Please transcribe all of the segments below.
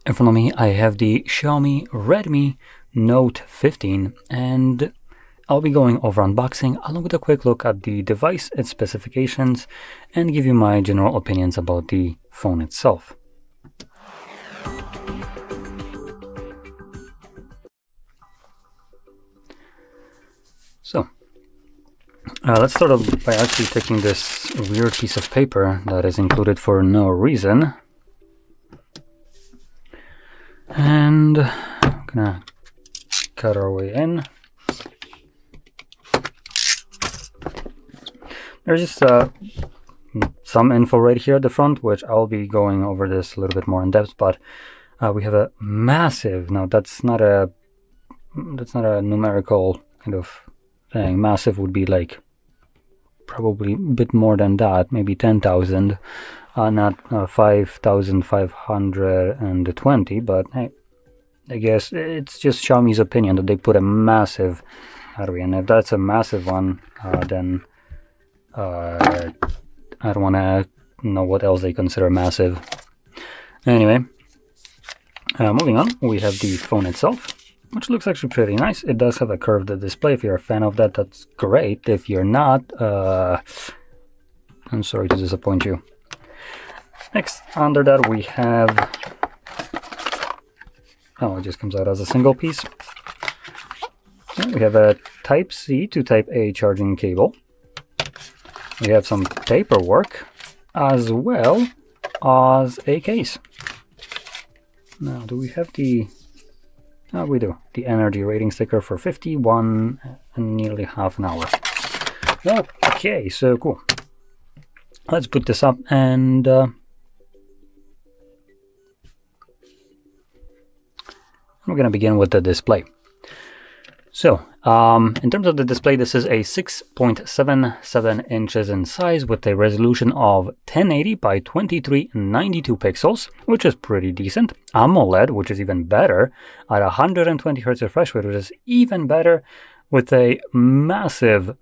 In front of me I have the Xiaomi Redmi Note 15, and I'll be going over unboxing along with a quick look at the device, its specifications, and give you my general opinions about the phone itself. So, let's start off by actually taking this weird piece of paper that is included for no reason. And I'm gonna cut our way in. There's just some info right here at the front, which I'll be going over this a little bit more in depth, but we have a massive, now that's not a numerical kind of thing. Massive would be like probably a bit more than that, maybe 10,000, not 5,520, but hey, I guess it's just Xiaomi's opinion that they put a massive battery, and if that's a massive one, then I don't want to know what else they consider massive. Anyway, moving on, we have the phone itself, which looks actually pretty nice. It does have a curved display. If you're a fan of that, that's great. If you're not, I'm sorry to disappoint you. Next, under that we have, oh, it just comes out as a single piece. We have a Type-C to Type-A charging cable. We have some paperwork, as well as a case. Now, do we have the... Oh, we do. The energy rating sticker for 51 and nearly half an hour. Okay, so cool. Let's put this up, and we're going to begin with the display. So, in terms of the display, this is a 6.77 inches in size with a resolution of 1080 by 2392 pixels, which is pretty decent. AMOLED, which is even better, at 120 Hz refresh rate, which is even better, with a massive,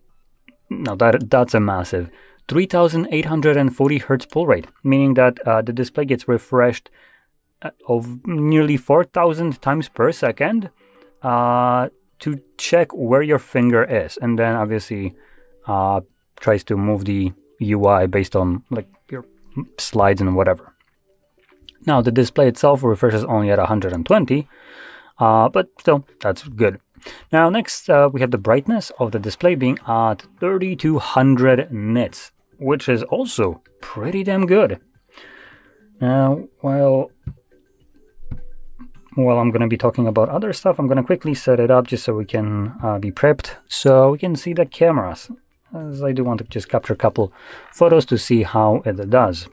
no, that's a massive 3840 Hz pull rate, meaning that the display gets refreshed of nearly 4000 times per second to check where your finger is, and then obviously tries to move the UI based on like your slides and whatever. Now the display itself refreshes only at 120, but still that's good. Now next we have the brightness of the display being at 3200 nits, which is also pretty damn good. Now while I'm going to be talking about other stuff, I'm going to quickly set it up just so we can be prepped, so we can see the cameras, as I do want to just capture a couple photos to see how it does.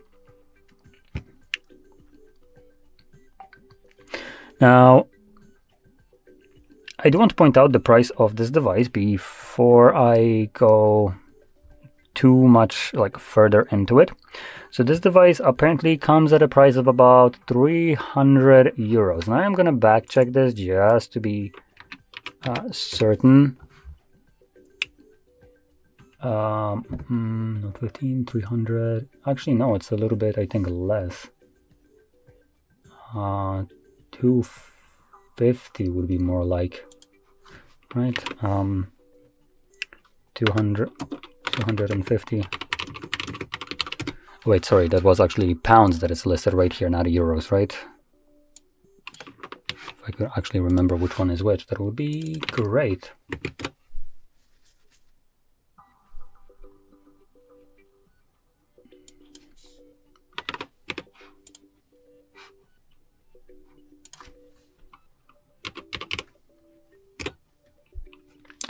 Now, I do want to point out the price of this device before I go too much like further into it. So this device apparently comes at a price of about 300 euros. Now I'm gonna back check this just to be certain. Not 15, 300. Actually, no, it's a little bit, I think, less. 250 would be more like, right? 250. Wait, sorry, that was actually pounds that is listed right here, not euros, right? If I could actually remember which one is which, that would be great.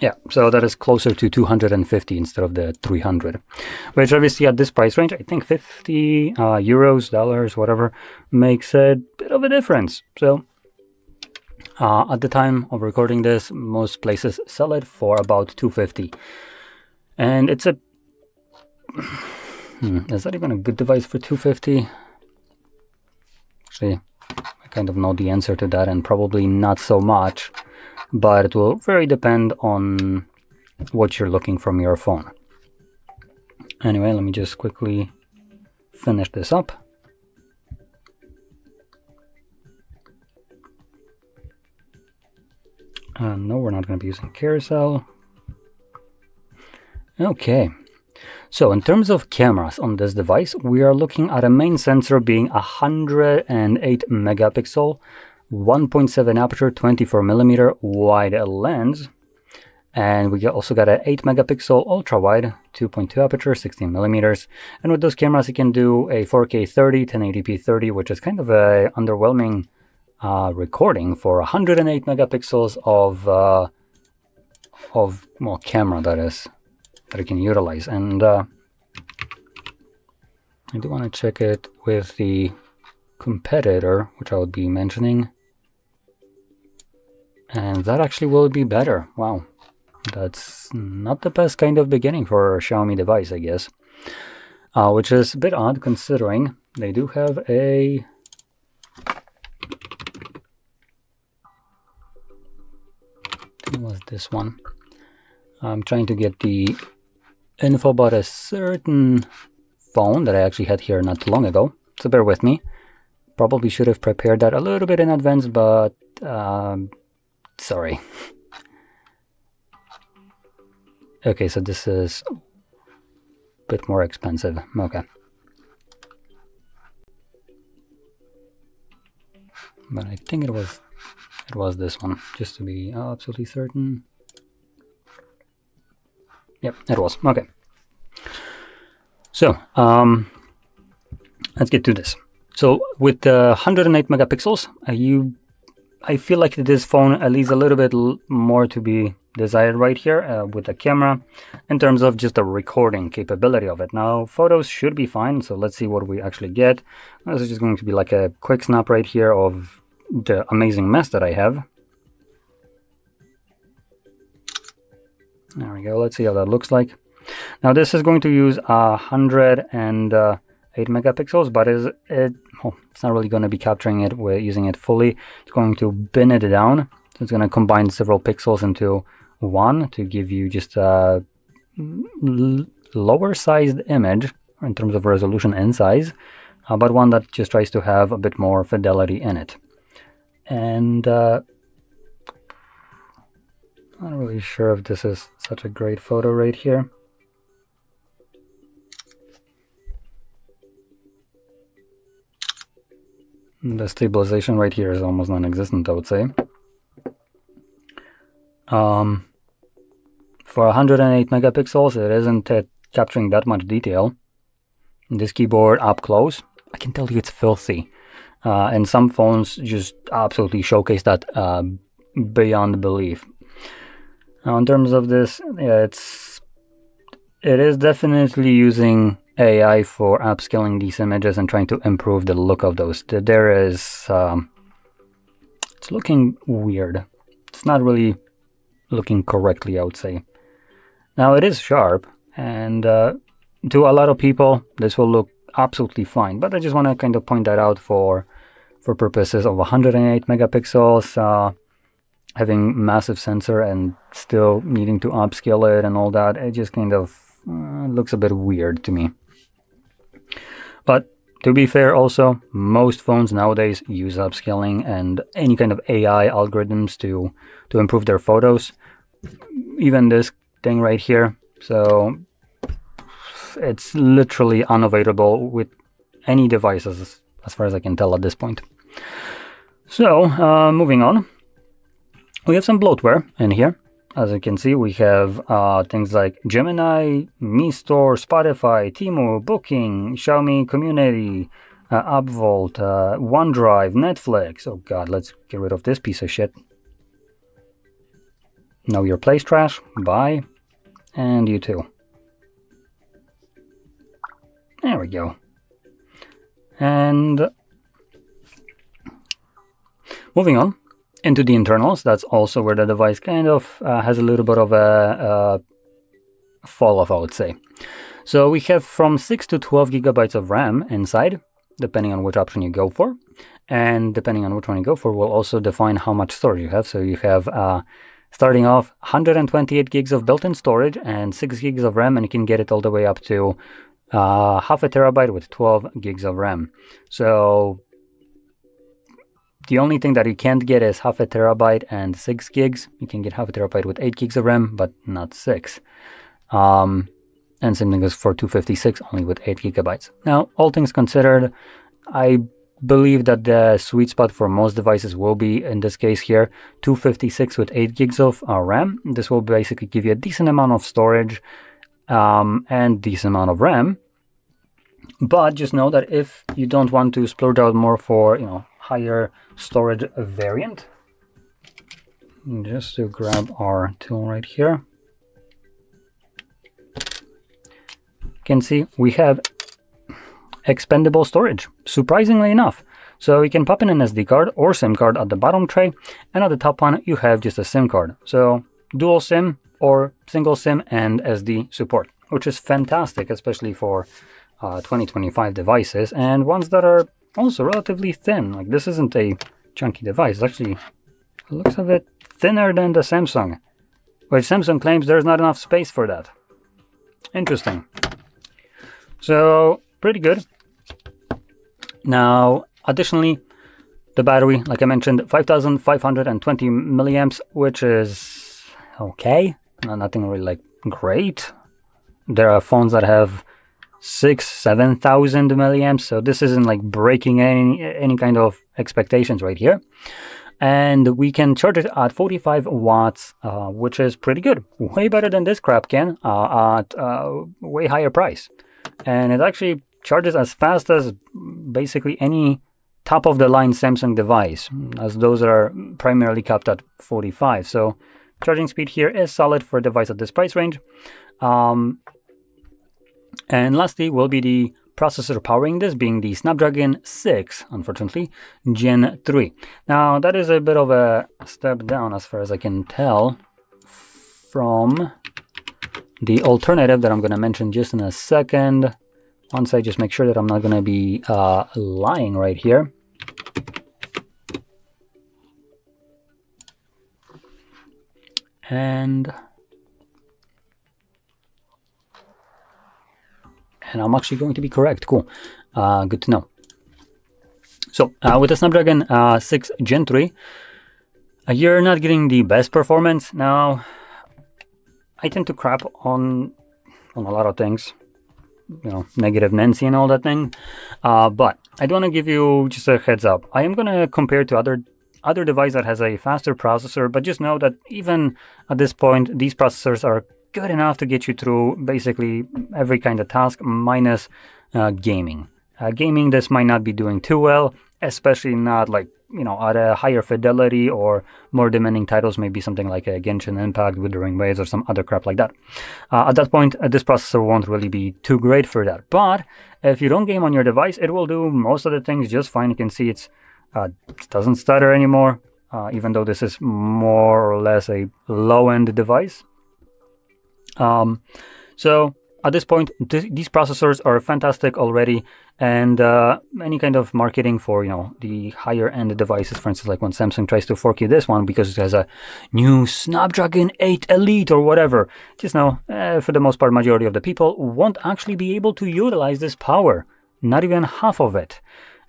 Yeah, so that is closer to 250 instead of the 300, which obviously at this price range, I think 50 euros, dollars, whatever, makes a bit of a difference. So at the time of recording this, most places sell it for about 250. And it's a... is that even a good device for 250? Actually, I kind of know the answer to that, and probably not so much. But it will very depend on what you're looking from your phone. Anyway, let me just quickly finish this up. No, we're not going to be using carousel. Okay. So in terms of cameras on this device, we are looking at a main sensor being 108 megapixel, 1.7 aperture, 24mm wide lens. And we also got an 8 megapixel ultra wide, 2.2 aperture, 16mm. And with those cameras, you can do a 4K 30, 1080p 30, which is kind of a underwhelming recording for 108 megapixels of well, camera that you can utilize. And I do want to check it with the competitor, which I would be mentioning. And that actually will be better. Wow. That's not the best kind of beginning for a Xiaomi device, I guess. Which is a bit odd considering they do have a... What was this one? I'm trying to get the info about a certain phone that I actually had here not too long ago. So bear with me. Probably should have prepared that a little bit in advance, but sorry. Okay, so this is a bit more expensive. Okay. But I think it was this one, just to be absolutely certain. Yep, it was. Okay. So, let's get to this. So, with the 108 megapixels, I feel like this phone leaves a little bit more to be desired right here with the camera in terms of just the recording capability of it. Now, photos should be fine, so let's see what we actually get. This is just going to be like a quick snap right here of the amazing mess that I have. There we go. Let's see how that looks like. Now, this is going to use 108 megapixels, but it's not really going to be capturing it with using it fully. It's going to bin it down. So it's going to combine several pixels into one to give you just a lower sized image in terms of resolution and size, but one that just tries to have a bit more fidelity in it. And not really sure if this is such a great photo right here. The stabilization right here is almost non-existent, I would say. For 108 megapixels, it isn't capturing that much detail. This keyboard up close, I can tell you it's filthy. And some phones just absolutely showcase that beyond belief. Now, in terms of this, it is definitely using AI for upscaling these images and trying to improve the look of those. There is, it's looking weird. It's not really looking correctly, I would say. Now, it is sharp, and to a lot of people, this will look absolutely fine. But I just want to kind of point that out for purposes of 108 megapixels, having massive sensor and still needing to upscale it and all that. It just kind of looks a bit weird to me. But to be fair, also, most phones nowadays use upscaling and any kind of AI algorithms to improve their photos. Even this thing right here. So it's literally unavoidable with any devices, as far as I can tell at this point. So moving on, we have some bloatware in here. As you can see, we have things like Gemini, Mi Store, Spotify, Temu, Booking, Xiaomi Community, Upvolt, OneDrive, Netflix. Oh god, let's get rid of this piece of shit. Know your place, trash. Bye. And you too. There we go. And moving on into the internals, that's also where the device kind of has a little bit of a fall off, I would say. So we have from 6 to 12 gigabytes of RAM inside, depending on which option you go for. And depending on which one you go for, will also define how much storage you have. So you have starting off 128 gigs of built-in storage and 6 gigs of RAM, and you can get it all the way up to half a terabyte with 12 gigs of RAM. So The only thing that you can't get is half a terabyte and 6 gigs. You can get half a terabyte with 8 gigs of RAM, but not 6. And same thing goes for 256, only with 8 gigabytes. Now, all things considered, I believe that the sweet spot for most devices will be, in this case here, 256 with 8 gigs of RAM. This will basically give you a decent amount of storage and decent amount of RAM. But just know that if you don't want to splurge out more for, higher storage variant, just to grab our tool right here, you can see we have expendable storage, surprisingly enough. So you can pop in an SD card or SIM card at the bottom tray, and at the top one you have just a SIM card. So dual SIM or single SIM and SD support, which is fantastic, especially for 2025 devices, and ones that are also relatively thin. Like, this isn't a chunky device. It's actually, it looks a bit thinner than the Samsung, which Samsung claims there's not enough space for that. Interesting. So pretty good. Now, additionally, the battery, like I mentioned, 5,520 milliamps, which is okay. Nothing really like great. There are phones that have 7,000 milliamps, so this isn't like breaking any kind of expectations right here. And we can charge it at 45 watts, which is pretty good. Way better than this crap can at way higher price. And it actually charges as fast as basically any top-of-the-line Samsung device, as those are primarily capped at 45. So charging speed here is solid for a device at this price range. And lastly will be the processor powering this, being the Snapdragon 6, unfortunately, Gen 3. Now, that is a bit of a step down as far as I can tell from the alternative that I'm going to mention just in a second. Once I just make sure that I'm not going to be lying right here. And I'm actually going to be correct. Cool. Good to know. So with the Snapdragon 6 Gen 3, you're not getting the best performance. Now, I tend to crap on a lot of things, negative Nancy and all that thing. But I do want to give you just a heads up. I am going to compare to other device that has a faster processor, but just know that even at this point, these processors are good enough to get you through basically every kind of task, minus gaming. Gaming, this might not be doing too well, especially not like, at a higher fidelity or more demanding titles, maybe something like a Genshin Impact, Withering Waves, or some other crap like that. At that point, this processor won't really be too great for that. But if you don't game on your device, it will do most of the things just fine. You can see it doesn't stutter anymore, even though this is more or less a low-end device. So at this point, these processors are fantastic already, and any kind of marketing for the higher end devices, for instance, like when Samsung tries to fork you this one because it has a new Snapdragon 8 Elite or whatever, just know for the most part, majority of the people won't actually be able to utilize this power, not even half of it.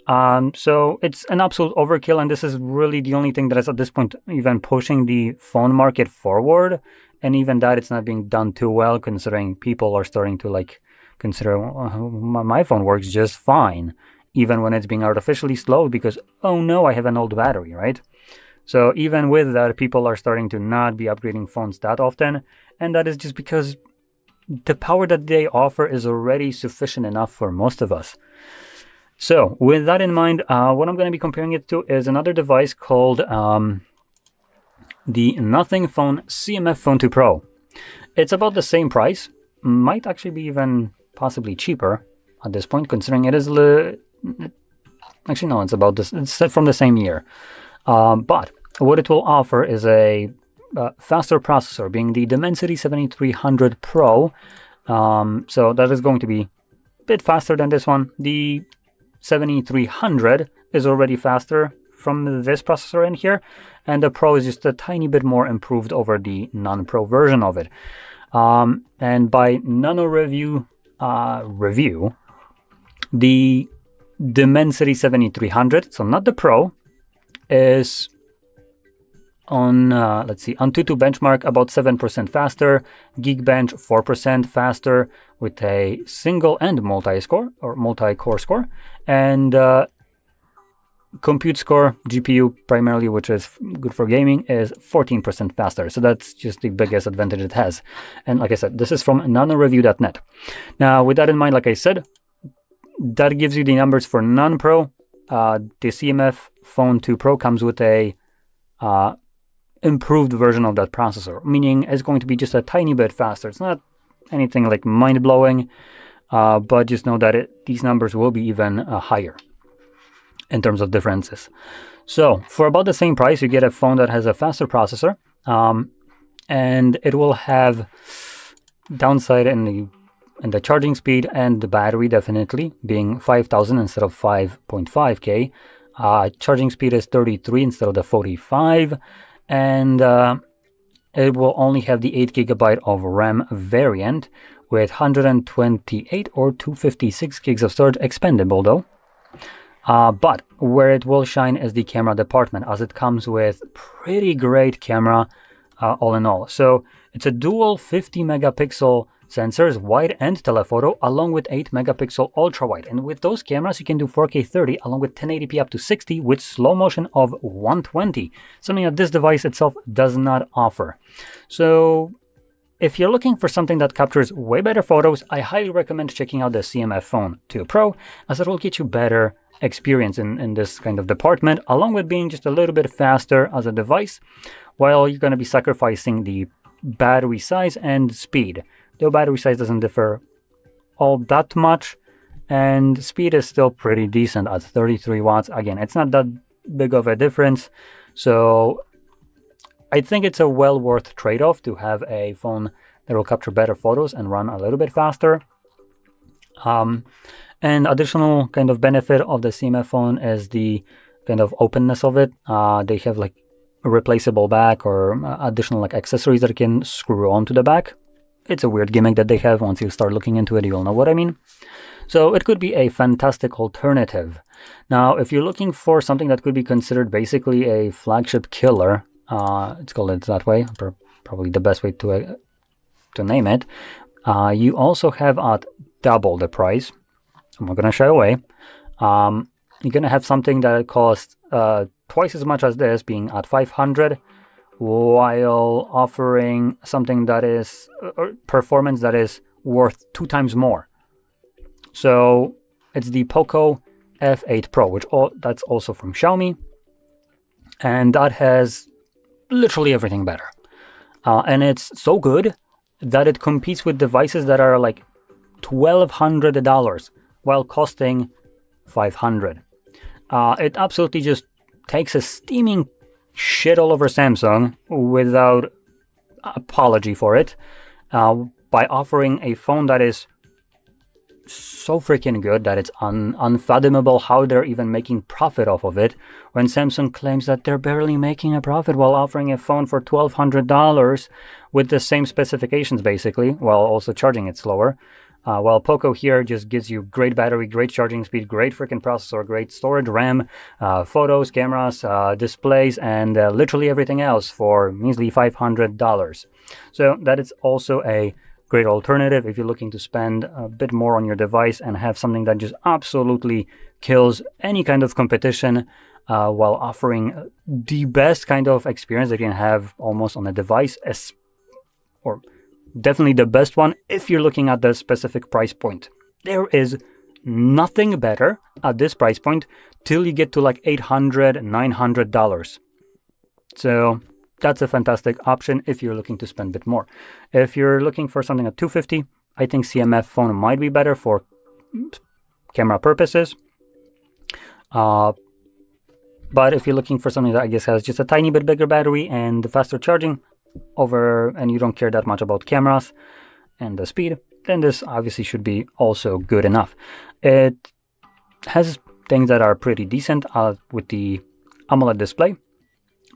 So it's an absolute overkill, and this is really the only thing that is at this point even pushing the phone market forward. And even that, it's not being done too well, considering people are starting to consider my phone works just fine, even when it's being artificially slowed because, oh no, I have an old battery, right? So even with that, people are starting to not be upgrading phones that often, and that is just because the power that they offer is already sufficient enough for most of us. So with that in mind, what I'm going to be comparing it to is another device called the Nothing Phone CMF Phone 2 Pro. It's about the same price, might actually be even possibly cheaper at this point, considering it is actually no, it's about this. It's from the same year. But what it will offer is a faster processor, being the Dimensity 7300 Pro. So that is going to be a bit faster than this one. The 7300 is already faster from this processor in here, and the Pro is just a tiny bit more improved over the non-Pro version of it. And by Nano Review, the Dimensity 7300, so not the Pro, is on, let's see, Antutu benchmark about 7% faster, Geekbench 4% faster with a single and multi-core score, and compute score, GPU primarily, which is good for gaming, is 14% faster. So that's just the biggest advantage it has. And like I said, this is from nanoreview.net. Now, with that in mind, like I said, that gives you the numbers for non-Pro. The CMF Phone 2 Pro comes with a improved version of that processor, meaning it's going to be just a tiny bit faster. It's not anything like mind-blowing, but just know that these numbers will be even higher in terms of differences. So for about the same price, you get a phone that has a faster processor, and it will have downside in the charging speed and the battery, definitely being 5,000 instead of 5.5K. Charging speed is 33 instead of the 45, and it will only have the 8GB of RAM variant with 128 or 256 gigs of storage expendable though. But where it will shine is the camera department, as it comes with pretty great camera all in all. So it's a dual 50 megapixel sensors, wide and telephoto, along with 8 megapixel ultra wide. And with those cameras, you can do 4K 30 along with 1080p up to 60 with slow motion of 120, something that this device itself does not offer. So if you're looking for something that captures way better photos, I highly recommend checking out the CMF Phone 2 Pro, as it will get you better experience in this kind of department, along with being just a little bit faster as a device, while you're going to be sacrificing the battery size and speed. The battery size doesn't differ all that much, and speed is still pretty decent at 33 watts. Again, it's not that big of a difference, so I think it's a well worth trade-off to have a phone that will capture better photos and run a little bit faster. And additional kind of benefit of the CMF phone is the kind of openness of it. They have like a replaceable back or additional like accessories that you can screw onto the back. It's a weird gimmick that they have. Once you start looking into it, you'll know what I mean. So it could be a fantastic alternative. Now, if you're looking for something that could be considered basically a flagship killer, it's called it that way, probably the best way to name it. You also have at double the price. I'm not going to shy away. You're going to have something that costs twice as much as this, being at $500, while offering something that is performance that is worth 2 times more. So it's the Poco F8 Pro, which that's also from Xiaomi, and that has literally everything better. And it's so good that it competes with devices that are like $1,200 while costing $500. It absolutely just takes a steaming shit all over Samsung without apology for it, by offering a phone that is so freaking good that it's unfathomable how they're even making profit off of it, when Samsung claims that they're barely making a profit while offering a phone for $1,200 with the same specifications basically, while also charging it slower. While Poco here just gives you great battery, great charging speed, great freaking processor, great storage, RAM, photos, cameras, displays, and literally everything else for measly $500. So that is also a great alternative if you're looking to spend a bit more on your device and have something that just absolutely kills any kind of competition, while offering the best kind of experience that you can have almost on a device, or definitely the best one if you're looking at the specific price point. There is nothing better at this price point till you get to like $800, $900. So that's a fantastic option if you're looking to spend a bit more. If you're looking for something at $250, I think CMF phone might be better for camera purposes. But if you're looking for something that I guess has just a tiny bit bigger battery and faster charging, and you don't care that much about cameras and the speed, then this obviously should be also good enough. It has things that are pretty decent with the AMOLED display,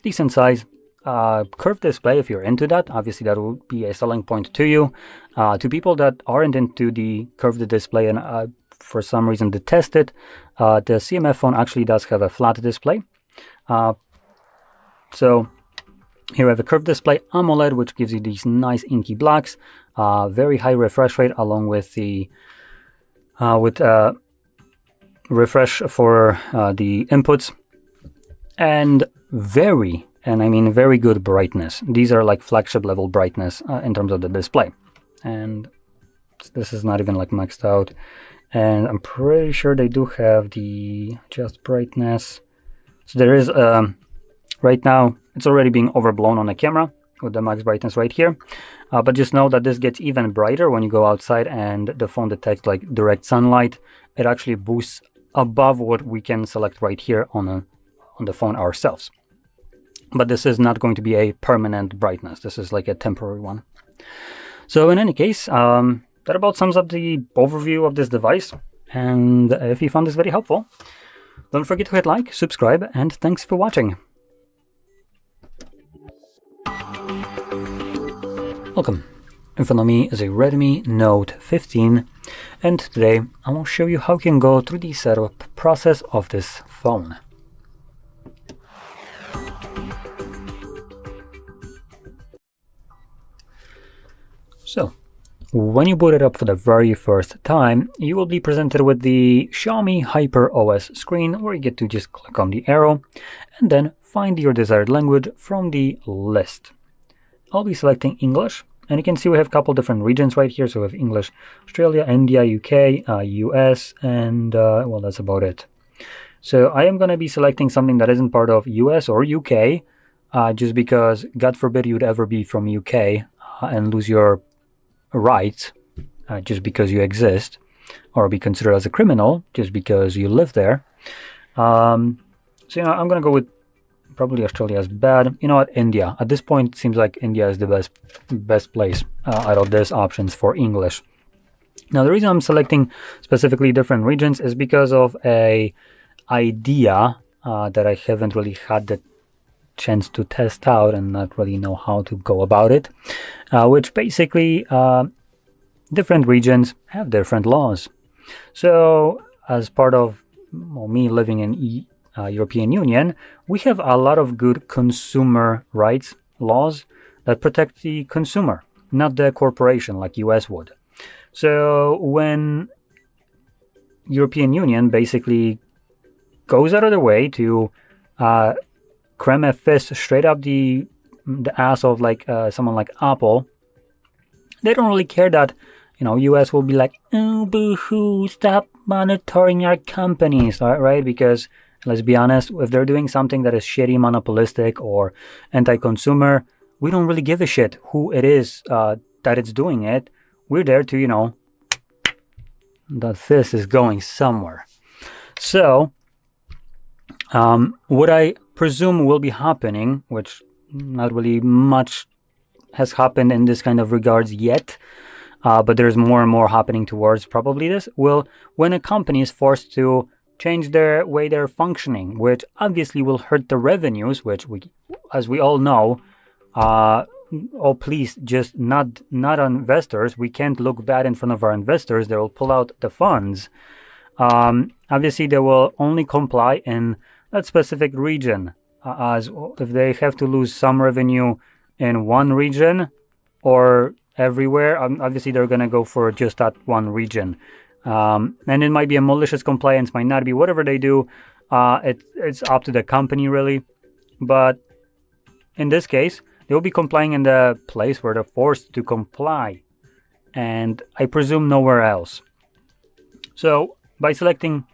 decent size, curved display. If you're into that, obviously that will be a selling point to you. To people that aren't into the curved display and for some reason detest it, the CMF phone actually does have a flat display. So here we have a curved display AMOLED, which gives you these nice inky blacks, very high refresh rate, along with the refresh for the inputs, and I mean very good brightness. These are like flagship level brightness in terms of the display, and this is not even like maxed out. And I'm pretty sure they do have the adjust brightness. So there is right now it's already being overblown on the camera with the max brightness right here, but just know that this gets even brighter when you go outside and the phone detects like direct sunlight. It actually boosts above what we can select right here on the phone ourselves. But this is not going to be a permanent brightness. This is like a temporary one. So in any case, that about sums up the overview of this device. And if you found this very helpful, don't forget to hit like, subscribe, and thanks for watching. Welcome. In front of me is a Redmi Note 15, and today I will show you how you can go through the setup process of this phone. So, when you boot it up for the very first time, you will be presented with the Xiaomi HyperOS screen, where you get to just click on the arrow and then find your desired language from the list. I'll be selecting English, and you can see we have a couple different regions right here. So we have English, Australia, India, UK, US, and well, that's about it. So I am going to be selecting something that isn't part of US or UK, just because God forbid you'd ever be from UK and lose your rights just because you exist, or be considered as a criminal just because you live there. So you know, I'm going to go with probably Australia is bad. You know what, India. At this point, it seems like India is the best place out of these options for English. Now, the reason I'm selecting specifically different regions is because of a idea that I haven't really had the chance to test out and not really know how to go about it, which basically different regions have different laws. So as part of me living in European Union, we have a lot of good consumer rights laws that protect the consumer, not the corporation like US would. So when European Union basically goes out of their way to cram a fist straight up the ass of like someone like Apple, they don't really care that, you know, US will be like, oh, boo-hoo, stop monitoring our companies, right? Because let's be honest, if they're doing something that is shitty, monopolistic, or anti-consumer, we don't really give a shit who it is that it's doing it. We're there to, you know, that fist is going somewhere. So what I presume will be happening, which not really much has happened in this kind of regards yet, but there's more and more happening towards probably this, when a company is forced to change their way they're functioning, which obviously will hurt the revenues, which as we all know, oh please, just not on investors. We can't look bad in front of our investors. They will pull out the funds. Obviously, they will only comply in that specific region, as if they have to lose some revenue in one region or everywhere, obviously they're going to go for just that one region. And it might be a malicious compliance, might not be, whatever they do, it's up to the company really. But in this case, they'll be complying in the place where they're forced to comply, and I presume nowhere else. So by selecting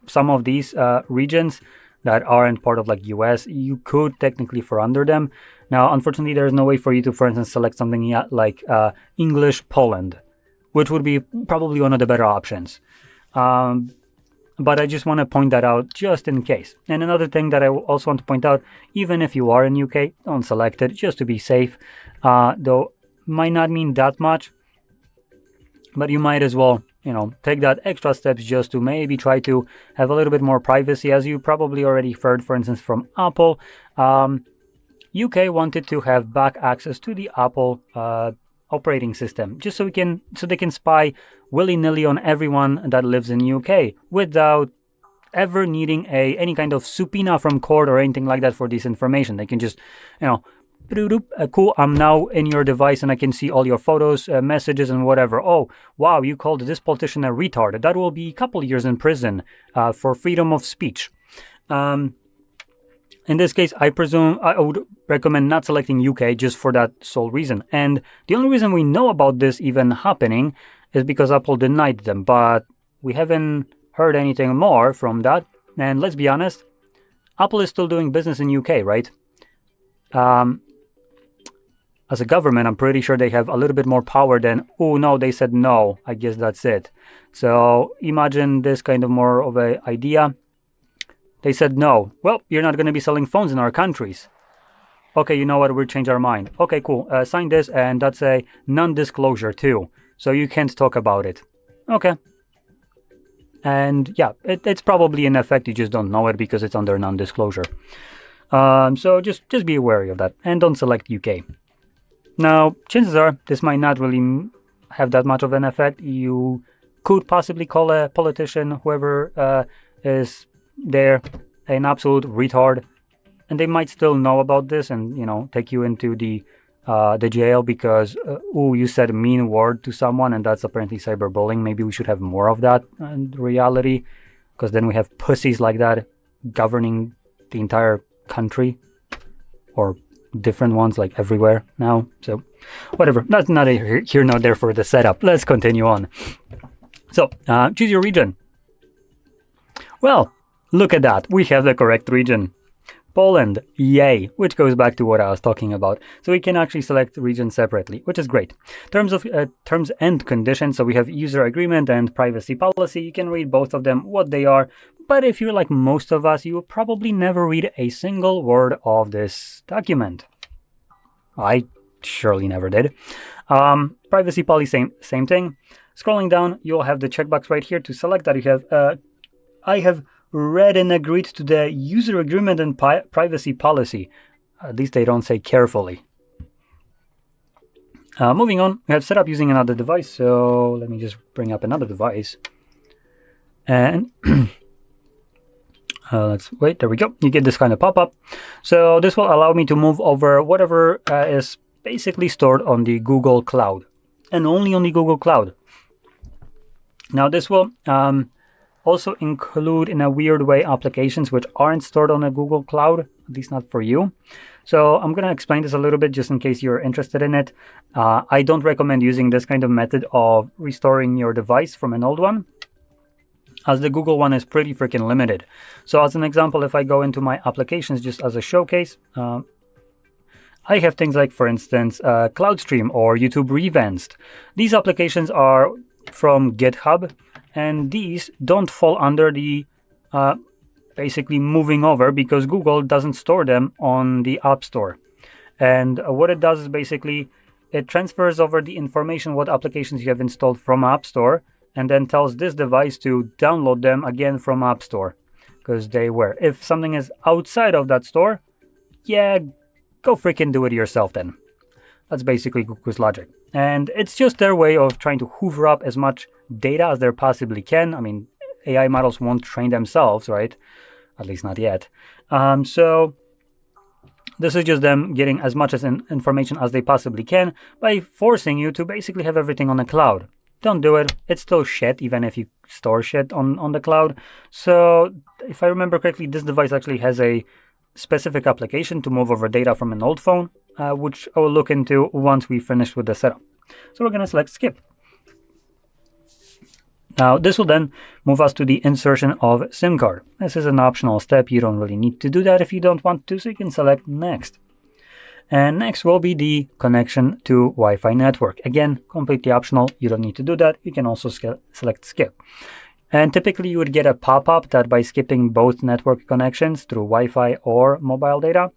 some of these regions that aren't part of like US, you could technically fall under them. Now, unfortunately, there's no way for you to, for instance, select something like English Poland, which would be probably one of the better options. But I just want to point that out just in case. And another thing that I also want to point out, even if you are in UK, don't select it just to be safe. Though might not mean that much, but you might as well, you know, take that extra steps just to maybe try to have a little bit more privacy. As you probably already heard, for instance, from Apple, UK wanted to have back access to the Apple operating system, just so they can spy willy-nilly on everyone that lives in UK without ever needing any kind of subpoena from court or anything like that for this information. They can just, cool, I'm now in your device and I can see all your photos, messages and whatever. Oh, wow, you called this politician a retard. That will be a couple years in prison for freedom of speech. In this case, I presume I would recommend not selecting UK just for that sole reason. And the only reason we know about this even happening is because Apple denied them. But we haven't heard anything more from that. And let's be honest, Apple is still doing business in UK, right? As a government, I'm pretty sure they have a little bit more power than, oh no, they said no, I guess that's it. So imagine this kind of more of an idea. They said no. Well, you're not going to be selling phones in our countries. Okay, you know what? We'll change our mind. Okay, cool. Sign this, and that's a non-disclosure too. So you can't talk about it. Okay. And yeah, it's probably in effect. You just don't know it because it's under non-disclosure. So just be wary of that, and don't select UK. Now, chances are this might not really have that much of an effect. You could possibly call a politician, whoever is there, an absolute retard, and they might still know about this and take you into the jail because you said a mean word to someone, and that's apparently cyberbullying. Maybe we should have more of that in reality, because then we have pussies like that governing the entire country, or different ones like everywhere now. So whatever, that's not here nor there for the setup. Let's continue on. So choose your region. Well, look at that, we have the correct region. Poland, yay, which goes back to what I was talking about. So we can actually select region separately, which is great. Terms and conditions, so we have user agreement and privacy policy. You can read both of them, what they are. But if you're like most of us, you will probably never read a single word of this document. I surely never did. Privacy policy, same thing. Scrolling down, you'll have the checkbox right here to select that you have. I have read and agreed to the user agreement and privacy policy. At least they don't say carefully. Moving on, we have set up using another device. So let me just bring up another device. And let's wait, there we go. You get this kind of pop-up. So this will allow me to move over whatever is basically stored on the Google Cloud, and only on the Google Cloud. Now this will also include, in a weird way, applications which aren't stored on a Google Cloud, at least not for you. So I'm going to explain this a little bit just in case you're interested in it. I don't recommend using this kind of method of restoring your device from an old one, as the Google one is pretty freaking limited. So as an example, if I go into my applications just as a showcase, I have things like, for instance, CloudStream or YouTube Revanced. These applications are from GitHub, and these don't fall under the basically moving over, because Google doesn't store them on the App Store. And what it does is basically it transfers over the information, what applications you have installed from App Store, and then tells this device to download them again from App Store, because they were. If something is outside of that store, yeah, go freaking do it yourself then. That's basically Google's logic. And it's just their way of trying to hoover up as much data as they possibly can. I mean, AI models won't train themselves, right? At least not yet. So this is just them getting as much information as they possibly can by forcing you to basically have everything on the cloud. Don't do it. It's still shit, even if you store shit on the cloud. So if I remember correctly, this device actually has a specific application to move over data from an old phone, which I will look into once we finish with the setup. So we're going to select skip. Now this will then move us to the insertion of SIM card. This is an optional step. You don't really need to do that if you don't want to, so you can select next. And next will be the connection to Wi-Fi network. Again, completely optional. You don't need to do that. You can also select skip. And typically you would get a pop-up that by skipping both network connections through Wi-Fi or mobile data,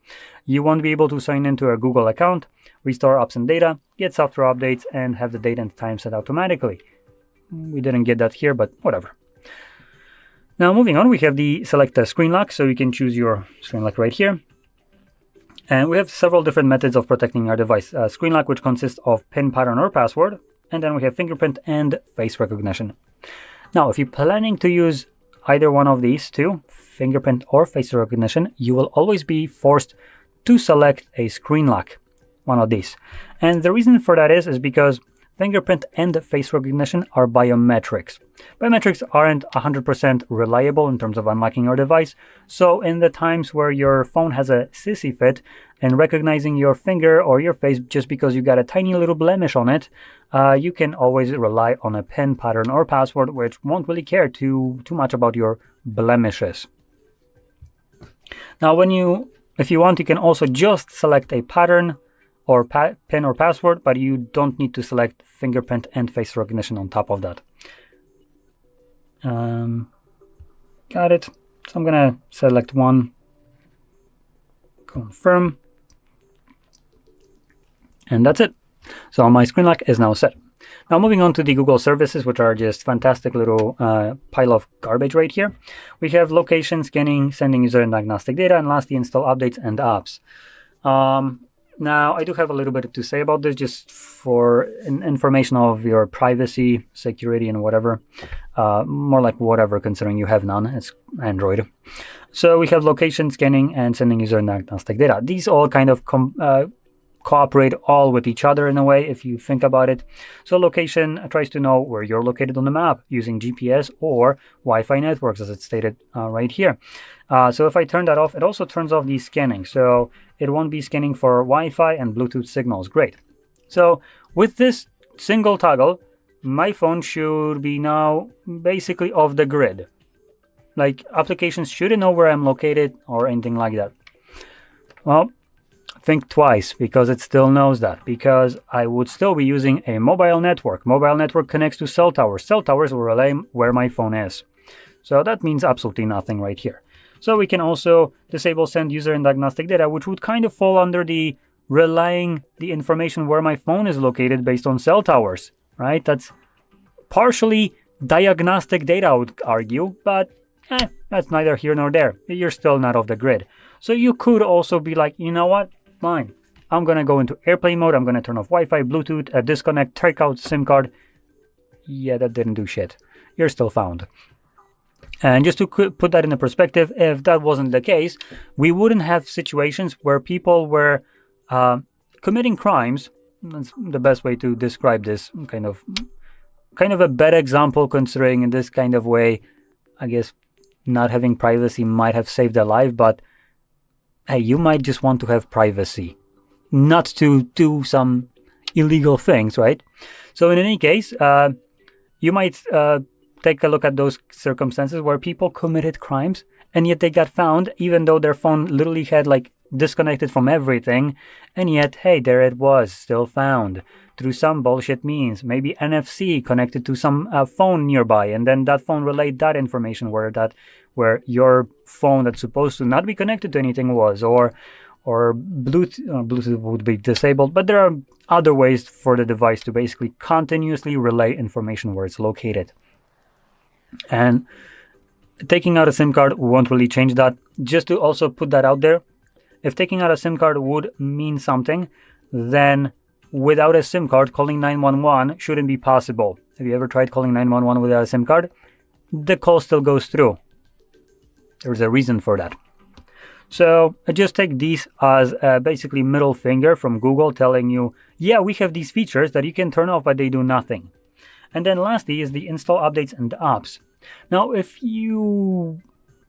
you won't be able to sign into a Google account, restore apps and data, get software updates, and have the date and time set automatically. We didn't get that here, but whatever. Now moving on, we have the select a screen lock, so you can choose your screen lock right here. And we have several different methods of protecting our device. Screen lock, which consists of PIN, pattern, or password. And then we have fingerprint and face recognition. Now, if you're planning to use either one of these two, fingerprint or face recognition, you will always be forced to select a screen lock, one of these. And the reason for that is because fingerprint and face recognition are biometrics. Biometrics aren't 100% reliable in terms of unlocking your device, so in the times where your phone has a sissy fit and recognizing your finger or your face just because you got a tiny little blemish on it, you can always rely on a PIN pattern or password, which won't really care too much about your blemishes. Now, if you want, you can also just select a pattern or PIN or password, but you don't need to select fingerprint and face recognition on top of that. Got it. So I'm gonna select one, confirm, and that's it. So my screen lock is now set. Now moving on to the Google services, which are just fantastic little pile of garbage right here. We have location, scanning, sending user and diagnostic data, and lastly install updates and apps. Now, I do have a little bit to say about this, just for information of your privacy, security, and whatever. More like whatever, considering you have none. It's Android. So we have location, scanning, and sending user and diagnostic data. These all kind of cooperate all with each other in a way, if you think about it. So location tries to know where you're located on the map using GPS or Wi-Fi networks, as it's stated right here. So if I turn that off, it also turns off the scanning. So it won't be scanning for Wi-Fi and Bluetooth signals. Great. So with this single toggle, my phone should be now basically off the grid. Like, applications shouldn't know where I'm located or anything like that. Well, think twice, because it still knows that, because I would still be using a mobile network. Mobile network connects to cell towers. Cell towers will relay where my phone is. So that means absolutely nothing right here. So we can also disable send user and diagnostic data, which would kind of fall under the relaying the information where my phone is located based on cell towers, right? That's partially diagnostic data, I would argue, but that's neither here nor there. You're still not off the grid. So you could also be like, you know what? Fine. I'm going to go into airplane mode. I'm going to turn off Wi-Fi, Bluetooth, disconnect, take out SIM card. Yeah, that didn't do shit. You're still found. And just to put that into perspective, if that wasn't the case, we wouldn't have situations where people were committing crimes. That's the best way to describe this. Kind of a bad example, considering in this kind of way, I guess not having privacy might have saved their life, but hey, you might just want to have privacy, not to do some illegal things, right? So in any case, you might take a look at those circumstances where people committed crimes and yet they got found, even though their phone literally had like disconnected from everything, and yet, hey, there it was, still found through some bullshit means, maybe NFC connected to some phone nearby, and then that phone relayed that information where your phone that's supposed to not be connected to anything was, or Bluetooth would be disabled. But there are other ways for the device to basically continuously relay information where it's located. And taking out a SIM card won't really change that. Just to also put that out there, if taking out a SIM card would mean something, then without a SIM card, calling 911 shouldn't be possible. Have you ever tried calling 911 without a SIM card? The call still goes through. There's a reason for that. So I just take these as basically middle finger from Google telling you, yeah, we have these features that you can turn off, but they do nothing. And then lastly is the install updates and apps. Now, if you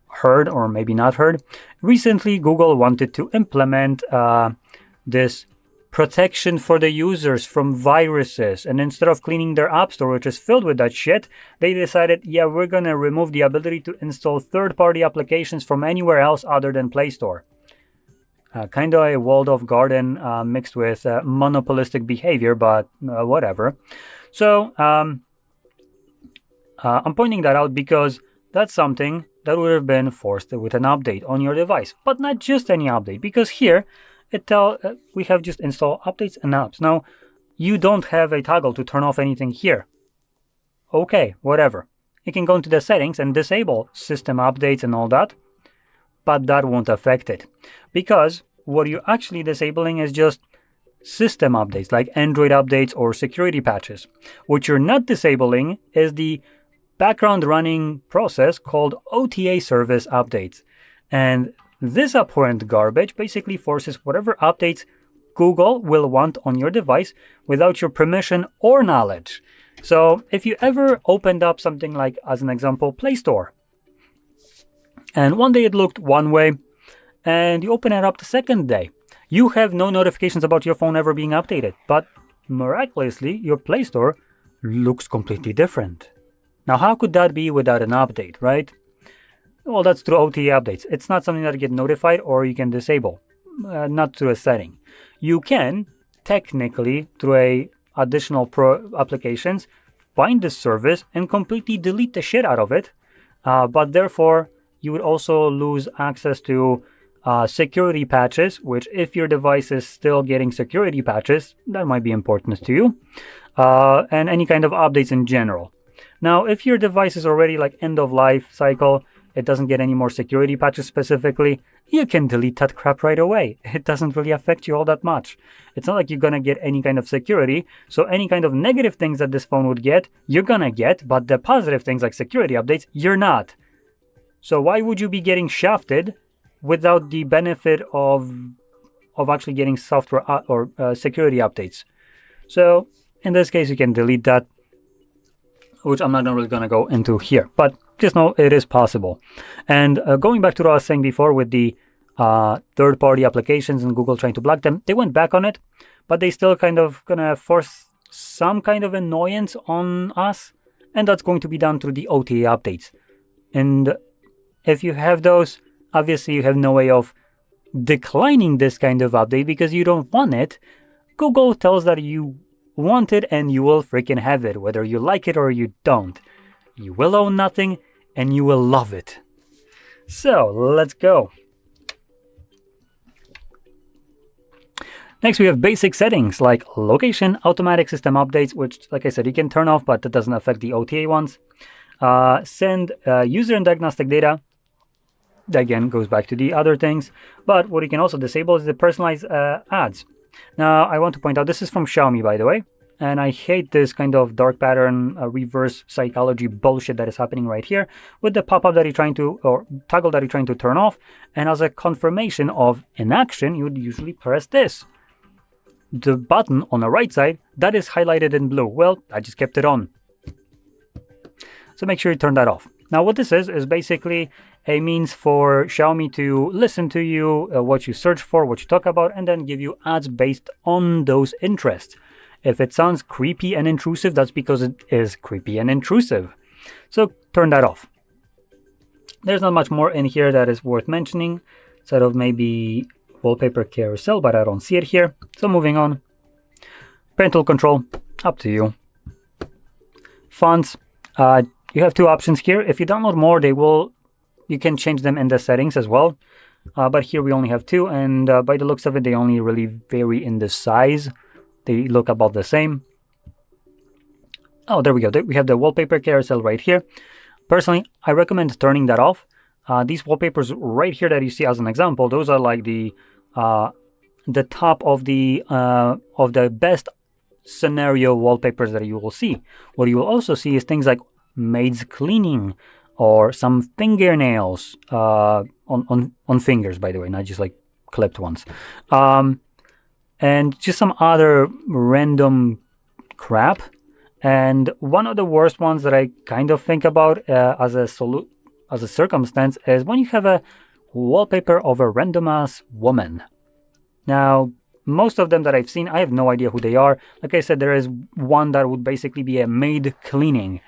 heard, or maybe not heard, recently Google wanted to implement this protection for the users from viruses. And instead of cleaning their app store, which is filled with that shit, they decided, yeah, we're going to remove the ability to install third-party applications from anywhere else other than Play Store. Kind of a walled-off garden mixed with monopolistic behavior, but whatever. So I'm pointing that out because that's something that would have been forced with an update on your device. But not just any update, because here we have just install updates and apps. Now, you don't have a toggle to turn off anything here. Okay, whatever. You can go into the settings and disable system updates and all that, but that won't affect it. Because what you're actually disabling is just system updates, like Android updates or security patches. What you're not disabling is the background running process called OTA service updates. And this abhorrent garbage basically forces whatever updates Google will want on your device without your permission or knowledge. So if you ever opened up something like, as an example, Play Store, and one day it looked one way, and you open it up the second day, you have no notifications about your phone ever being updated, but miraculously, your Play Store looks completely different. Now, how could that be without an update, right? Well, that's through OTA updates. It's not something that you get notified or you can disable, not through a setting. You can, technically, through a additional applications, find this service and completely delete the shit out of it, but therefore, you would also lose access to security patches, which if your device is still getting security patches, that might be important to you, and any kind of updates in general. Now, if your device is already like end of life cycle, it doesn't get any more security patches specifically, you can delete that crap right away. It doesn't really affect you all that much. It's not like you're gonna get any kind of security, so any kind of negative things that this phone would get, you're gonna get, but the positive things like security updates, you're not. So why would you be getting shafted without the benefit of actually getting software or security updates? So in this case, you can delete that, which I'm not really going to go into here, but just know it is possible. And going back to what I was saying before with the third-party applications and Google trying to block them, they went back on it, but they still kind of going to force some kind of annoyance on us, and that's going to be done through the OTA updates. And if you have those, obviously you have no way of declining this kind of update because you don't want it. Google tells that you want it and you will freaking have it, whether you like it or you don't. You will own nothing and you will love it. So let's go. Next, we have basic settings like location, automatic system updates, which, like I said, you can turn off, but that doesn't affect the OTA ones. Send user and diagnostic data. That again goes back to the other things. But what you can also disable is the personalized ads. Now, I want to point out, this is from Xiaomi, by the way. And I hate this kind of dark pattern, reverse psychology bullshit that is happening right here with the pop-up that you're trying to, or toggle that you're trying to turn off. And as a confirmation of inaction, you would usually press this. The button on the right side, that is highlighted in blue. Well, I just kept it on. So make sure you turn that off. Now, what this is basically a means for Xiaomi to listen to you, what you search for, what you talk about, and then give you ads based on those interests. If it sounds creepy and intrusive, that's because it is creepy and intrusive. So turn that off. There's not much more in here that is worth mentioning, sort of maybe wallpaper carousel, but I don't see it here. So moving on. Parental control, up to you. Fonts, you have two options here. If you download more, you can change them in the settings as well. But here we only have two, and by the looks of it, they only really vary in the size. They look about the same. Oh, there we go. We have the wallpaper carousel right here. Personally, I recommend turning that off. These wallpapers right here that you see as an example, those are like the top of the best scenario wallpapers that you will see. What you will also see is things like maids cleaning or some fingernails on fingers, by the way, not just like clipped ones. And just some other random crap. And one of the worst ones that I kind of think about as a circumstance is when you have a wallpaper of a random ass woman. Now, most of them that I've seen, I have no idea who they are. Like I said, there is one that would basically be a maid cleaning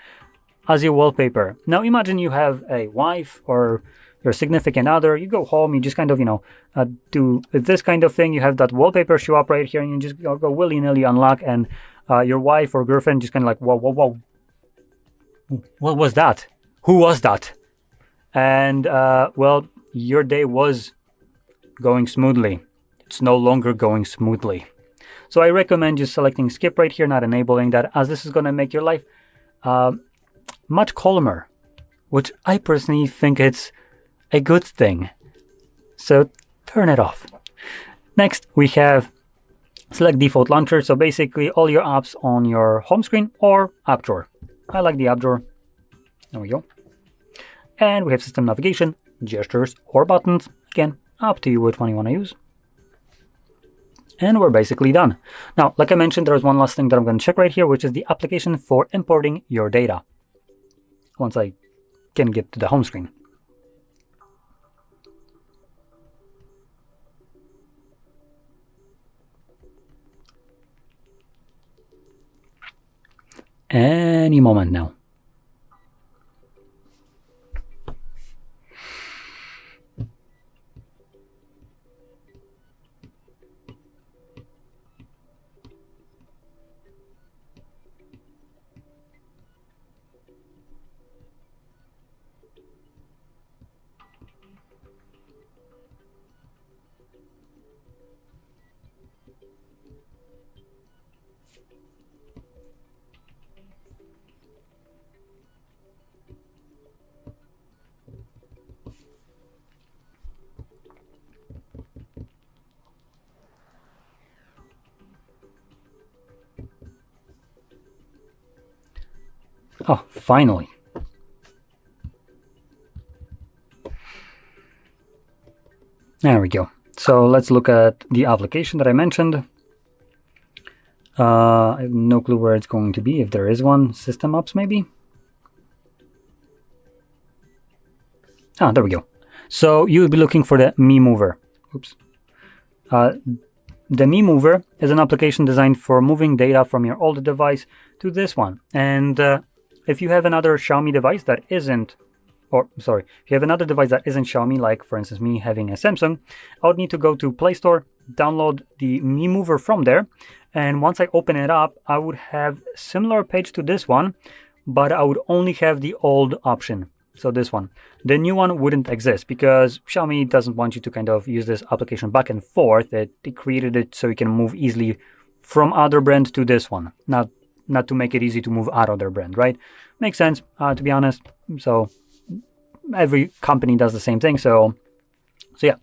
as your wallpaper. Now, imagine you have a wife or your significant other. You go home, you just kind of, do this kind of thing. You have that wallpaper show up right here, and you just go willy-nilly unlock, and your wife or girlfriend just kind of like, whoa, whoa, whoa. What was that? Who was that? And, well, your day was going smoothly. It's no longer going smoothly. So I recommend just selecting skip right here, not enabling that, as this is going to make your life much calmer, which I personally think it's a good thing. So turn it off. Next, we have select default launcher. So basically all your apps on your home screen or app drawer. I like the app drawer. There we go. And we have system navigation, gestures, or buttons. Again, up to you which one you want to use. And we're basically done. Now, like I mentioned, there's one last thing that I'm going to check right here, which is the application for importing your data. Once I can get to the home screen. Any moment now. Oh, finally. There we go. So let's look at the application that I mentioned. I have no clue where it's going to be, if there is one. System apps, maybe? Ah, there we go. So you would be looking for the Mi Mover. Oops. The Mi Mover is an application designed for moving data from your old device to this one. And if you have another Xiaomi device that isn't, if you have another device that isn't Xiaomi, like for instance me having a Samsung, I would need to go to Play Store, download the Mi Mover from there, and once I open it up, I would have similar page to this one, but I would only have the old option. So this one. The new one wouldn't exist because Xiaomi doesn't want you to kind of use this application back and forth. They created it so you can move easily from other brand to this one, not to make it easy to move out of their brand, right? Makes sense, to be honest. So every company does the same thing. So yeah.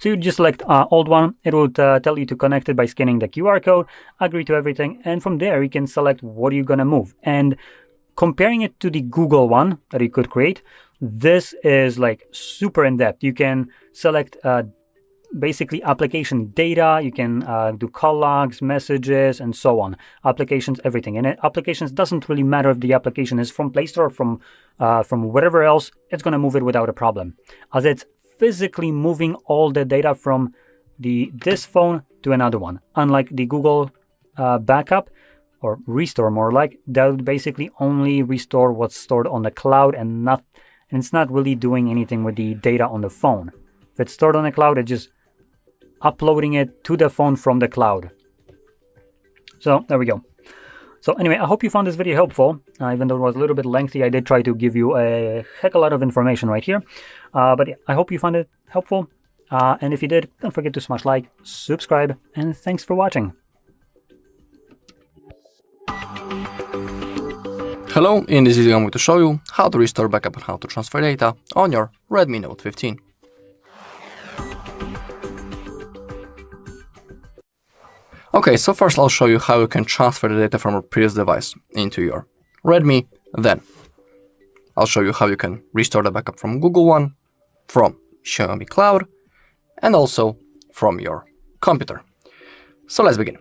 So you just select old one. It would tell you to connect it by scanning the QR code, agree to everything, and from there you can select what you're gonna move. And comparing it to the Google one that you could create, this is like super in-depth. You can select basically application data, you can do call logs, messages, and so on. Applications, everything. And applications doesn't really matter if the application is from Play Store or from whatever else, it's going to move it without a problem, as it's physically moving all the data from this phone to another one. Unlike the Google backup, or restore more like, that would basically only restore what's stored on the cloud and it's not really doing anything with the data on the phone. If it's stored on the cloud, it's just uploading it to the phone from the cloud. So there we go. So anyway, I hope you found this video helpful. Even though it was a little bit lengthy, I did try to give you a heck of a lot of information right here. But yeah, I hope you found it helpful. And if you did, don't forget to smash like, subscribe, and thanks for watching. Hello, in this video I'm going to show you how to restore backup and how to transfer data on your Redmi Note 15. Okay, so first I'll show you how you can transfer the data from a previous device into your Redmi. Then I'll show you how you can restore the backup from Google One, from Xiaomi Cloud, and also from your computer. So let's begin.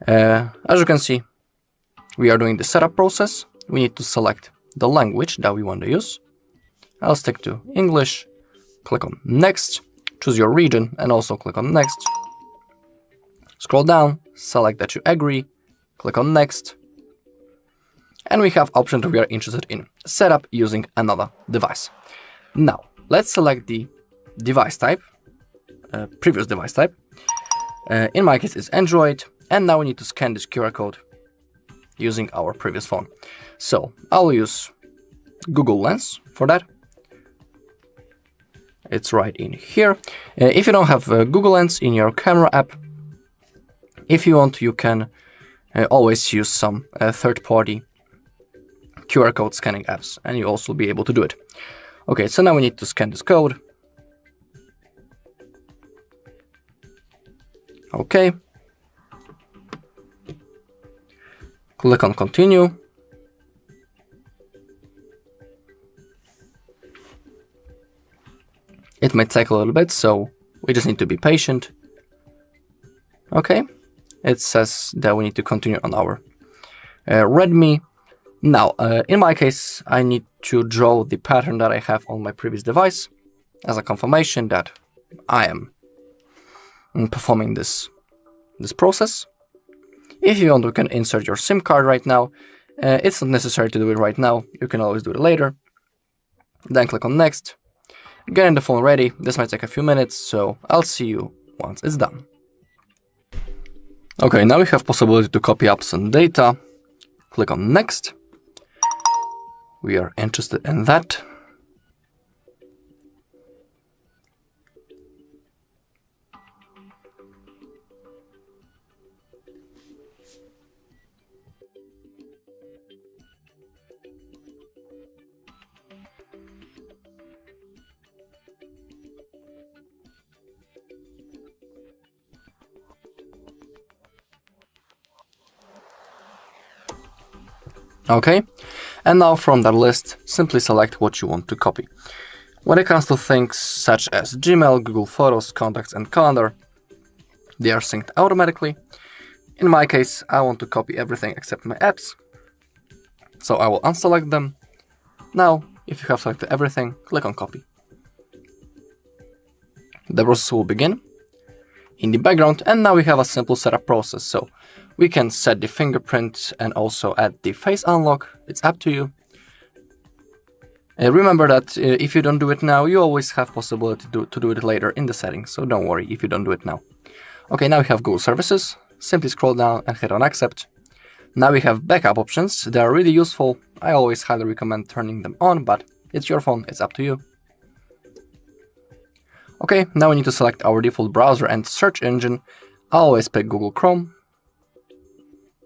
As you can see, we are doing the setup process. We need to select the language that we want to use. I'll stick to English, click on Next, choose your region, and also click on Next. Scroll down, select that you agree, click on Next, and we have option that we are interested in, setup using another device. Now, let's select the device type, previous device type. In my case, it's Android, and now we need to scan this QR code using our previous phone. So I'll use Google Lens for that. It's right in here. If you don't have Google Lens in your camera app, if you want, you can always use some third-party QR code scanning apps, and you also be able to do it. Okay, so now we need to scan this code. Okay. Click on Continue. It might take a little bit, so we just need to be patient. Okay, it says that we need to continue on our Redmi. Now, in my case, I need to draw the pattern that I have on my previous device as a confirmation that I am performing this process. If you want, you can insert your SIM card right now. It's not necessary to do it right now. You can always do it later. Then click on next. Getting the phone ready. This might take a few minutes, so I'll see you once it's done. Okay, now we have possibility to copy up some data. Click on next. We are interested in that. Okay, and now from that list, simply select what you want to copy. When it comes to things such as Gmail, Google Photos, Contacts, and Calendar, they are synced automatically. In my case, I want to copy everything except my apps, so I will unselect them. Now, if you have selected everything, click on copy. The process will begin in the background, and now we have a simple setup process. So we can set the fingerprint and also add the face unlock. It's up to you. Remember that if you don't do it now, you always have possibility to do it later in the settings, so don't worry if you don't do it now. Okay, now we have Google Services. Simply scroll down and hit on Accept. Now we have backup options. They are really useful. I always highly recommend turning them on, but it's your phone, it's up to you. Okay, now we need to select our default browser and search engine. I always pick Google Chrome.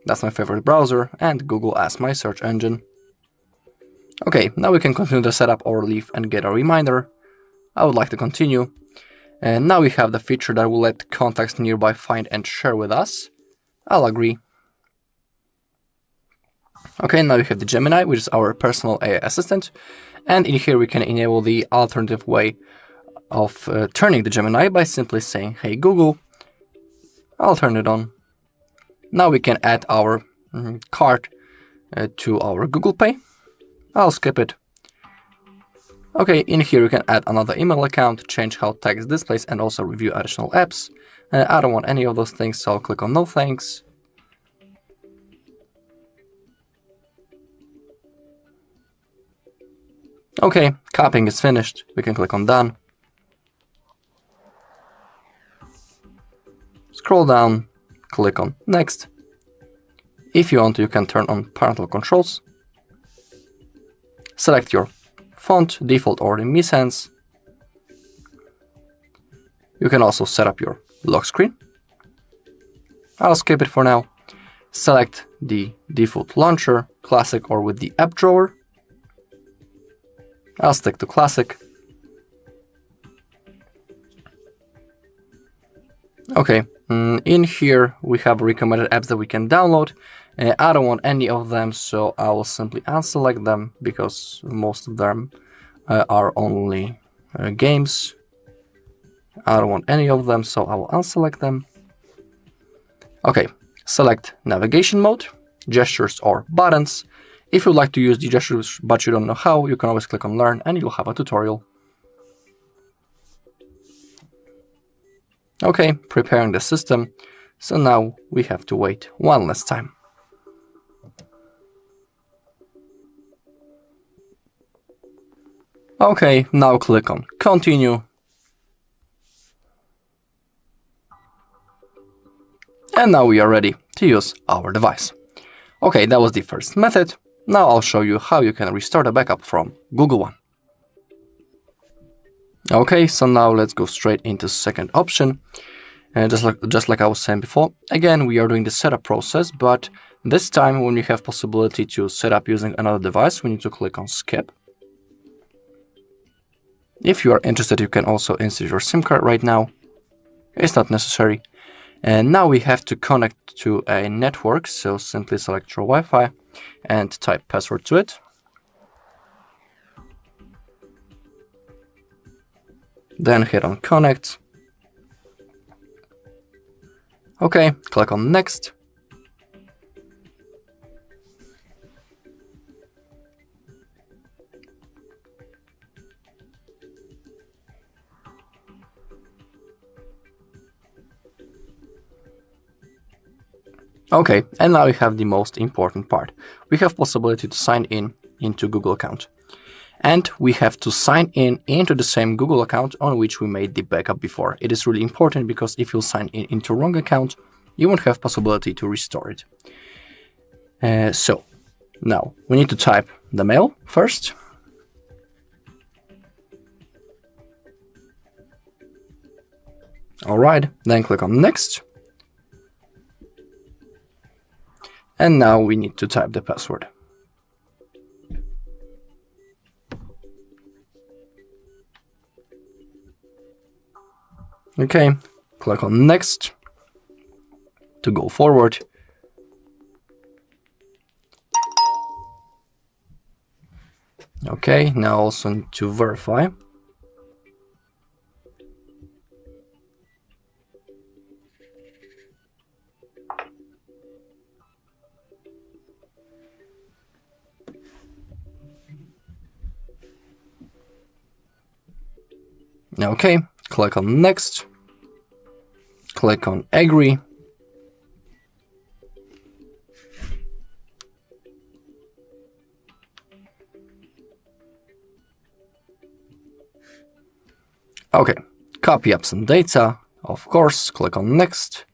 That's my favorite browser, and Google as my search engine. Okay, now we can continue the setup or leave and get a reminder. I would like to continue. And now we have the feature that will let contacts nearby find and share with us. I'll agree. Okay, now we have the Gemini, which is our personal AI assistant. And in here we can enable the alternative way of turning the Gemini by simply saying, "Hey Google." I'll turn it on. Now we can add our card to our Google Pay. I'll skip it. Okay, in here we can add another email account, change how text displays, and also review additional apps. I don't want any of those things, so I'll click on no thanks. Okay, copying is finished. We can click on done. Scroll down, click on next. If you want, you can turn on parental controls. Select your font, default or in Mi Sans. You can also set up your lock screen. I'll skip it for now. Select the default launcher, classic or with the app drawer. I'll stick to classic. Okay, in here we have recommended apps that we can download. I don't want any of them, so I will simply unselect them because most of them are only games. I don't want any of them, so I will unselect them. Okay, select navigation mode, gestures or buttons. If you'd like to use the gestures but you don't know how, you can always click on learn and you'll have a tutorial. Okay, preparing the system. So now we have to wait one last time. Okay, now click on continue. And now we are ready to use our device. Okay, that was the first method. Now I'll show you how you can restore the backup from Google One. Okay, so now let's go straight into second option. And just like I was saying before, again, we are doing the setup process, but this time when you have possibility to set up using another device, we need to click on skip. If you are interested, you can also insert your SIM card right now. It's not necessary. And now we have to connect to a network, so simply select your Wi-Fi and type password to it. then hit on connect. Okay, click on next. Okay, and now we have the most important part. We have possibility to sign in into Google account. And we have to sign in into the same Google account on which we made the backup before. It is really important because if you sign in into wrong account, you won't have possibility to restore it. So now we need to type the mail first. Alright, then click on next. And now we need to type the password. Okay, click on next to go forward. Okay, now also need to verify. Okay, click on next. Click on agree. Okay, copy apps and data, of course, click on next.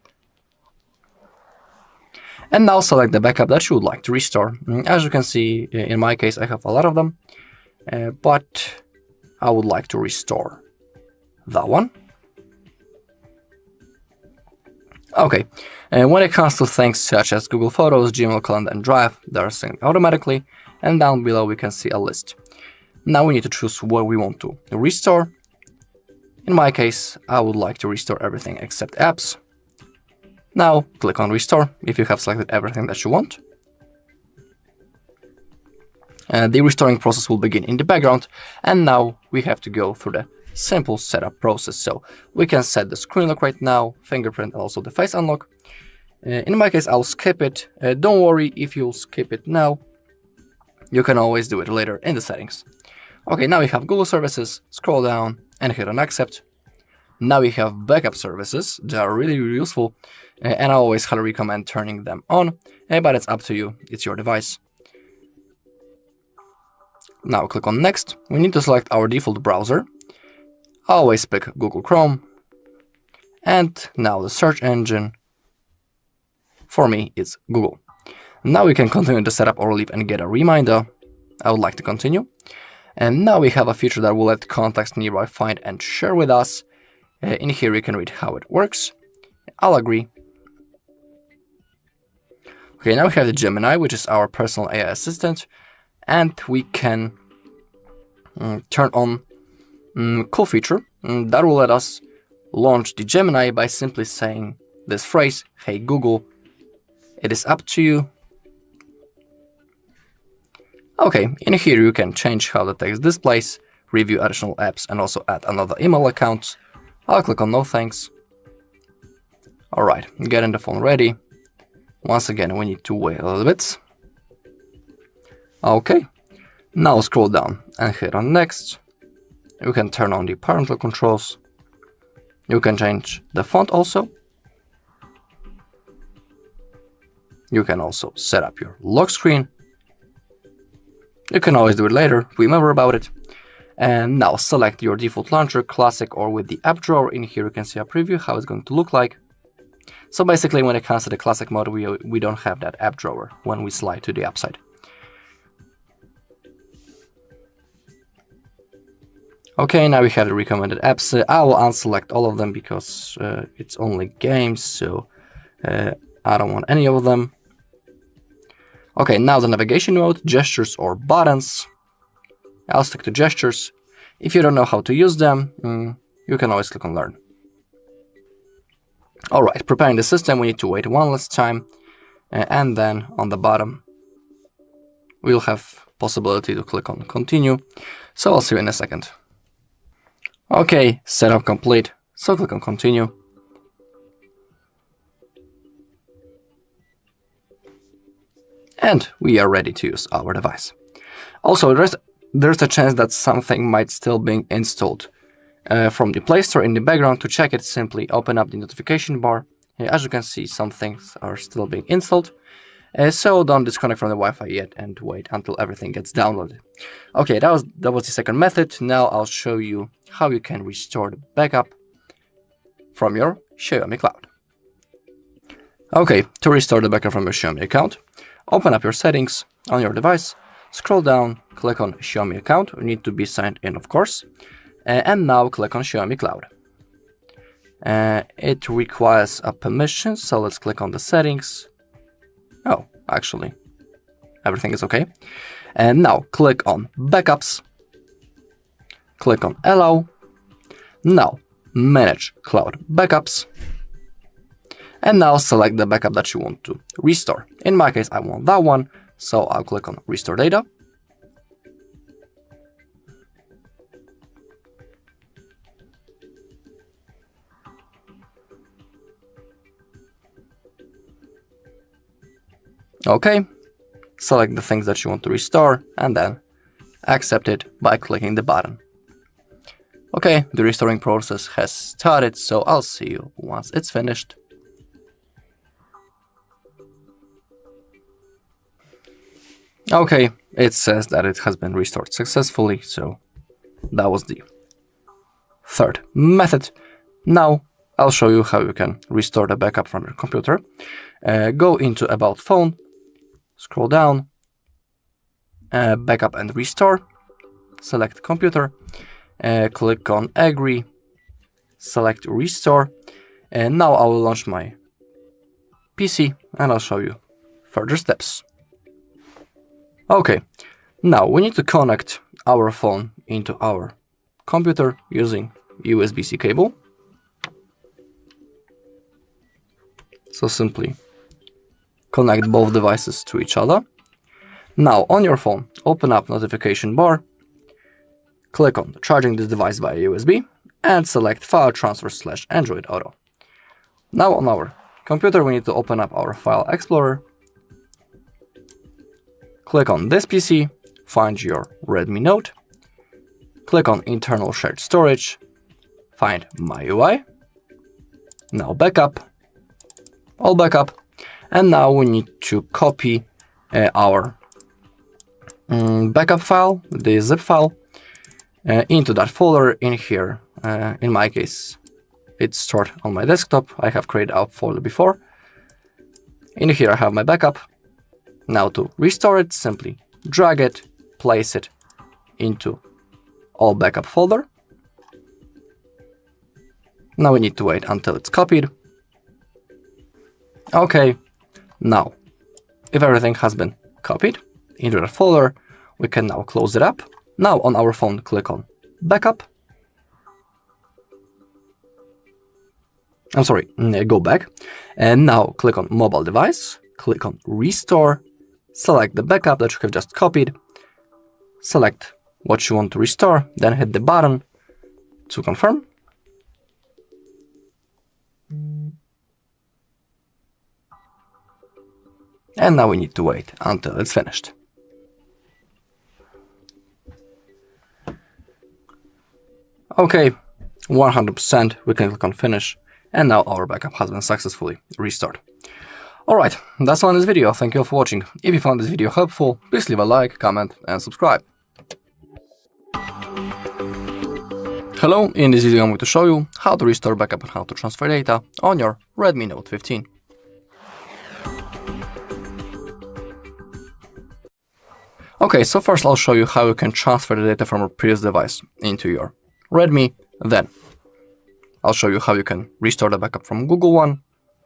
And now select the backup that you would like to restore. As you can see, in my case, I have a lot of them, but I would like to restore that one. Okay, and when it comes to things such as Google Photos, Gmail, Calendar, and Drive, they are synced automatically, and down below we can see a list. Now we need to choose what we want to restore. In my case, I would like to restore everything except apps. Now click on restore if you have selected everything that you want. The restoring process will begin in the background, and now we have to go through the simple setup process. So we can set the screen lock right now, fingerprint, and also the face unlock. In my case, I'll skip it. Don't worry if you'll skip it now. You can always do it later in the settings. Okay, now we have Google services. Scroll down and hit on accept. Now we have backup services. They are really useful, and I always highly recommend turning them on, but it's up to you. It's your device. Now click on next. We need to select our default browser. Always pick Google Chrome. And now the search engine. For me, it's Google. Now we can continue the setup or leave and get a reminder. I would like to continue. And now we have a feature that will let contacts nearby find and share with us. In here you can read how it works. I'll agree. Okay, now we have the Gemini, which is our personal AI assistant. And we can turn on cool feature that will let us launch the Gemini by simply saying this phrase, "Hey Google, it is up to you." Okay, in here you can change how the text displays, review additional apps, and also add another email account. I'll click on no thanks. Alright, getting the phone ready. Once again, we need to wait a little bit. Okay, now scroll down and hit on next. You can turn on the parental controls. You can change the font also. You can also set up your lock screen. You can always do it later, remember about it. And now select your default launcher, classic or with the app drawer. In here you can see a preview, how it's going to look like. So basically when it comes to the classic mode, we don't have that app drawer when we slide to the app side. Okay, now we have the recommended apps. I will unselect all of them because it's only games, so I don't want any of them. Okay, now the navigation mode, gestures or buttons. I'll stick to gestures. If you don't know how to use them, you can always click on learn. Alright, preparing the system, we need to wait one last time. And then on the bottom, we'll have possibility to click on continue. So I'll see you in a second. Okay, setup complete, so click on continue. And we are ready to use our device. Also, there's a chance that something might still be installed. From the Play Store in the background, to check it, simply open up the notification bar. As you can see, some things are still being installed. So don't disconnect from the Wi-Fi yet and wait until everything gets downloaded. Okay, that was the second method. Now I'll show you how you can restore the backup from your Xiaomi Cloud. Okay, to restore the backup from your Xiaomi account, open up your settings on your device, scroll down, click on Xiaomi account. You need to be signed in, of course, and now click on Xiaomi Cloud. It requires a permission, so let's click on the settings. Oh, actually, everything is okay. And now click on Backups, click on Allow. Now Manage Cloud Backups, and now select the backup that you want to restore. In my case, I want that one, so I'll click on Restore Data. Okay, select the things that you want to restore and then accept it by clicking the button. Okay, the restoring process has started, so I'll see you once it's finished. Okay, it says that it has been restored successfully, so that was the third method. Now I'll show you how you can restore the backup from your computer. Go into About Phone, scroll down, Backup and Restore, select Computer, click on Agree, select Restore, and now I will launch my PC and I'll show you further steps. Okay, now we need to connect our phone into our computer using USB-C cable. So simply connect both devices to each other. Now on your phone, open up notification bar, click on charging this device via USB and select File Transfer / Android Auto. Now on our computer, we need to open up our File Explorer. Click on this PC, find your Redmi Note, click on Internal Shared Storage, find MyUI, now Backup, all backup, and now we need to copy our backup file, the zip file, into that folder in here. In my case, it's stored on my desktop. I have created a folder before. In here I have my backup. Now to restore it, simply drag it, place it into all backup folder. Now we need to wait until it's copied. Okay, now if everything has been copied into the folder, we can now close it up. Now on our phone, click on Backup. Go back. And now click on Mobile Device, click on Restore, select the backup that you have just copied, select what you want to restore, then hit the button to confirm. And now we need to wait until it's finished. Okay, 100%, we can click on Finish, and now our backup has been successfully restored. Alright, that's all in this video. Thank you all for watching. If you found this video helpful, please leave a like, comment, and subscribe. Hello, in this video I'm going to show you how to restore backup and how to transfer data on your Redmi Note 15. Okay, so first I'll show you how you can transfer the data from a previous device into your Redmi. Then I'll show you how you can restore the backup from Google One,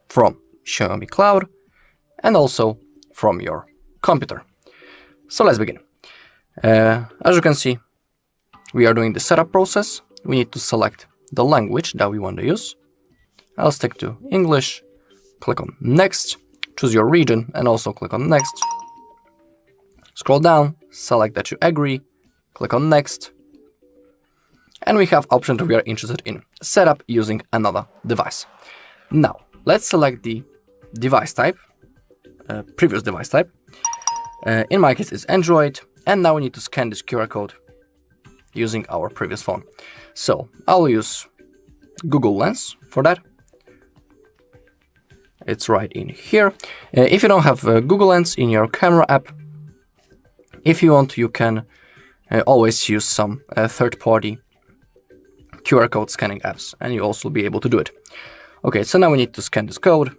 from Xiaomi Cloud, and also from your computer. So let's begin. As you can see, we are doing the setup process. We need to select the language that we want to use. I'll stick to English, click on Next, choose your region, and also click on Next. Scroll down, select that you agree, click on Next, and we have option that we are interested in, setup using another device. Now, let's select the device type, previous device type. In my case, it's Android, and now we need to scan this QR code using our previous phone. So I'll use Google Lens for that. It's right in here. If you don't have Google Lens in your camera app, if you want, you can always use some third-party QR code scanning apps, and you also be able to do it. Okay, so now we need to scan this code.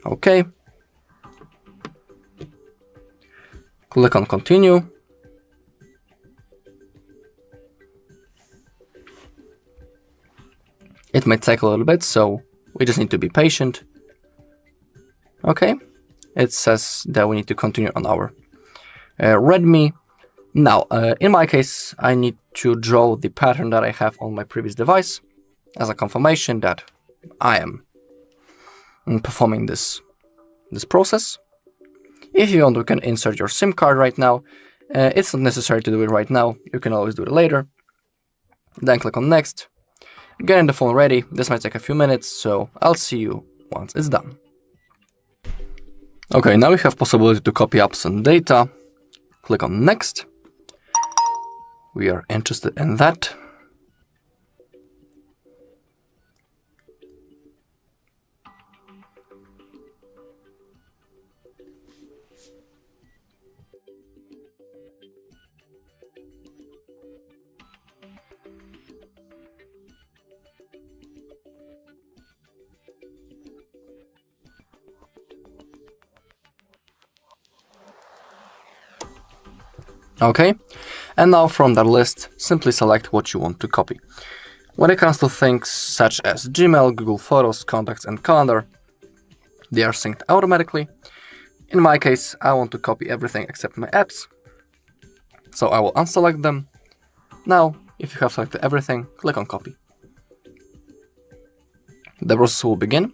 Okay. Click on continue. It might take a little bit, so we just need to be patient. Okay. It says that we need to continue on our Redmi. Now, in my case, I need to draw the pattern that I have on my previous device as a confirmation that I am performing this process. If you want, you can insert your SIM card right now. It's not necessary to do it right now. You can always do it later. Then click on next. Getting the phone ready. This might take a few minutes, so I'll see you once it's done. Okay, now we have possibility to copy up some data. Click on next. We are interested in that. Okay, and now from that list, simply select what you want to copy. When it comes to things such as Gmail, Google Photos, Contacts, and Calendar, they are synced automatically. In my case, I want to copy everything except my apps, so I will unselect them. Now, if you have selected everything, click on copy. The process will begin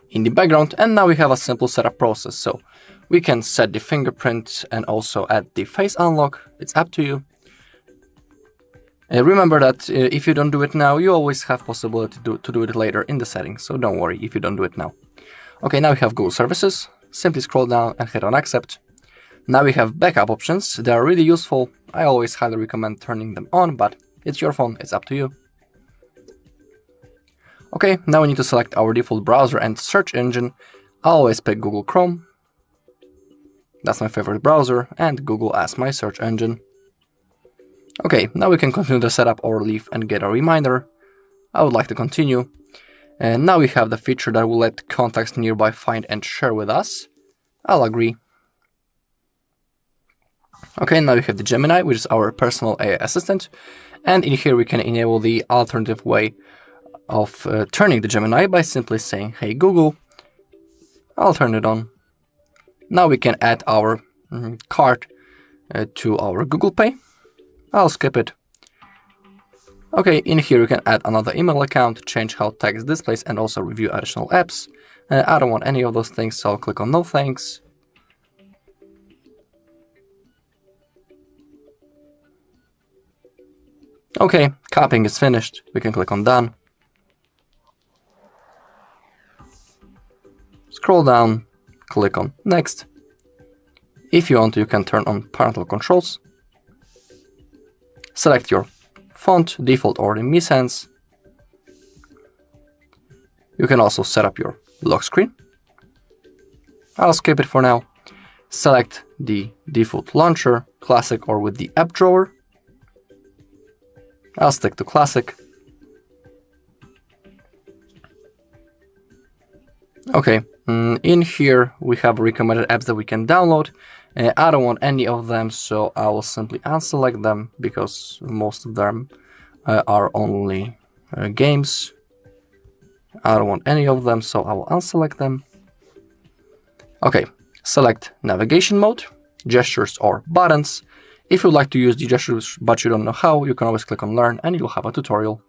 in the background, and now we have a simple setup process. So we can set the fingerprint and also add the face unlock. It's up to you. Remember that if you don't do it now, you always have possibility to do it later in the settings, so don't worry if you don't do it now. Okay, now we have Google Services. Simply scroll down and hit on Accept. Now we have backup options. They are really useful. I always highly recommend turning them on, but it's your phone, it's up to you. Okay, now we need to select our default browser and search engine. I always pick Google Chrome. That's my favorite browser, and Google as my search engine. Okay, now we can continue the setup or leave and get a reminder. I would like to continue. And now we have the feature that will let contacts nearby find and share with us. I'll agree. Okay, now we have the Gemini, which is our personal AI assistant. And in here we can enable the alternative way of turning the Gemini by simply saying, "Hey Google." I'll turn it on. Now we can add our card to our Google Pay. I'll skip it. Okay, in here we can add another email account, change how text displays, and also review additional apps. I don't want any of those things, so I'll click on no thanks. Okay, copying is finished. We can click on done. Scroll down, click on next. If you want, you can turn on parental controls. Select your font, default or in Mi Sans. You can also set up your lock screen. I'll skip it for now. Select the default launcher, classic or with the app drawer. I'll stick to classic. Okay, in here we have recommended apps that we can download. I don't want any of them, so I will simply unselect them because most of them are only games. I don't want any of them, so I will unselect them. Okay, select navigation mode, gestures or buttons. If you'd like to use the gestures but you don't know how, you can always click on learn and you'll have a tutorial.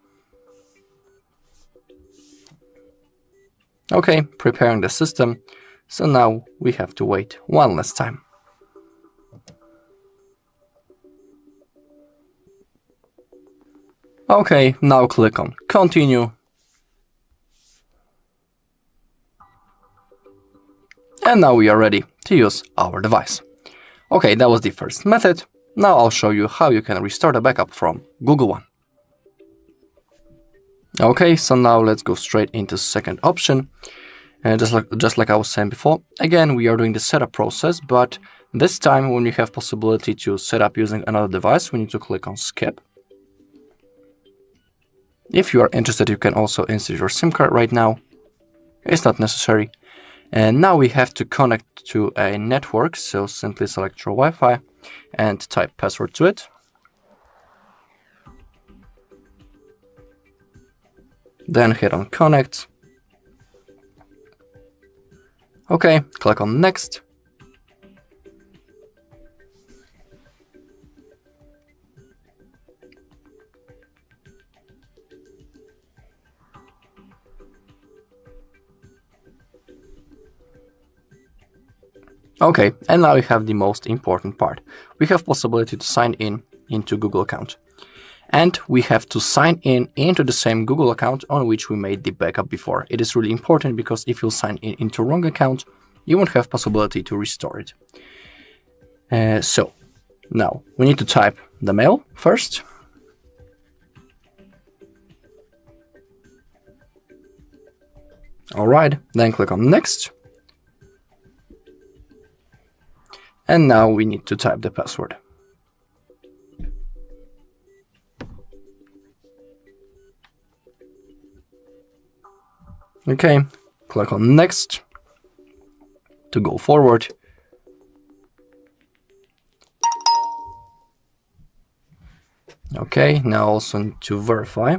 Okay, preparing the system. So now we have to wait one last time. Okay, now click on Continue. And now we are ready to use our device. Okay, that was the first method. Now I'll show you how you can restore the backup from Google One. Okay, so now let's go straight into second option. And just like I was saying before, again, we are doing the setup process, but this time when you have possibility to set up using another device, we need to click on Skip. If you are interested, you can also insert your SIM card right now. It's not necessary. And now we have to connect to a network, so simply select your Wi-Fi and type password to it. Then hit on Connect. Okay, click on Next. Okay, and now we have the most important part. We have possibility to sign in into Google account. And we have to sign in into the same Google account on which we made the backup before. It is really important because if you sign in into wrong account, you won't have possibility to restore it. So now we need to type the mail first. All right, then click on Next. And now we need to type the password. Okay, click on Next to go forward. Okay, now also need to verify.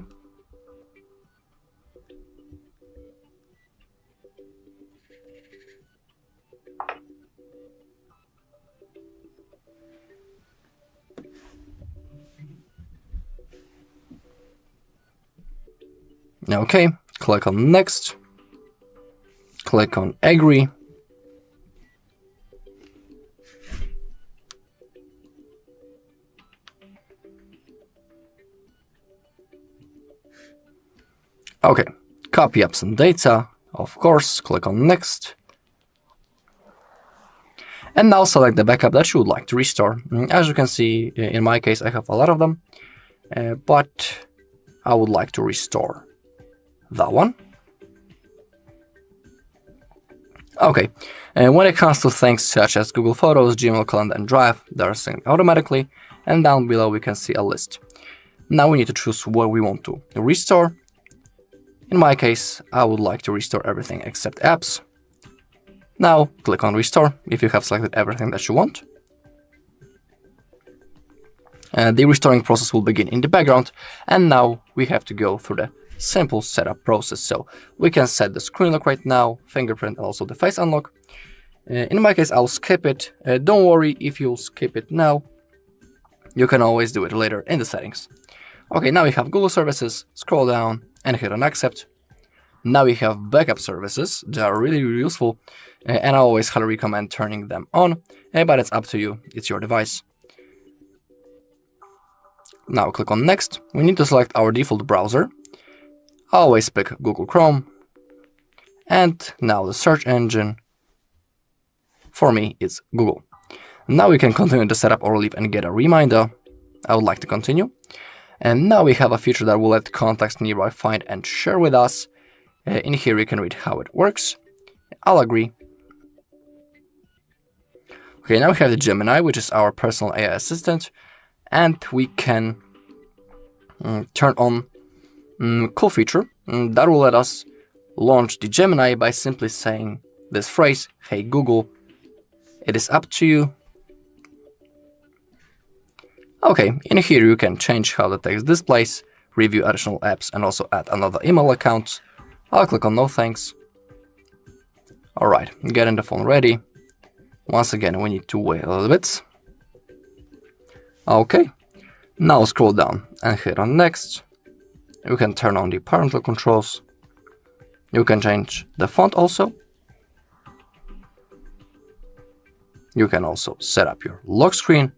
Okay, click on Next, click on Agree. Okay, copy apps and data, of course, click on Next. And now select the backup that you would like to restore. As you can see, in my case, I have a lot of them, but I would like to restore that one. Okay, and when it comes to things such as Google Photos, Gmail, Calendar, and Drive, they are synced automatically, and down below we can see a list. Now we need to choose what we want to restore. In my case, I would like to restore everything except apps. Now click on Restore if you have selected everything that you want. The restoring process will begin in the background, and now we have to go through the simple setup process. So we can set the screen lock right now, fingerprint, and also the face unlock. In my case, I'll skip it. Don't worry if you skip it now. You can always do it later in the settings. Okay, now we have Google services. Scroll down and hit on Accept. Now we have backup services. They are really useful, and I always highly recommend turning them on, but it's up to you. It's your device. Now click on Next. We need to select our default browser. Always pick Google Chrome. And now the search engine. For me, it's Google. Now we can continue the setup or leave and get a reminder. I would like to continue. And now we have a feature that will let contacts nearby find and share with us. In here you can read how it works. I'll agree. Okay, now we have the Gemini, which is our personal AI assistant. And we can turn on cool feature that will let us launch the Gemini by simply saying this phrase, "Hey Google, it is up to you." Okay, in here you can change how the text displays, review additional apps, and also add another email account. I'll click on No Thanks. Alright, getting the phone ready. Once again, we need to wait a little bit. Okay, now scroll down and hit on Next. You can turn on the parental controls. You can change the font also. You can also set up your lock screen.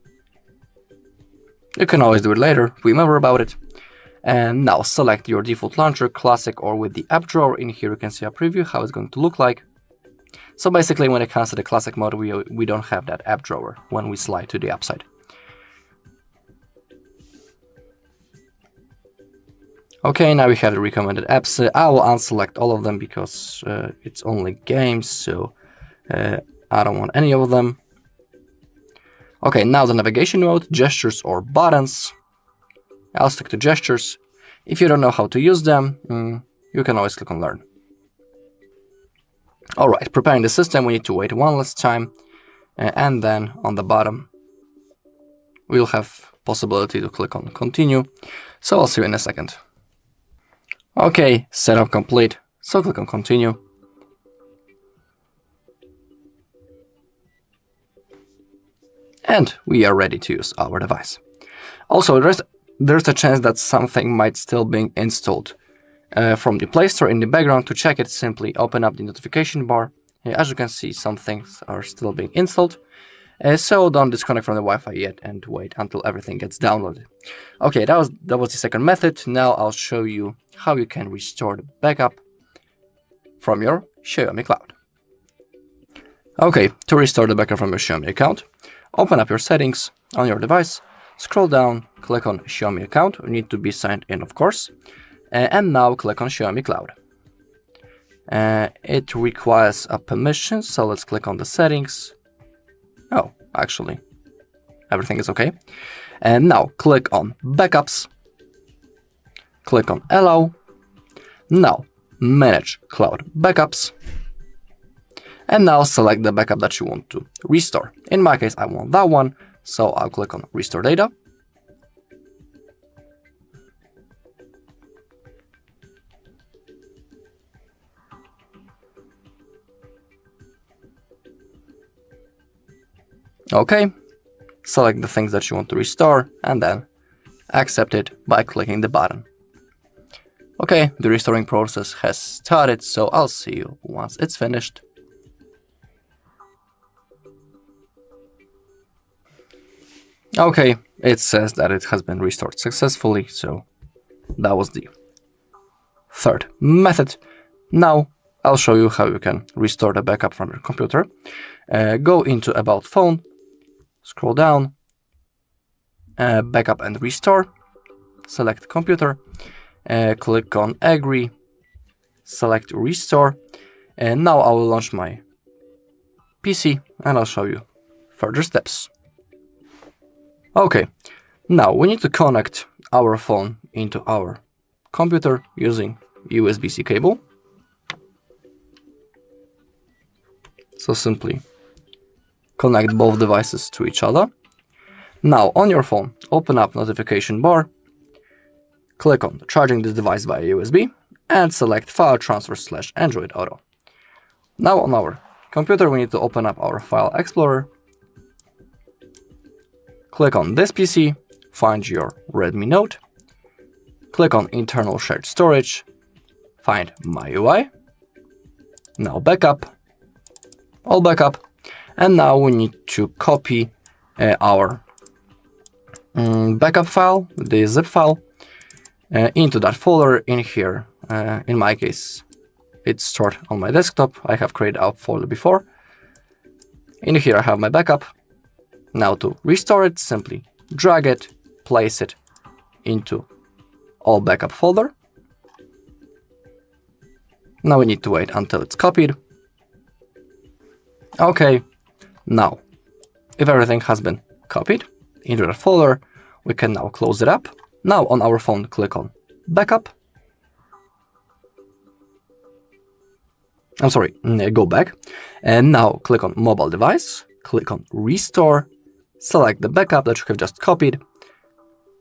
You can always do it later, remember about it. And now select your default launcher, classic or with the app drawer. In here you can see a preview how it's going to look like. So basically when it comes to the classic mode, we don't have that app drawer when we slide to the app side. Okay, now we have the recommended apps. I will unselect all of them because it's only games, so I don't want any of them. Okay, now the navigation mode, gestures or buttons. I'll stick to gestures. If you don't know how to use them, you can always click on Learn. Alright, preparing the system, we need to wait one last time. And then on the bottom, we'll have possibility to click on Continue. So I'll see you in a second. Okay, setup complete, so click on Continue. And we are ready to use our device. Also, there's a chance that something might still be installed from the Play Store in the background. To check it, simply open up the notification bar. As you can see, some things are still being installed. So don't disconnect from the Wi-Fi yet and wait until everything gets downloaded. Okay, that was the second method. Now I'll show you how you can restore the backup from your Xiaomi Cloud. Okay, to restore the backup from your Xiaomi account, open up your settings on your device, scroll down, click on Xiaomi account. You need to be signed in, of course, and now click on Xiaomi Cloud. It requires a permission, so let's click on the settings. Oh, actually, everything is okay. And now click on Backups. Click on Allow. Now Manage Cloud Backups. And now select the backup that you want to restore. In my case, I want that one, so I'll click on Restore Data. Okay, select the things that you want to restore and then accept it by clicking the button. Okay, the restoring process has started, so I'll see you once it's finished. Okay, it says that it has been restored successfully, so that was the third method. Now I'll show you how you can restore the backup from your computer. Go into About Phone. Scroll down, Backup and Restore, select Computer, click on Agree, select Restore, and now I will launch my PC and I'll show you further steps. Okay, now we need to connect our phone into our computer using USB-C cable. So simply connect both devices to each other. Now on your phone, open up notification bar, click on charging this device via USB and select File Transfer / Android Auto. Now on our computer, we need to open up our File Explorer, click on this PC, find your Redmi Note, click on Internal Shared Storage, find My UI, now Backup, all backup. And now we need to copy our backup file, the zip file, into that folder in here. In my case, it's stored on my desktop. I have created a folder before. In here I have my backup. Now to restore it, simply drag it, place it into all backup folder. Now we need to wait until it's copied. Okay. Now, if everything has been copied into that folder, we can now close it up. Now on our phone, click on Backup. Go back. And now click on Mobile Device, click on Restore, select the backup that you have just copied,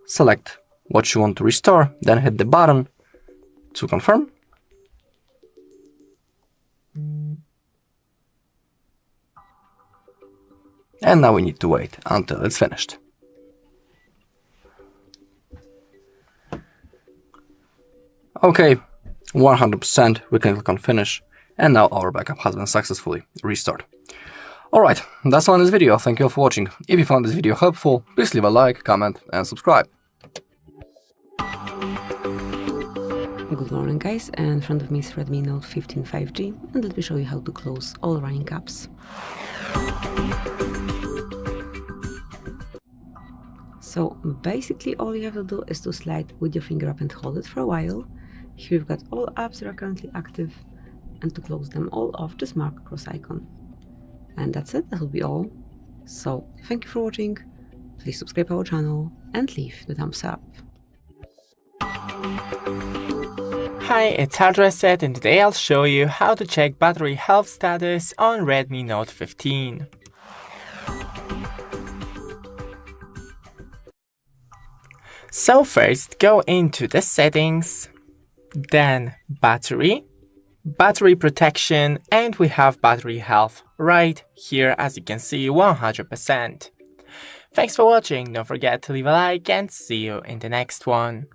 select what you want to restore, then hit the button to confirm. And now we need to wait until it's finished. Okay, 100%, we can click on Finish, and now our backup has been successfully restored. Alright, that's all in this video. Thank you all for watching. If you found this video helpful, please leave a like, comment, and subscribe. Good morning guys, and in front of me is Redmi Note 15 5G, and let me show you how to close all running apps. So basically all you have to do is to slide with your finger up and hold it for a while. Here you've got all apps that are currently active, and to close them all off, just mark a cross icon. And that's it, that will be all. So thank you for watching, please subscribe our channel and leave the thumbs up. Hi, it's HardReset, and today I'll show you how to check battery health status on Redmi Note 15. So first, go into the settings, then battery protection, and we have battery health right here, as you can see, 100%. Thanks for watching, don't forget to leave a like and see you in the next one.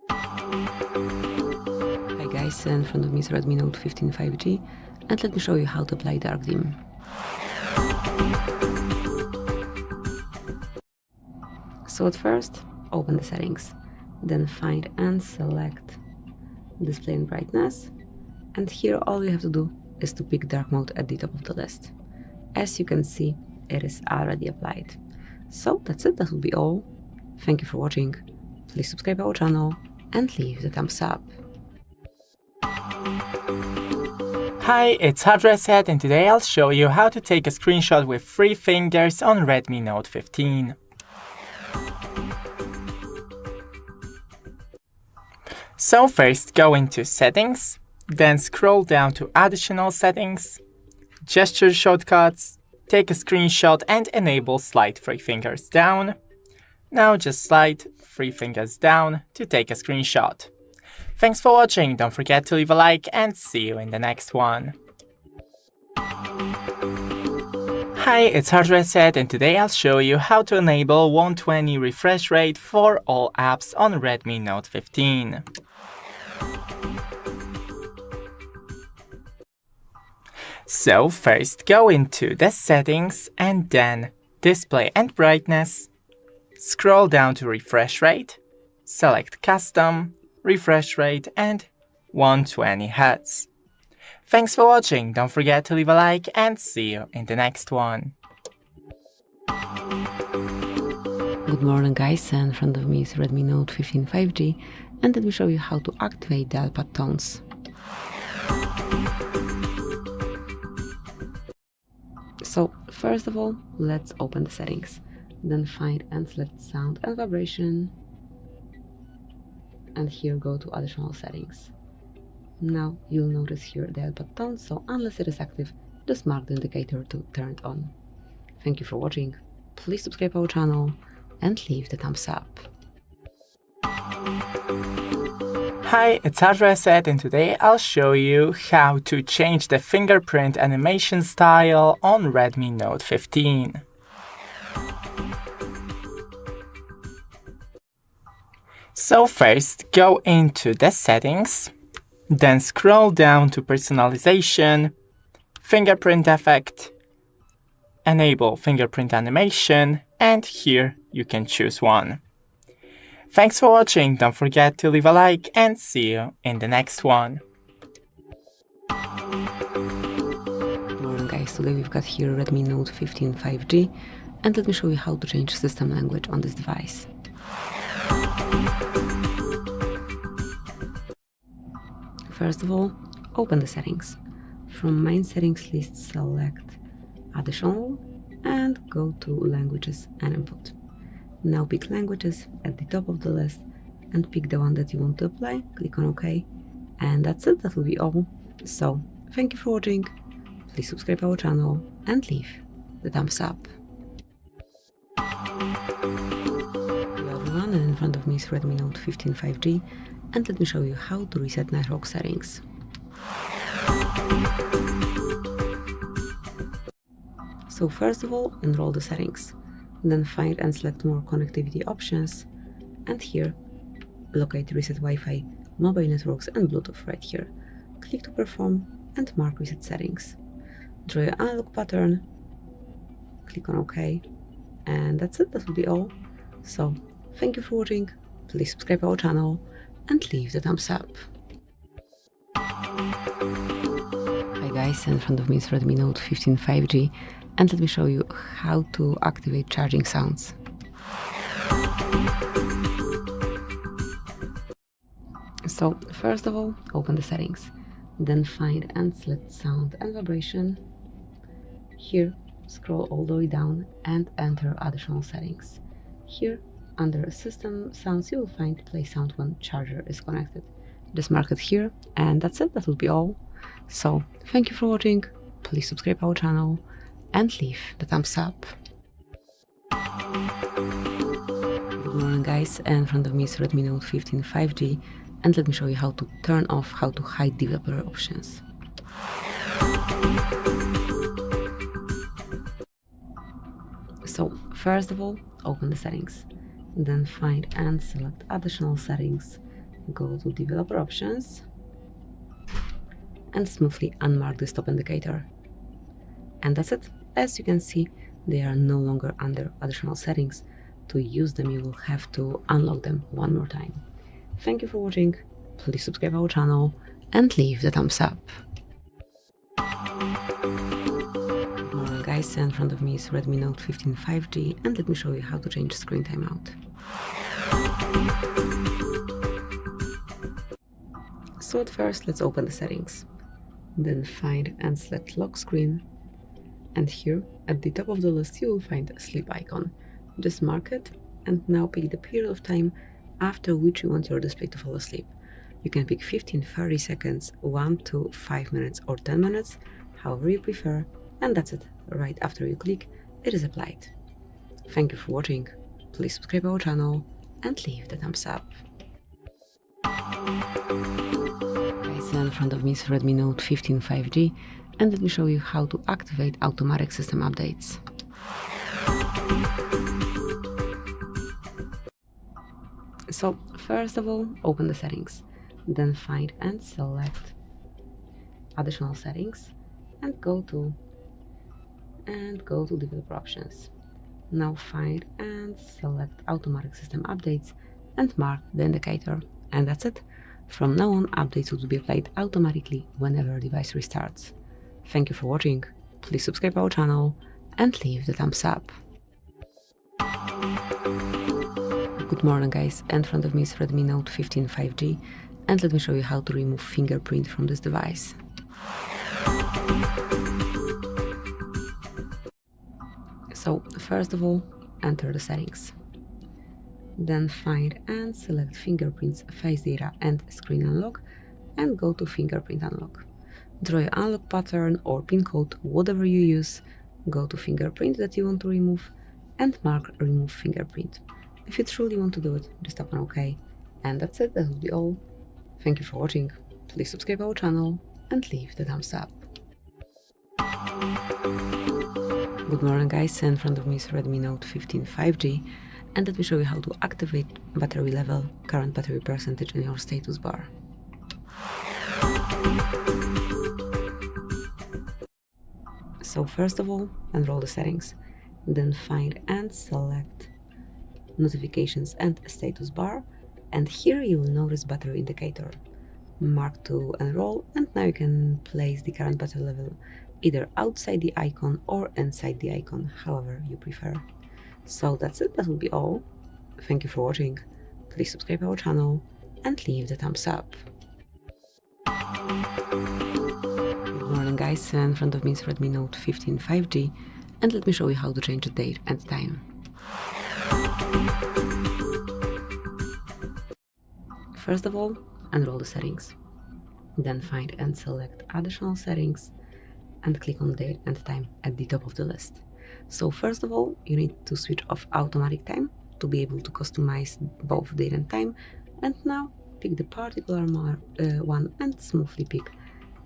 Hi guys, in front of me is Redmi Note 15 5G, and let me show you how to apply dark theme. So at first, open the settings, then find and select display and brightness, and here all you have to do is to pick dark mode at the top of the list. As you can see, it is already applied. So that's it, that will be all. Thank you for watching, please subscribe our channel and leave the thumbs up. Hi, it's HardReset, and today I'll show you how to take a screenshot with 3 fingers on Redmi Note 15. So first, go into Settings, then scroll down to Additional Settings, Gesture Shortcuts, take a screenshot and enable slide 3 fingers down. Now just slide 3 fingers down to take a screenshot. Thanks for watching, don't forget to leave a like and see you in the next one. Hi, it's HardReset, and today I'll show you how to enable 120 refresh rate for all apps on Redmi Note 15. So first, go into the settings and then display and brightness. Scroll down to refresh rate, select custom, refresh rate and 120 Hz. Thanks for watching, don't forget to leave a like and see you in the next one. Good morning guys, and in front of me is Redmi Note 15 5G, and let me show you how to activate the iPad tones. So first of all, let's open the settings, then find and select sound and vibration, and here go to additional settings. Now you'll notice here the iPad tone, so unless it is active, just mark the indicator to turn it on. Thank you for watching, please subscribe our channel and leave the thumbs up. Hi, it's HardReset, and today I'll show you how to change the fingerprint animation style on Redmi Note 15. So first, go into the settings, then scroll down to personalization, fingerprint effect, enable fingerprint animation, and here you can choose one. Thanks for watching, don't forget to leave a like and see you in the next one. Good morning guys, today we've got here Redmi Note 15 5G, and let me show you how to change system language on this device. First of all, open the settings. From main settings list, select additional and go to languages and input. Now pick languages at the top of the list and pick the one that you want to apply, click on OK, and that's it, that will be all. So thank you for watching, please subscribe our channel and leave the thumbs up. Hello everyone, and in front of me is Redmi Note 15 5G, and let me show you how to reset network settings. So first of all, enroll the settings, then find and select more connectivity options, and here locate reset Wi-Fi, mobile networks and Bluetooth right here. Click to perform and mark reset settings. Draw your analog pattern, click on OK, and that's it, that will be all. So thank you for watching, please subscribe our channel and leave the thumbs up. Hi guys, in front of me is Redmi Note 15 5G, and let me show you how to activate charging sounds. So first of all, open the settings, then find and select sound and vibration. Here, scroll all the way down and enter additional settings. Here, under system sounds, you will find play sound when charger is connected. Just mark it here, and that's it, that will be all. So, thank you for watching, please subscribe our channel and leave the thumbs up. Good morning guys, and in front of me is Redmi Note 15 5G, and let me show you how to turn off, how to hide developer options. So, first of all, open the settings, then find and select additional settings, go to developer options, and smoothly unmark the stop indicator. And that's it. As you can see, they are no longer under additional settings. To use them, you will have to unlock them one more time. Thank you for watching, please subscribe our channel and leave the thumbs up. Good morning guys, in front of me is Redmi Note 15 5G, and let me show you how to change screen timeout. So at first, let's open the settings, then find and select lock screen, and here at the top of the list you will find a sleep icon. Just mark it and now pick the period of time after which you want your display to fall asleep. You can pick 15, 30 seconds, 1 to 5 minutes or 10 minutes, however you prefer, and that's it. Right after you click, it is applied. Thank you for watching, please subscribe our channel and leave the thumbs up. Guys, in front of me is Redmi Note 15 5G, and let me show you how to activate automatic system updates. So first of all, open the settings, then find and select additional settings and go to developer options. Now find and select automatic system updates and mark the indicator, and that's it. From now on, updates will be applied automatically whenever a device restarts. Thank you for watching, please subscribe our channel and leave the thumbs up. Good morning guys, in front of me is Redmi Note 15 5G, and let me show you how to remove fingerprint from this device. So first of all, enter the settings, then find and select fingerprints, face data and screen unlock, and go to fingerprint unlock. Draw your unlock pattern or pin code, whatever you use, go to fingerprint that you want to remove and mark remove fingerprint. If you truly want to do it, just tap on OK, and that's it, that will be all. Thank you for watching, please subscribe our channel and leave the thumbs up. Good morning guys, in front of me is Redmi Note 15 5G, and let me show you how to activate battery level, current battery percentage in your status bar. So first of all, enroll the settings, then find and select notifications and status bar, and here you will notice battery indicator. Mark to enroll, and now you can place the current battery level either outside the icon or inside the icon, however you prefer. So that's it, that will be all. Thank you for watching, please subscribe our channel and leave the thumbs up. Good morning guys, in front of me is Redmi Note 15 5G, and let me show you how to change the date and time. First of all, enroll the settings, then find and select additional settings and click on date and time at the top of the list. So first of all, you need to switch off automatic time to be able to customize both date and time, and now pick the particular one and smoothly pick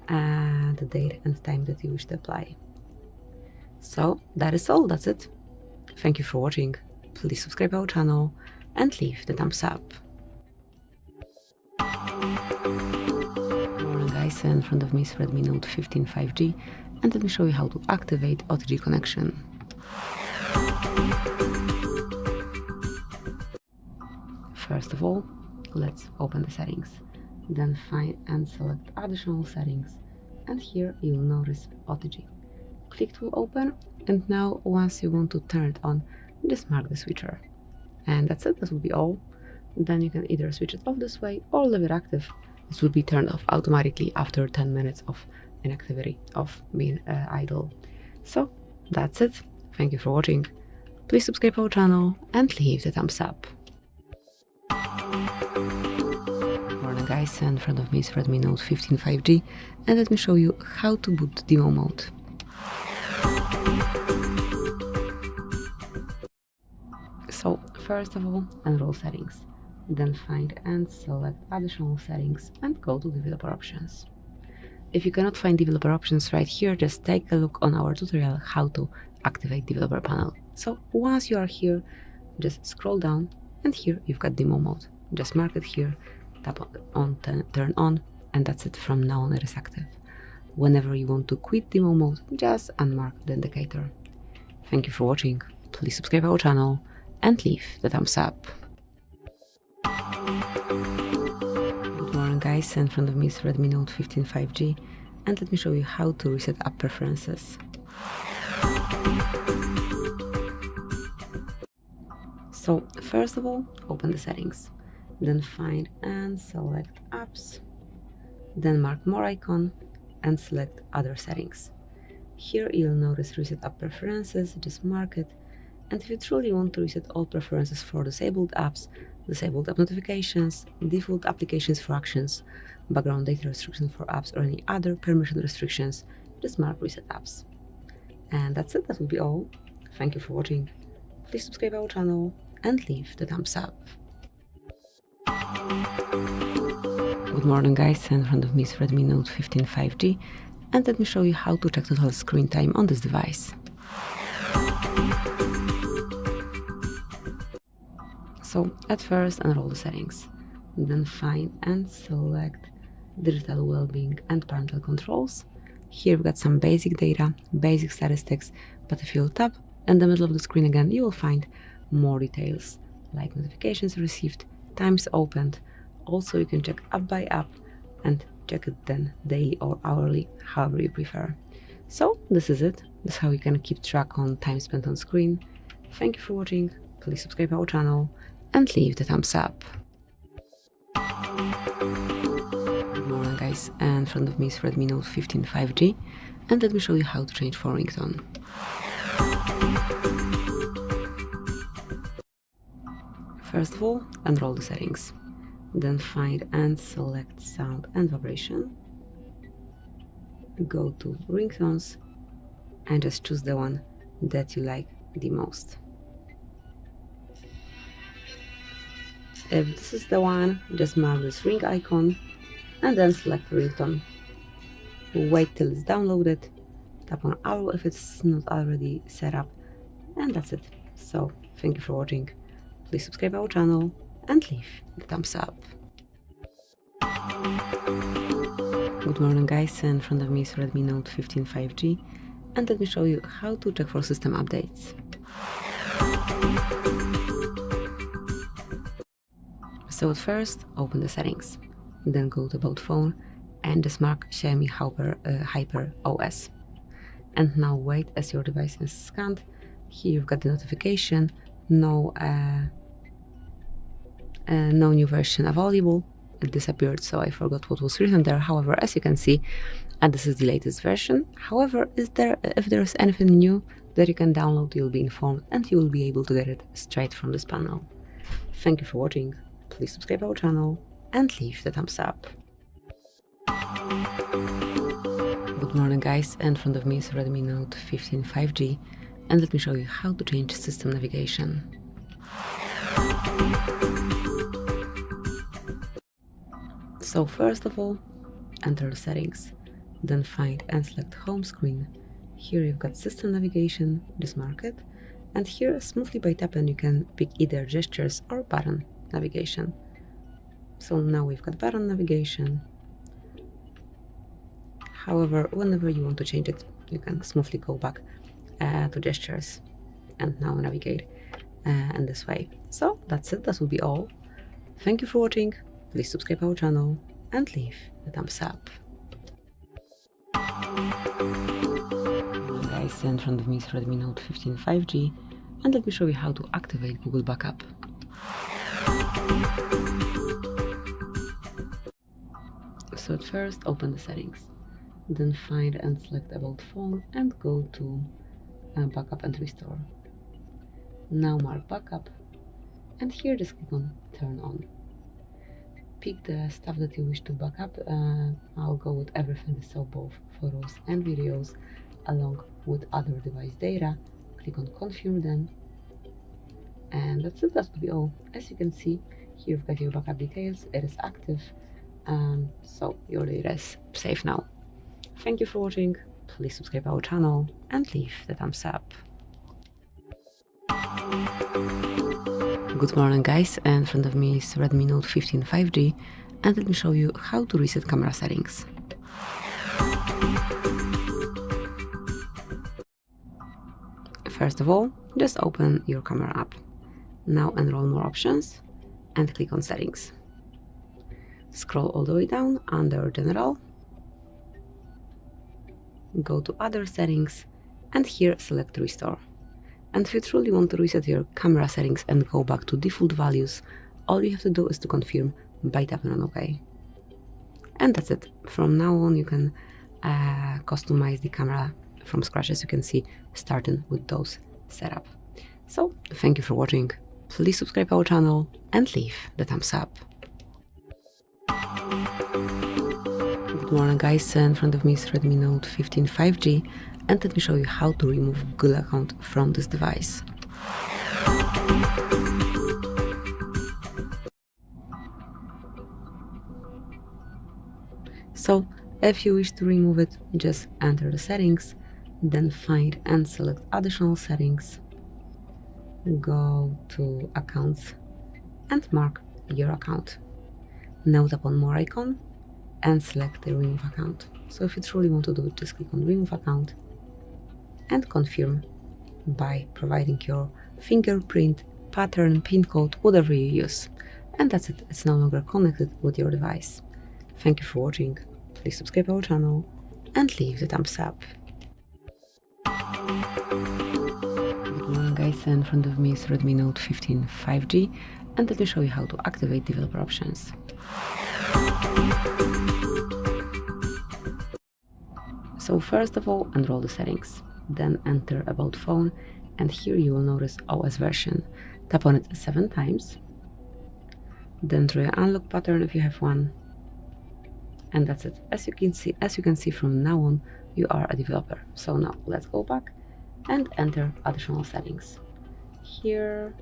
the date and time that you wish to apply. So that is all, that's it. Thank you for watching, please subscribe our channel and leave the thumbs up. Morning guys, in front of me is Redmi Note 15 5G, and let me show you how to activate OTG connection. First of all, let's open the settings. Then find and select additional settings. And here you'll notice OTG. Click to open, and now once you want to turn it on, just mark the switcher. And that's it, that will be all. Then you can either switch it off this way or leave it active. This will be turned off automatically after 10 minutes of inactivity, of being idle. So that's it. Thank you for watching. Please subscribe our channel and leave the thumbs up. Good morning guys, in front of me is Redmi Note 15 5G, and let me show you how to boot demo mode. So first of all, enroll settings. Then find and select additional settings and go to developer options. If you cannot find developer options right here, just take a look on our tutorial how to activate developer panel. So once you are here, just scroll down, and here you've got demo mode. Just mark it here, tap on turn on, and that's it. From now on it is active. Whenever you want to quit demo mode, just unmark the indicator. Thank you for watching. Please subscribe our channel and leave the thumbs up. Good morning guys, in front of me is Redmi Note 15 5G, and let me show you how to reset app preferences. So first of all, open the settings, then find and select apps, then mark more icon and select other settings. Here you'll notice reset app preferences, just mark it, and if you truly want to reset all preferences for disabled apps, disabled app notifications, default applications for actions, background data restriction for apps, or any other permission restrictions, just mark reset apps. And that's it, that will be all. Thank you for watching. Please subscribe our channel and leave the thumbs up. Good morning guys, in front of me is Redmi Note 15 5G, and let me show you how to check total screen time on this device. So at first, enroll the settings, then find and select digital well-being and parental controls. Here we've got some basic data, basic statistics, but if you'll tap in the middle of the screen again, you will find more details like notifications received, times opened. Also, you can check app by app and check it then daily or hourly, however you prefer. So this is it. This is how you can keep track on time spent on screen. Thank you for watching. Please subscribe our channel and leave the thumbs up. Good morning guys, and in front of me is Redmi Note 15 5G, and let me show you how to change phone ringtone. First of all, enroll the settings, then find and select sound and vibration. Go to ringtones and just choose the one that you like the most. If this is the one, just mark this ring icon and then select ringtone. Wait till it's downloaded, tap on arrow if it's not already set up, and that's it. So thank you for watching. Please subscribe our channel and leave the thumbs up. Good morning guys, in front of me is Redmi Note 15 5G, and let me show you how to check for system updates. So at first, open the settings, then go to About Phone and just mark Xiaomi HyperOS. And now wait as your device is scanned. Here you've got the notification, no new version available. It disappeared, so I forgot what was written there. However, as you can see, this is the latest version. However, if there's anything new that you can download, you'll be informed and you will be able to get it straight from this panel. Thank you for watching. Please subscribe our channel and leave the thumbs up. Good morning guys, in front of me is Redmi Note 15 5G, and let me show you how to change system navigation. So first of all, enter the settings, then find and select home screen. Here you've got system navigation, just mark it, and here smoothly by tapping you can pick either gestures or button navigation. So now we've got button navigation. However, whenever you want to change it, you can smoothly go back to gestures and now navigate in this way. So that's it, that will be all. Thank you for watching, please subscribe our channel and leave a thumbs up. Guys, in front of me is Redmi Note 15 5G, and let me show you how to activate Google Backup. So at first, open the settings, then find and select About Phone and go to Backup and Restore. Now mark Backup, and here just click on Turn On. Pick the stuff that you wish to backup. I'll go with everything, so both photos and videos, along with other device data. Click on Confirm then, and that's it. That will be all. As you can see, here you've got your backup details. It is active, so your data is safe now. Thank you for watching. Please subscribe our channel and leave the thumbs up. Good morning, guys, and in front of me is Redmi Note 15 5G, and let me show you how to reset camera settings. First of all, just open your camera app. Now enroll more options and click on Settings. Scroll all the way down under General, go to Other Settings, and here select Restore. And if you truly want to reset your camera settings and go back to default values, all you have to do is to confirm by tapping on OK. And that's it. From now on, you can customize the camera from scratch, as you can see, starting with those setup. So, thank you for watching. Please subscribe our channel and leave the thumbs up. Good morning, guys. In front of me is Redmi Note 15 5G, and let me show you how to remove Google account from this device. So, if you wish to remove it, just enter the settings, then find and select additional settings, go to accounts and mark your account. Now tap on more icon and select the remove account. So if you truly want to do it, just click on remove account and confirm by providing your fingerprint, pattern, pin code, whatever you use. And that's it. It's no longer connected with your device. Thank you for watching. Please subscribe our channel and leave the thumbs up. Good morning, guys. In front of me is Redmi Note 15 5G, and let me show you how to activate developer options. So first of all, enroll the settings, then enter About Phone, and here you will notice OS version. Tap on it 7 times, then draw an unlock pattern if you have one, and that's it. As you can see, from now on you are a developer. So now let's go back and enter additional settings. Here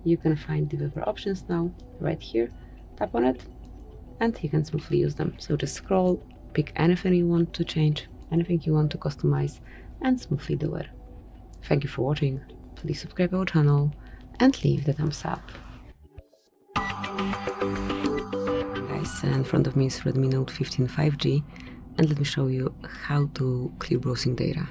you can find developer options now, right here. Tap on it and you can smoothly use them. So just scroll, pick anything you want to change, anything you want to customize, and smoothly do it. Thank you for watching. Please subscribe our channel and leave the thumbs up. Guys, in front of me is Redmi Note 15 5G, and let me show you how to clear browsing data.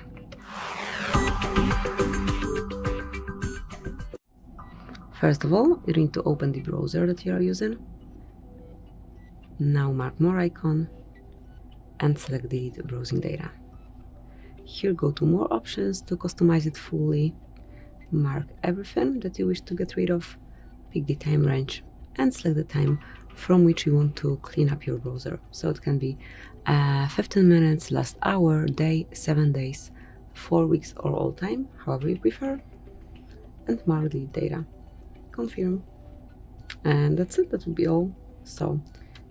First of all, you need to open the browser that you are using. Now mark more icon and select delete browsing data. Here go to more options to customize it fully. Mark everything that you wish to get rid of, pick the time range and select the time from which you want to clean up your browser. So it can be 15 minutes, last hour, day, 7 days, 4 weeks or all time, however you prefer, and mark the data. Confirm. And that's it, that will be all. So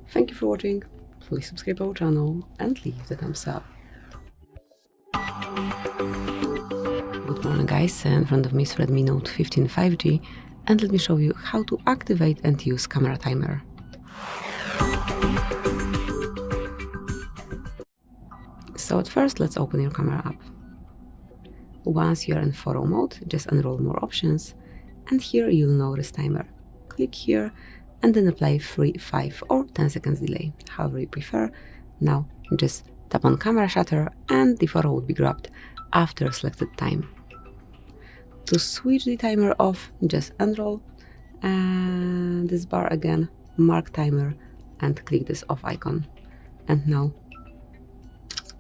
thank you for watching, please subscribe our channel and leave the thumbs up. Good morning, guys, in front of me is Redmi Note 15 5G, and let me show you how to activate and use camera timer. So at first, let's open your camera app. Once you're in photo mode, just enroll more options, and here you'll notice timer. Click here and then apply 3, 5 or 10 seconds delay, however you prefer. Now just tap on camera shutter and the photo would be grabbed after selected time. To switch the timer off, just enroll and this bar again, mark timer, and click this off icon. And now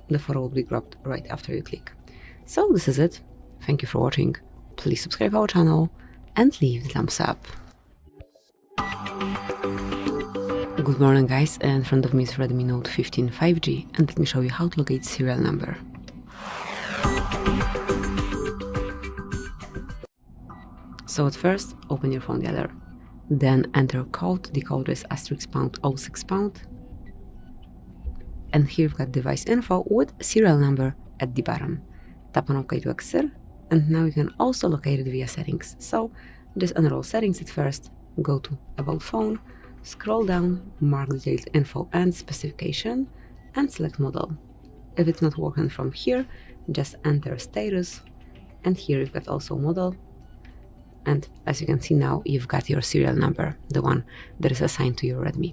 the photo will be cropped right after you click. So this is it. Thank you for watching. Please subscribe our channel and leave the thumbs up. Good morning guys, in front of me is Redmi Note 15 5G, and let me show you how to locate serial number. So at first, open your phone dialer, then enter code. The code is *#06#, and here you've got device info with serial number at the bottom. Tap on OK to exit, and now you can also locate it via settings. So just enroll settings at first, go to About Phone, scroll down, mark detailed info and specification, and select model. If it's not working from here, just enter status, and here you've got also model. And as you can see now, you've got your serial number, the one that is assigned to your Redmi.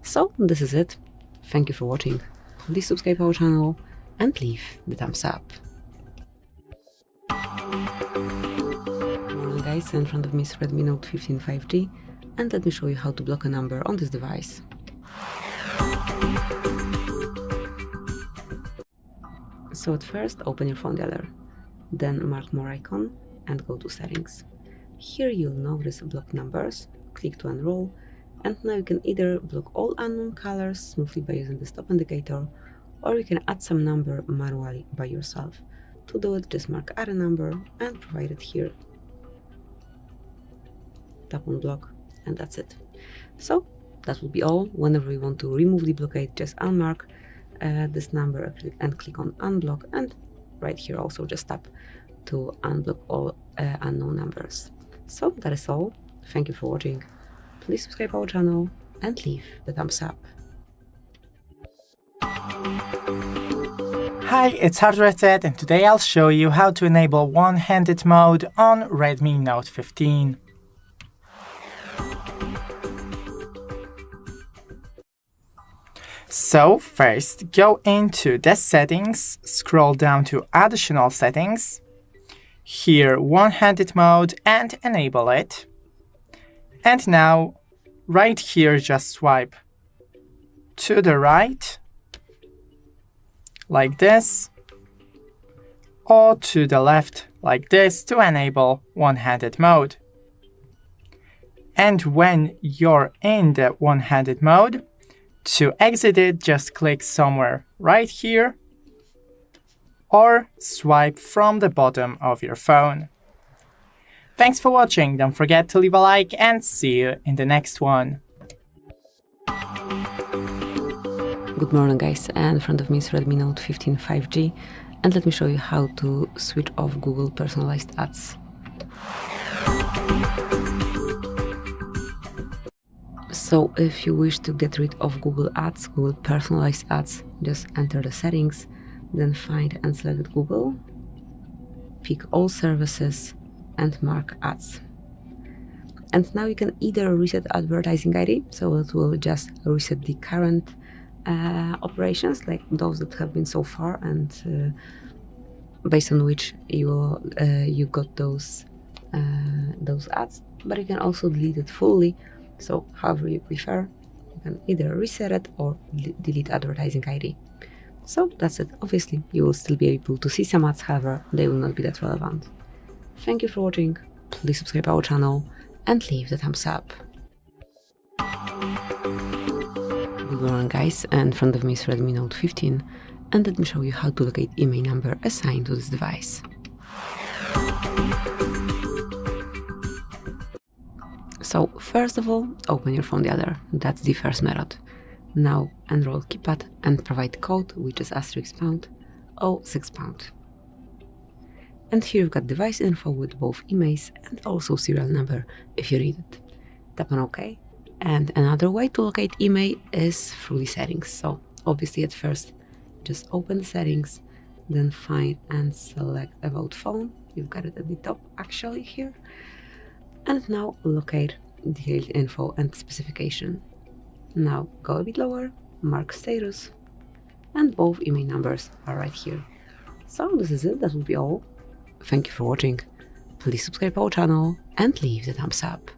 So this is it. Thank you for watching. Please subscribe our channel and leave the thumbs up. Morning guys, in front of me is Redmi Note 15 5G, and let me show you how to block a number on this device. So at first, open your phone dialer, then mark more icon and go to settings. Here you'll notice block numbers, click to enroll, and now you can either block all unknown colors smoothly by using the stop indicator, or you can add some number manually by yourself. To do it, just mark add a number and provide it here. Tap on block, and that's it. So that will be all. Whenever you want to remove the blockade, just unmark this number and click on unblock, and right here also just tap to unblock all unknown numbers. So that is all. Thank you for watching. Please subscribe our channel and leave the thumbs up. Hi, it's HardReset, and today I'll show you how to enable one-handed mode on Redmi Note 15. So first, go into the settings, scroll down to additional settings, here one-handed mode, and enable it. And now, right here, just swipe to the right, like this, or to the left, like this, to enable one-handed mode. And when you're in the one-handed mode, to exit it, just click somewhere right here, or swipe from the bottom of your phone. Thanks for watching, don't forget to leave a like, and see you in the next one. Good morning guys, and in front of me is Redmi Note 15 5G, and let me show you how to switch off Google personalized ads. So if you wish to get rid of Google ads, Google personalized ads, just enter the settings, then find and select Google, pick all services and mark ads. And now you can either reset advertising ID, so it will just reset the current operations, like those that have been so far, and based on which you got those ads. But you can also delete it fully. So however you prefer, you can either reset it or delete advertising ID. So that's it. Obviously, you will still be able to see some ads, however, they will not be that relevant. Thank you for watching. Please subscribe our channel and leave the thumbs up. Good morning guys, and in front of me is Redmi Note 15, and let me show you how to locate IMEI number assigned to this device. So first of all, open your phone dialer, that's the first method. Now enroll keypad and provide code, which is *#, *06#. And here you've got device info with both IMEIs and also serial number if you read it. Tap on OK. And another way to locate IMEI is through the settings. So obviously at first, just open the settings, then find and select About Phone. You've got it at the top actually here. And now locate detailed info and specification. Now go a bit lower, mark status, and both IMEI numbers are right here. So this is it, that will be all. Thank you for watching. Please subscribe our channel and leave the thumbs up.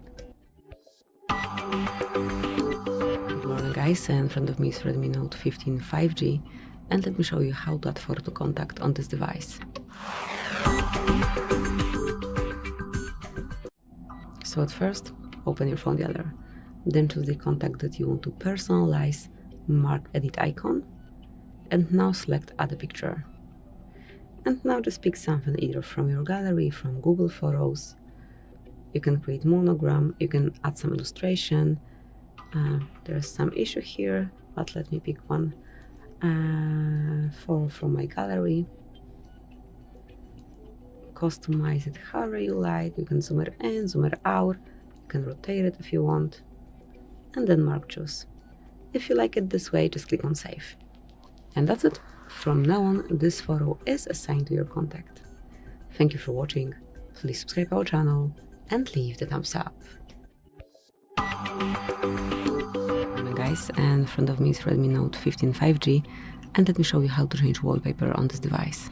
guys, in front of me is Redmi Note 15 5G, and let me show you how to add photo contact on this device. So at first, open your phone dialer, then choose the contact that you want to personalize, mark edit icon, and now select add a picture. And now just pick something either from your gallery, from Google Photos. You can create monogram, you can add some illustration. There's some issue here, but let me pick one from my gallery. Customize it however you like. You can zoom it in, zoom it out. You can rotate it if you want. And then mark choose. If you like it this way, just click on save. And that's it. From now on, this photo is assigned to your contact. Thank you for watching. Please subscribe our channel and leave the thumbs up. Guys, and in front of me is Redmi Note 15 5G, and let me show you how to change wallpaper on this device.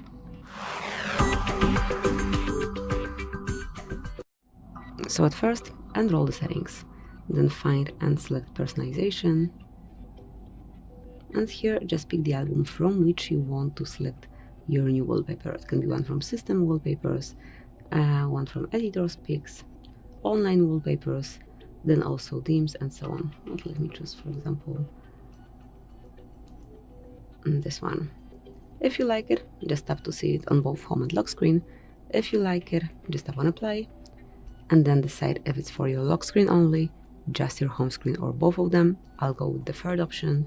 So at first, enroll the settings, then find and select personalization, and here just pick the album from which you want to select your new wallpaper. It can be one from system wallpapers, one from editor's picks, online wallpapers, then also themes and so on. But let me choose, for example, this one. If you like it, just tap to see it on both home and lock screen. If you like it, just tap on apply, and then decide if it's for your lock screen only, just your home screen, or both of them. I'll go with the third option.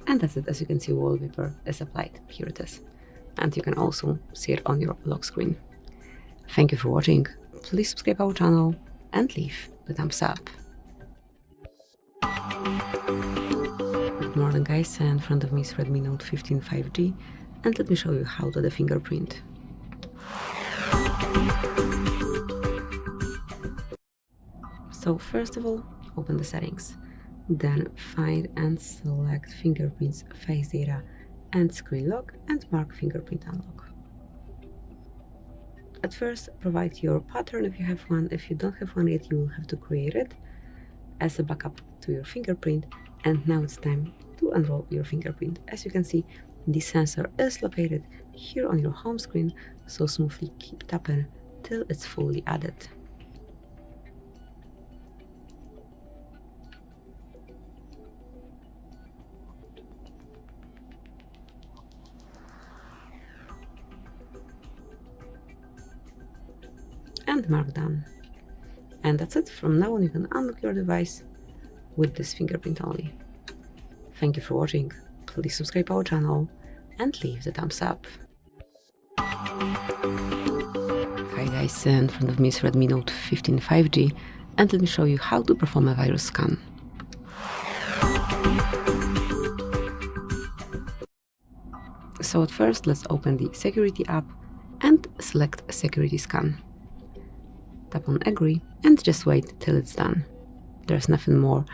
And that's it. As you can see, wallpaper is applied. Here it is. And you can also see it on your lock screen. Thank you for watching. Please subscribe our channel and leave the thumbs up. Good morning, guys, and in front of me is Redmi Note 15 5G, and let me show you how to add a fingerprint. So first of all, open the settings, then find and select fingerprints, face data, and screen lock, and mark fingerprint unlock. At first, provide your pattern if you have one. If you don't have one yet, you will have to create it as a backup to your fingerprint. And now it's time to enroll your fingerprint. As you can see, the sensor is located here on your home screen, so smoothly keep tapping till it's fully added. And mark done. And that's it. From now on, you can unlock your device with this fingerprint only. Thank you for watching. Please subscribe our channel and leave the thumbs up. Hi guys, in front of me is Redmi Note 15 5G, and let me show you how to perform a virus scan. So at first, let's open the security app and select security scan. Tap on agree and just wait till it's done. There's nothing more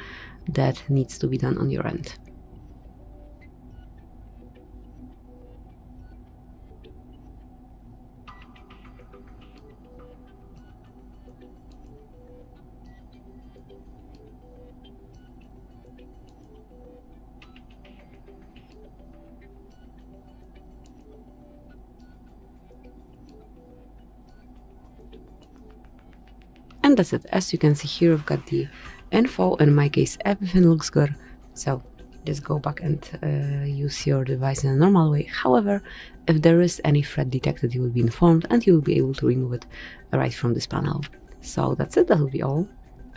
that needs to be done on your end. And that's it. As you can see here, I've got the info. In my case, everything looks good. So just go back and use your device in a normal way. However, if there is any threat detected, you will be informed and you will be able to remove it right from this panel. So that's it. That will be all.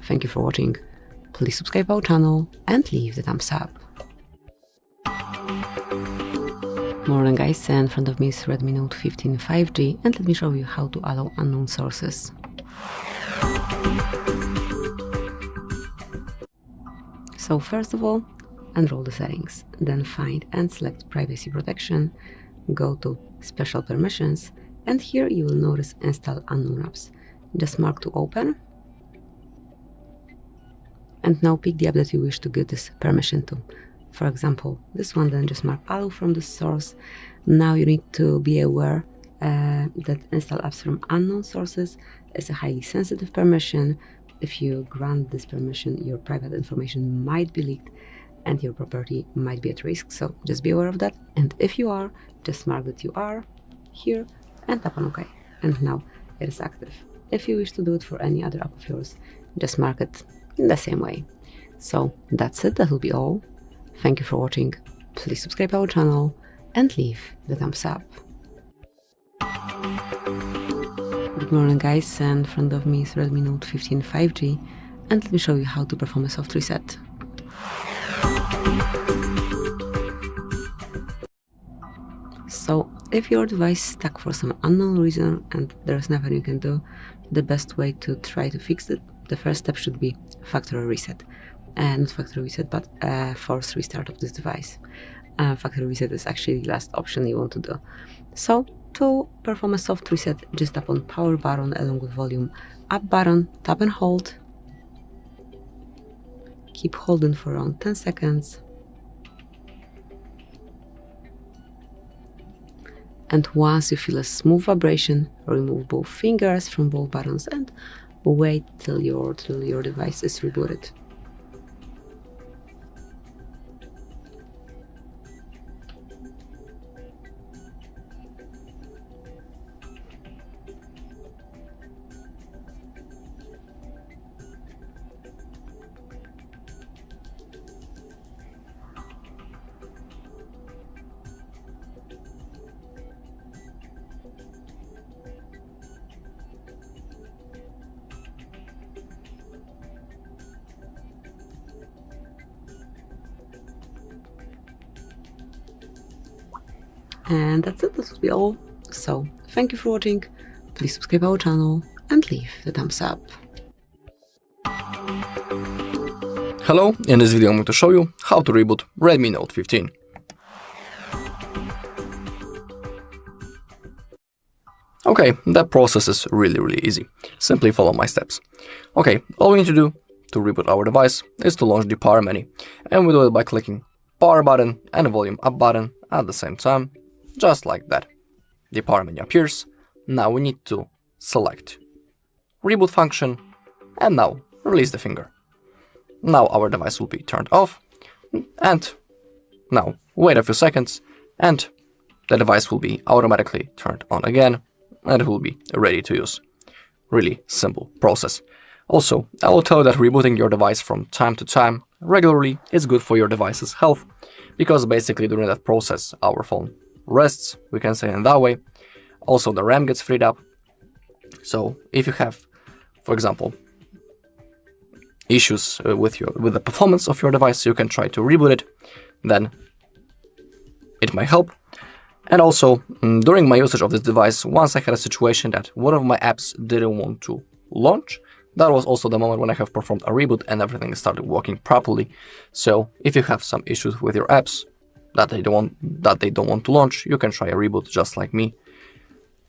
Thank you for watching. Please subscribe our channel and leave the thumbs up. Morning guys, in front of me is Redmi Note 15 5G, and let me show you how to allow unknown sources. So first of all, enroll the settings, then find and select privacy protection, go to special permissions, and here you will notice install unknown apps. Just mark to open, and now pick the app that you wish to give this permission to. For example, this one, then just mark allow from the source. Now you need to be aware that install apps from unknown sources is a highly sensitive permission. if you grant this permission, your private information might be leaked and your property might be at risk, so just be aware of that. And if you are, just mark that you are here and tap on OK. And now it is active. If you wish to do it for any other app of yours, just mark it in the same way. So that's it, that will be all. Thank you for watching. Please subscribe our channel and leave the thumbs up. Good morning guys, and in front of me is Redmi Note 15 5G, and let me show you how to perform a soft reset. So, if your device is stuck for some unknown reason and there's nothing you can do, the best way to try to fix it, the first step should be factory reset. Not factory reset, but a forced restart of this device. Factory reset is actually the last option you want to do. So, to perform a soft reset, just tap on power button along with volume up button, tap and hold. Keep holding for around 10 seconds. And once you feel a smooth vibration, remove both fingers from both buttons and wait till your device is rebooted. And that's it, that will be all. So, thank you for watching, please subscribe our channel and leave the thumbs up. Hello, in this video I'm going to show you how to reboot Redmi Note 15. Okay, that process is really easy. Simply follow my steps. Okay, all we need to do to reboot our device is to launch the power menu, and we do it by clicking power button and volume up button at the same time, just like that. The power menu appears. Now we need to select reboot function and now release the finger. Now our device will be turned off, and now wait a few seconds and the device will be automatically turned on again and it will be ready to use. Really simple process. Also, I will tell you that rebooting your device from time to time regularly is good for your device's health, because basically during that process our phone rests, we can say in that way. Also the RAM gets freed up. So if you have, for example, issues with the performance of your device, you can try to reboot it, then it might help. And also during my usage of this device, once I had a situation that one of my apps didn't want to launch, that was also the moment when I have performed a reboot and everything started working properly. So if you have some issues with your apps that they don't want to launch, you can try a reboot just like me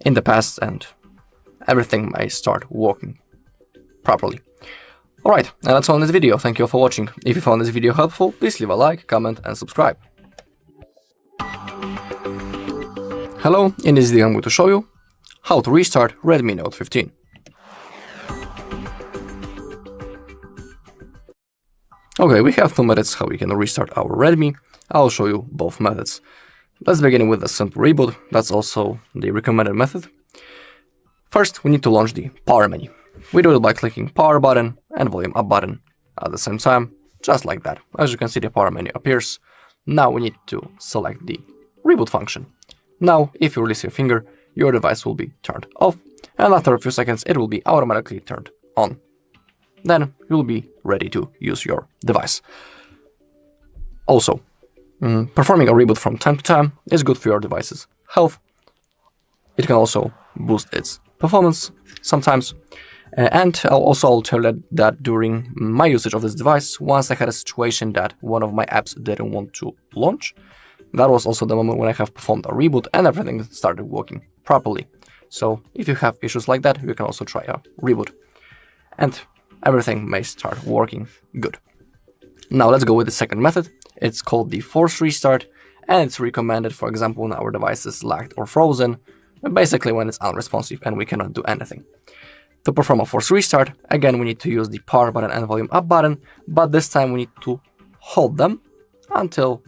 in the past and everything may start working properly. Alright, and that's all in this video. Thank you all for watching. If you found this video helpful, please leave a like, comment and subscribe. Hello, in this video I'm going to show you how to restart Redmi Note 15. Okay, we have 2 methods how we can restart our Redmi. I'll show you both methods. Let's begin with a simple reboot. That's also the recommended method. First, we need to launch the power menu. We do it by clicking power button and volume up button at the same time, just like that. As you can see, the power menu appears. Now we need to select the reboot function. Now, if you release your finger, your device will be turned off, and after a few seconds it will be automatically turned on. Then you'll be ready to use your device. Also, performing a reboot from time to time is good for your device's health. It can also boost its performance sometimes. And I'll tell you that during my usage of this device, once I had a situation that one of my apps didn't want to launch, that was also the moment when I have performed a reboot and everything started working properly. So if you have issues like that, you can also try a reboot and everything may start working good. Now let's go with the second method. It's called the forced restart, and it's recommended, for example, when our device is lagged or frozen, basically when it's unresponsive and we cannot do anything. To perform a forced restart, again we need to use the power button and volume up button, but this time we need to hold them until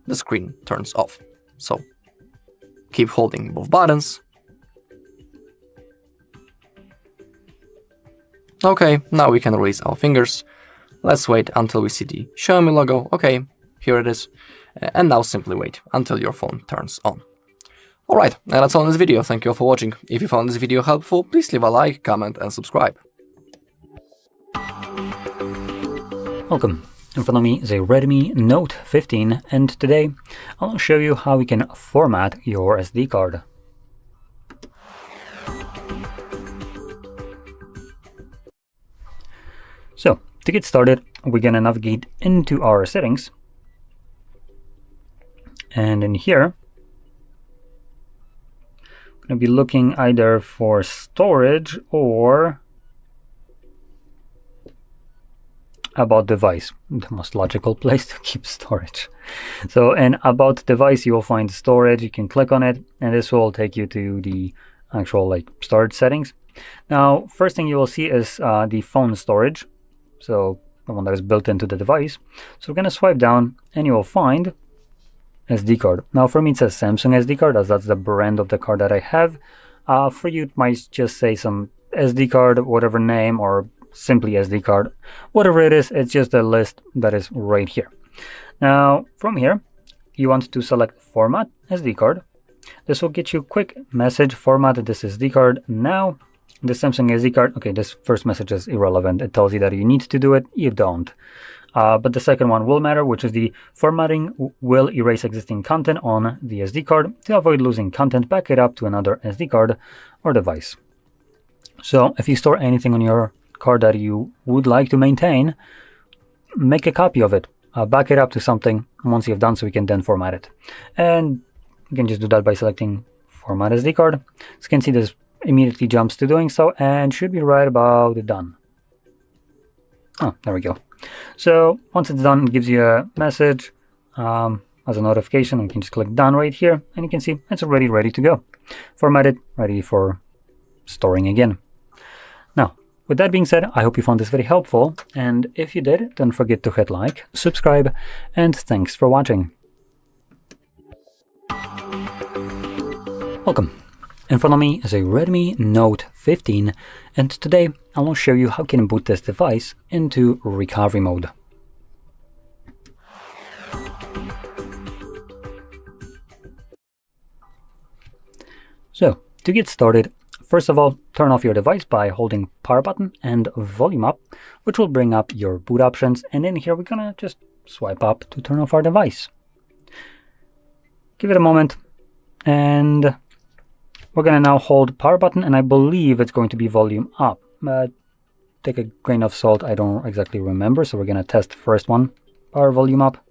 the screen turns off. So keep holding both buttons. Okay, now we can release our fingers. Let's wait until we see the Xiaomi logo. Okay, here it is. And now simply wait until your phone turns on. Alright, and that's all in this video. Thank you all for watching. If you found this video helpful, please leave a like, comment and subscribe. Welcome. In front of me is a Redmi Note 15, and today I'll show you how we can format your SD card. So, to get started, we're gonna navigate into our settings, and in here I'm gonna be looking either for storage or about device, the most logical place to keep storage. So in about device you will find storage. You can click on it and this will take you to the actual storage settings. Now first thing you will see is the phone storage, so the one that is built into the device. So we're going to swipe down and you will find SD card. Now for me it says Samsung SD card, as that's the brand of the card that I have. For you it might just say some SD card, whatever name, or simply SD card. Whatever it is, it's just a list that is right here. Now from here you want to select format SD card. This will get you a quick message: format this SD card. Now the Samsung SD card, okay, this first message is irrelevant. It tells you that you need to do it, you don't. But the second one will matter, which is the formatting will erase existing content on the SD card. To avoid losing content, back it up to another SD card or device. So if you store anything on your card that you would like to maintain, make a copy of it, back it up to something. Once you've done so, you can then format it. And you can just do that by selecting format SD card. As you can see, this immediately jumps to doing so and should be right about done. Oh, there we go. So once it's done, it gives you a message as a notification. You can just click done right here and you can see it's already ready to go. Formatted, ready for storing again. Now, with that being said, I hope you found this very helpful, and if you did, don't forget to hit like, subscribe, and thanks for watching. Welcome. In front of me is a Redmi Note 15, and today I will show you how you can boot this device into recovery mode. So, to get started, first of all, turn off your device by holding power button and volume up, which will bring up your boot options, and in here we're gonna just swipe up to turn off our device. Give it a moment, and we're going to now hold power button, and I believe it's going to be volume up. Take a grain of salt, I don't exactly remember, so we're going to test the first one, power volume up.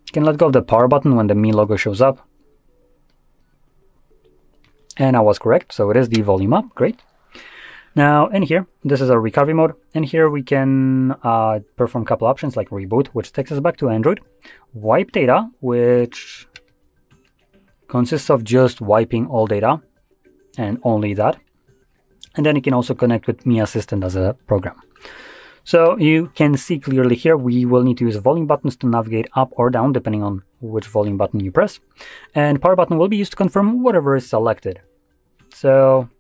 You can let go of the power button when the Mi logo shows up. And I was correct, so it is the volume up, great. Now in here, this is our recovery mode, and here we can perform a couple options like reboot, which takes us back to Android, wipe data, which consists of just wiping all data and only that, and then you can also connect with Mi Assistant as a program. So you can see clearly here we will need to use volume buttons to navigate up or down depending on which volume button you press, and power button will be used to confirm whatever is selected. So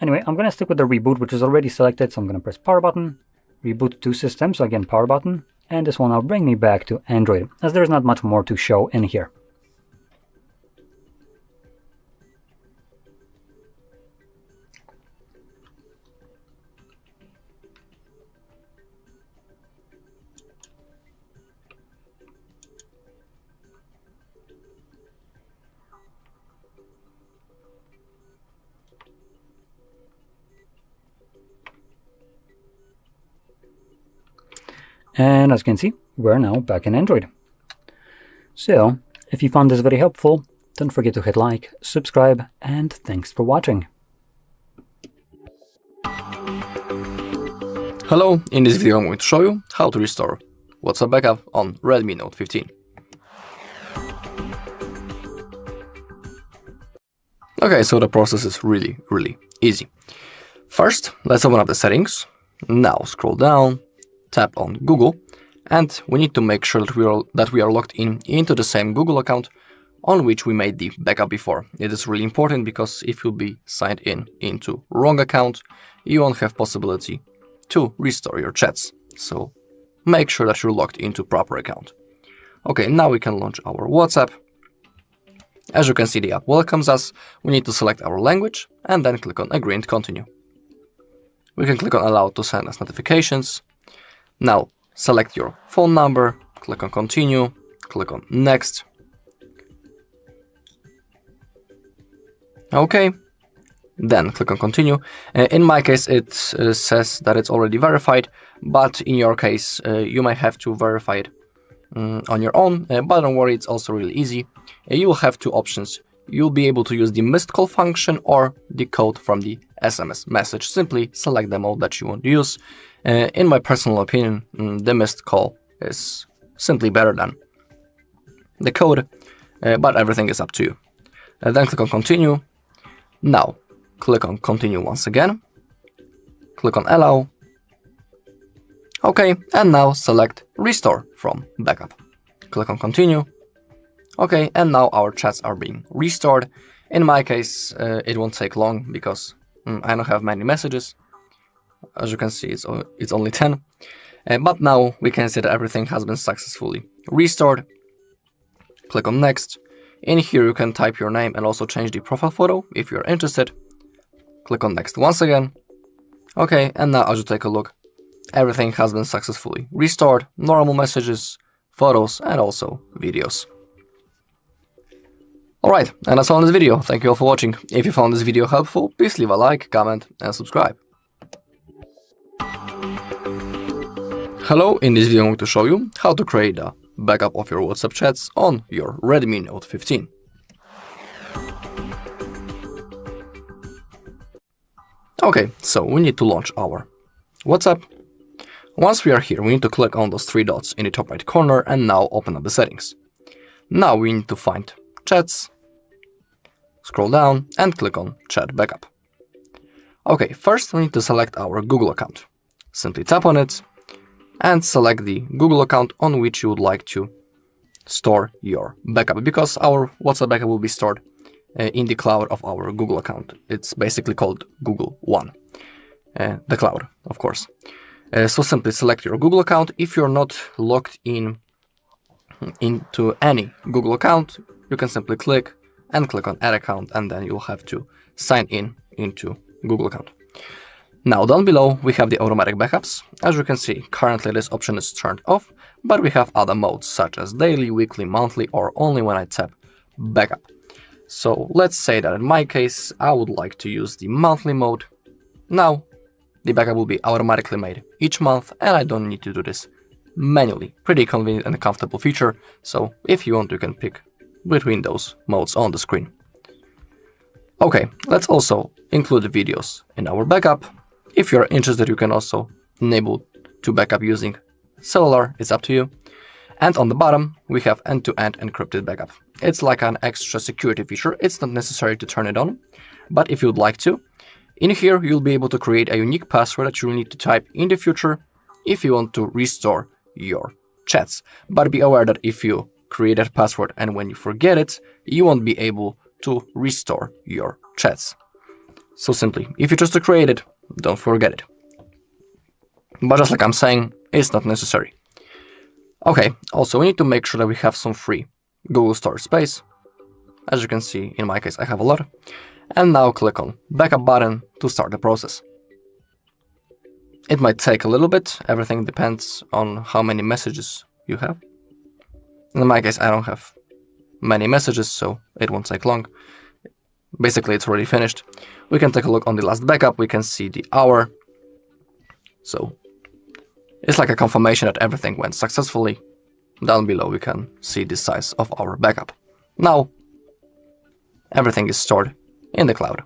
anyway, I'm going to stick with the reboot, which is already selected, so I'm going to press power button, reboot to system, so again power button, and this will now bring me back to Android, as there's not much more to show in here. And as you can see, we're now back in Android. So, if you found this very helpful, don't forget to hit like, subscribe, and thanks for watching. Hello, in this video I'm going to show you how to restore WhatsApp backup on Redmi Note 15. Okay, so the process is really easy. First, let's open up the settings. Now scroll down, tap on Google, and we need to make sure that we are logged into the same Google account on which we made the backup before. It is really important because if you'll be signed into wrong account, you won't have possibility to restore your chats. So make sure that you're logged into proper account. Okay, now we can launch our WhatsApp. As you can see, the app welcomes us. We need to select our language and then click on Agree and Continue. We can click on Allow to send us notifications. Now select your phone number, click on Continue, click on Next. Okay, then click on Continue. In my case, it says that it's already verified, but in your case, you might have to verify it on your own, but don't worry, it's also really easy. You will have two options. You'll be able to use the missed call function or the code from the SMS message. Simply select the mode that you want to use. In my personal opinion, the missed call is simply better than the code, but everything is up to you. Then click on Continue. Now click on Continue once again. Click on Allow. Okay, and now select Restore from Backup. Click on Continue. Okay, and now our chats are being restored. In my case, it won't take long because I don't have many messages. As you can see, it's only 10. But now we can see that everything has been successfully restored. Click on Next. In here you can type your name and also change the profile photo if you're interested. Click on Next once again. Okay, and now as you take a look, everything has been successfully restored. Normal messages, photos, and also videos. Alright, and that's all in this video. Thank you all for watching. If you found this video helpful, please leave a like, comment, and subscribe. Hello, in this video I'm going to show you how to create a backup of your WhatsApp chats on your Redmi Note 15. Okay, so we need to launch our WhatsApp. Once we are here, we need to click on those three dots in the top right corner and now open up the settings. Now we need to find Chats, scroll down and click on Chat Backup. Okay, first we need to select our Google account. Simply tap on it and select the Google account on which you would like to store your backup, because our WhatsApp backup will be stored in the cloud of our Google account. It's basically called Google One, the cloud, of course. So simply select your Google account. If you're not logged into any Google account, you can simply click on Add Account, and then you'll have to sign into Google account. Now down below we have the automatic backups. As you can see, currently this option is turned off, but we have other modes such as daily, weekly, monthly, or only when I tap backup. So let's say that in my case I would like to use the monthly mode. Now the backup will be automatically made each month and I don't need to do this manually. Pretty convenient and comfortable feature, so if you want you can pick between those modes on the screen. Okay, let's also include the videos in our backup. If you're interested, you can also enable to backup using cellular, it's up to you. And on the bottom, we have end-to-end encrypted backup. It's like an extra security feature. It's not necessary to turn it on, but if you'd like to, in here you'll be able to create a unique password that you'll need to type in the future if you want to restore your chats. But be aware that if you create that password and when you forget it, you won't be able to restore your chats. So simply, if you choose to create it, don't forget it. But just like I'm saying, it's not necessary. Okay, also we need to make sure that we have some free Google storage space. As you can see, in my case I have a lot. And now click on Backup button to start the process. It might take a little bit, everything depends on how many messages you have. In my case I don't have many messages, so it won't take long. Basically it's already finished. We can take a look on the last backup, we can see the hour. So it's like a confirmation that everything went successfully. Down below we can see the size of our backup. Now everything is stored in the cloud.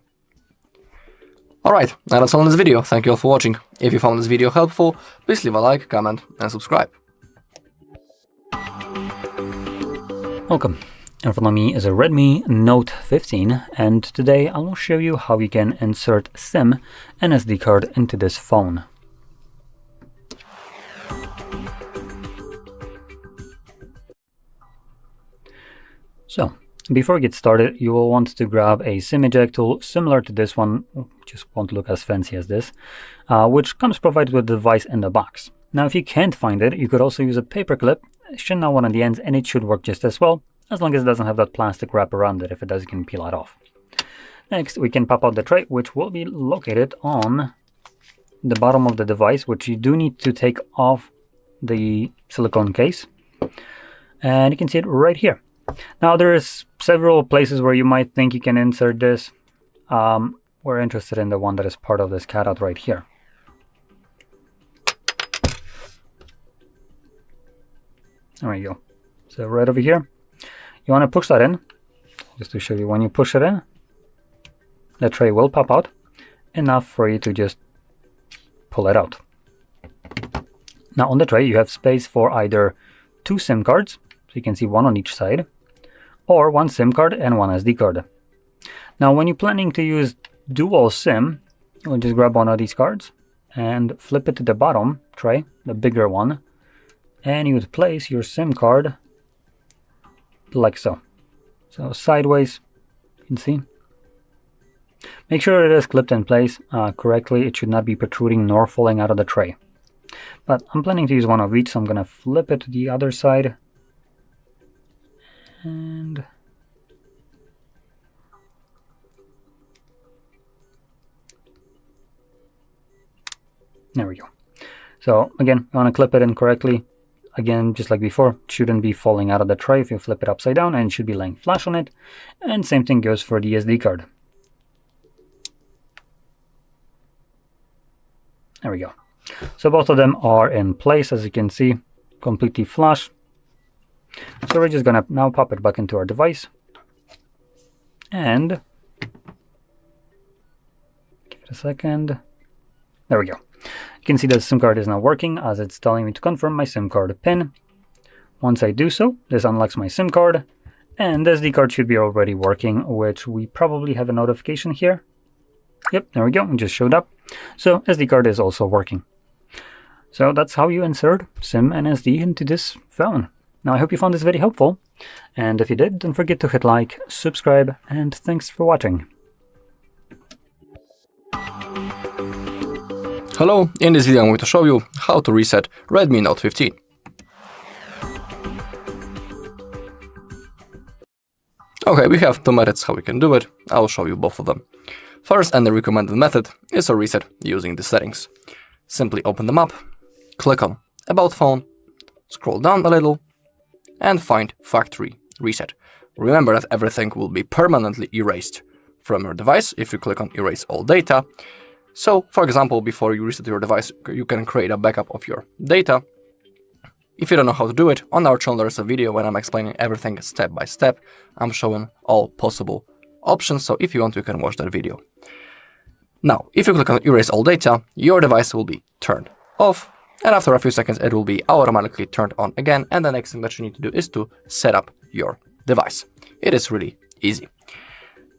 Alright, and that's all in this video. Thank you all for watching. If you found this video helpful, please leave a like, comment and subscribe. Welcome. In front of me is a Redmi Note 15, and today I will show you how you can insert SIM and SD card into this phone. So, before we get started, you will want to grab a SIM eject tool similar to this one, just won't look as fancy as this, which comes provided with the device in the box. Now, if you can't find it, you could also use a paper clip. It should have one on the ends, and it should work just as well, as long as it doesn't have that plastic wrap around it. If it does, you can peel it off. Next, we can pop out the tray, which will be located on the bottom of the device, which you do need to take off the silicone case. And you can see it right here. Now, there's several places where you might think you can insert this. We're interested in the one that is part of this cutout right here. There we go. So right over here, you want to push that in. Just to show you, when you push it in, the tray will pop out, enough for you to just pull it out. Now on the tray, you have space for either 2 SIM cards, so you can see one on each side, or 1 SIM card and 1 SD card. Now when you're planning to use dual SIM, you'll just grab one of these cards and flip it to the bottom tray, the bigger one, and you would place your SIM card like so. So sideways, you can see. Make sure it is clipped in place correctly. It should not be protruding nor falling out of the tray. But I'm planning to use one of each, so I'm going to flip it to the other side. And there we go. So again, you want to clip it in correctly. Again, just like before, it shouldn't be falling out of the tray if you flip it upside down, and it should be laying flush on it. And same thing goes for the SD card. There we go. So both of them are in place, as you can see, completely flush. So we're just gonna now pop it back into our device. And give it a second. There we go. You can see that the SIM card is now working, as it's telling me to confirm my SIM card PIN. Once I do so, this unlocks my SIM card, and the SD card should be already working, which we probably have a notification here. Yep, there we go, it just showed up. So SD card is also working. So that's how you insert SIM and SD into this phone. Now I hope you found this video helpful, and if you did, don't forget to hit like, subscribe, and thanks for watching. Hello, in this video I'm going to show you how to reset Redmi Note 15. Okay, we have 2 methods how we can do it. I will show you both of them. First, and the recommended method, is a reset using the settings. Simply open them up, click on About Phone, scroll down a little, and find Factory Reset. Remember that everything will be permanently erased from your device if you click on Erase All Data. So, for example, before you reset your device, you can create a backup of your data. If you don't know how to do it, on our channel there's a video when I'm explaining everything step by step. I'm showing all possible options, so if you want, you can watch that video. Now, if you click on Erase All Data, your device will be turned off, and after a few seconds it will be automatically turned on again, and the next thing that you need to do is to set up your device. It is really easy.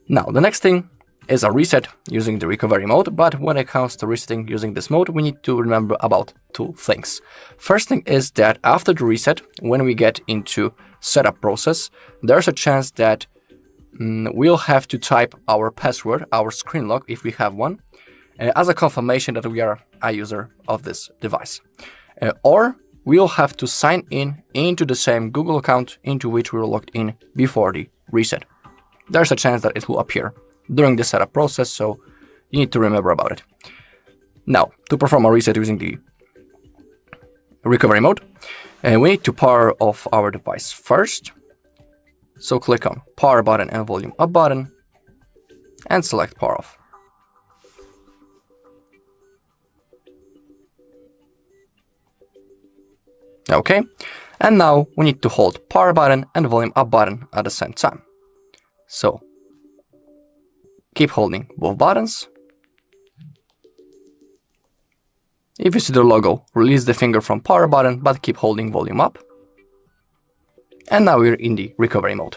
Now, the next thing is a reset using the recovery mode, but when it comes to resetting using this mode, we need to remember about 2 things. First thing is that after the reset, when we get into setup process, there's a chance that we'll have to type our password, our screen lock, if we have one, as a confirmation that we are a user of this device. Or we'll have to sign in into the same Google account into which we were logged in before the reset. There's a chance that it will appear during the setup process, so you need to remember about it. Now, to perform a reset using the recovery mode, we need to power off our device first. So click on Power button and Volume Up button, and select Power Off. Okay, and now we need to hold Power button and Volume Up button at the same time. So keep holding both buttons. If you see the logo, release the finger from power button, but keep holding volume up. And now we're in the recovery mode.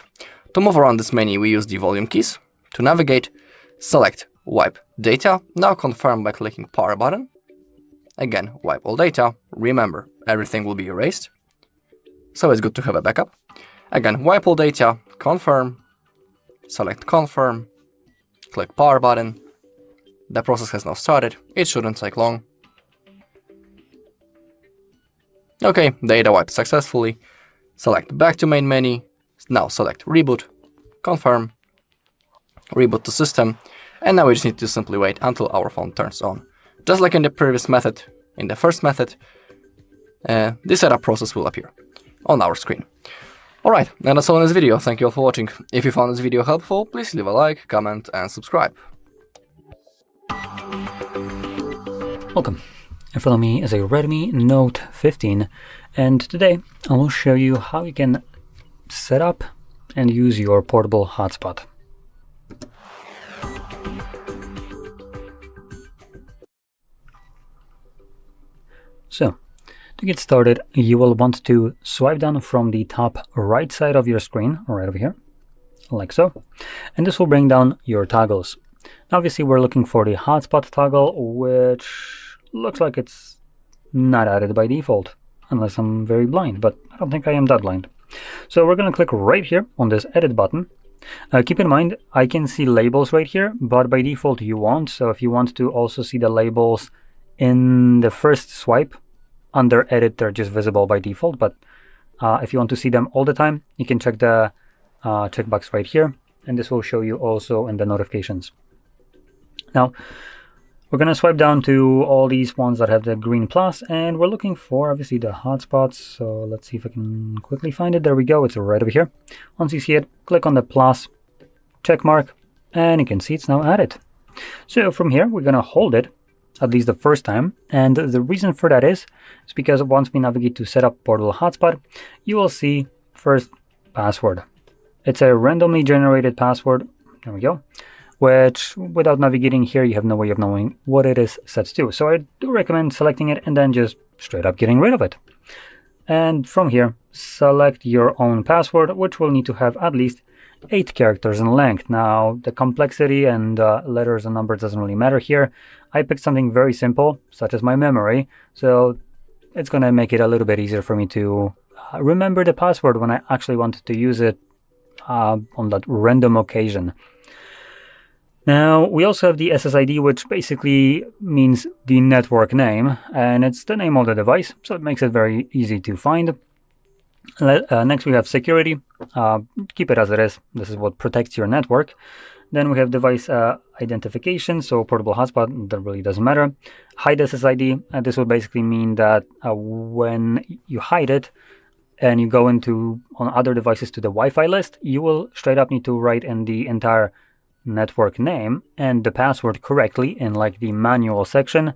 To move around this menu, we use the volume keys. To navigate, select Wipe Data. Now confirm by clicking Power button. Again, wipe all data. Remember, everything will be erased, so it's good to have a backup. Again, wipe all data, confirm, select Confirm, click Power button. The process has now started. It shouldn't take long. Okay, data wiped successfully. Select Back to Main menu. Now select Reboot, confirm, reboot the system, and now we just need to simply wait until our phone turns on. Just like in the previous method, in the first method, the setup process will appear on our screen. Alright, and that's all in this video. Thank you all for watching. If you found this video helpful, please leave a like, comment, and subscribe. Welcome. In front of me is a Redmi Note 15, and today I will show you how you can set up and use your portable hotspot. So, to get started, you will want to swipe down from the top right side of your screen, right over here, like so, and this will bring down your toggles. Now, obviously, we're looking for the hotspot toggle, which looks like it's not added by default, unless I'm very blind, but I don't think I am that blind. So we're going to click right here on this edit button. Keep in mind, I can see labels right here, but by default you won't. So if you want to also see the labels in the first swipe, under edit they're just visible by default, but if you want to see them all the time, you can check the checkbox right here, and this will show you also in the notifications. Now, we're going to swipe down to all these ones that have the green plus, and we're looking for, obviously, the hotspots. So let's see if I can quickly find it. There we go. It's right over here. Once you see it, click on the plus check mark, and you can see it's now added. So from here, we're going to hold it, at least the first time. And the reason for that is because once we navigate to set up portable hotspot, you will see first password. It's a randomly generated password. There we go. Which, without navigating here, you have no way of knowing what it is set to. So I do recommend selecting it and then just straight up getting rid of it. And from here, select your own password, which will need to have at least 8 characters in length. Now, the complexity and letters and numbers doesn't really matter here. I picked something very simple, such as my memory, so it's going to make it a little bit easier for me to remember the password when I actually want to use it on that random occasion. Now, we also have the SSID, which basically means the network name, and it's the name of the device, so it makes it very easy to find. Next, we have security. Keep it as it is. This is what protects your network. Then we have device identification, so portable hotspot, that really doesn't matter. Hide SSID, this will basically mean that when you hide it and you go into on other devices to the Wi-Fi list, you will straight up need to write in the entire network name and the password correctly in like the manual section,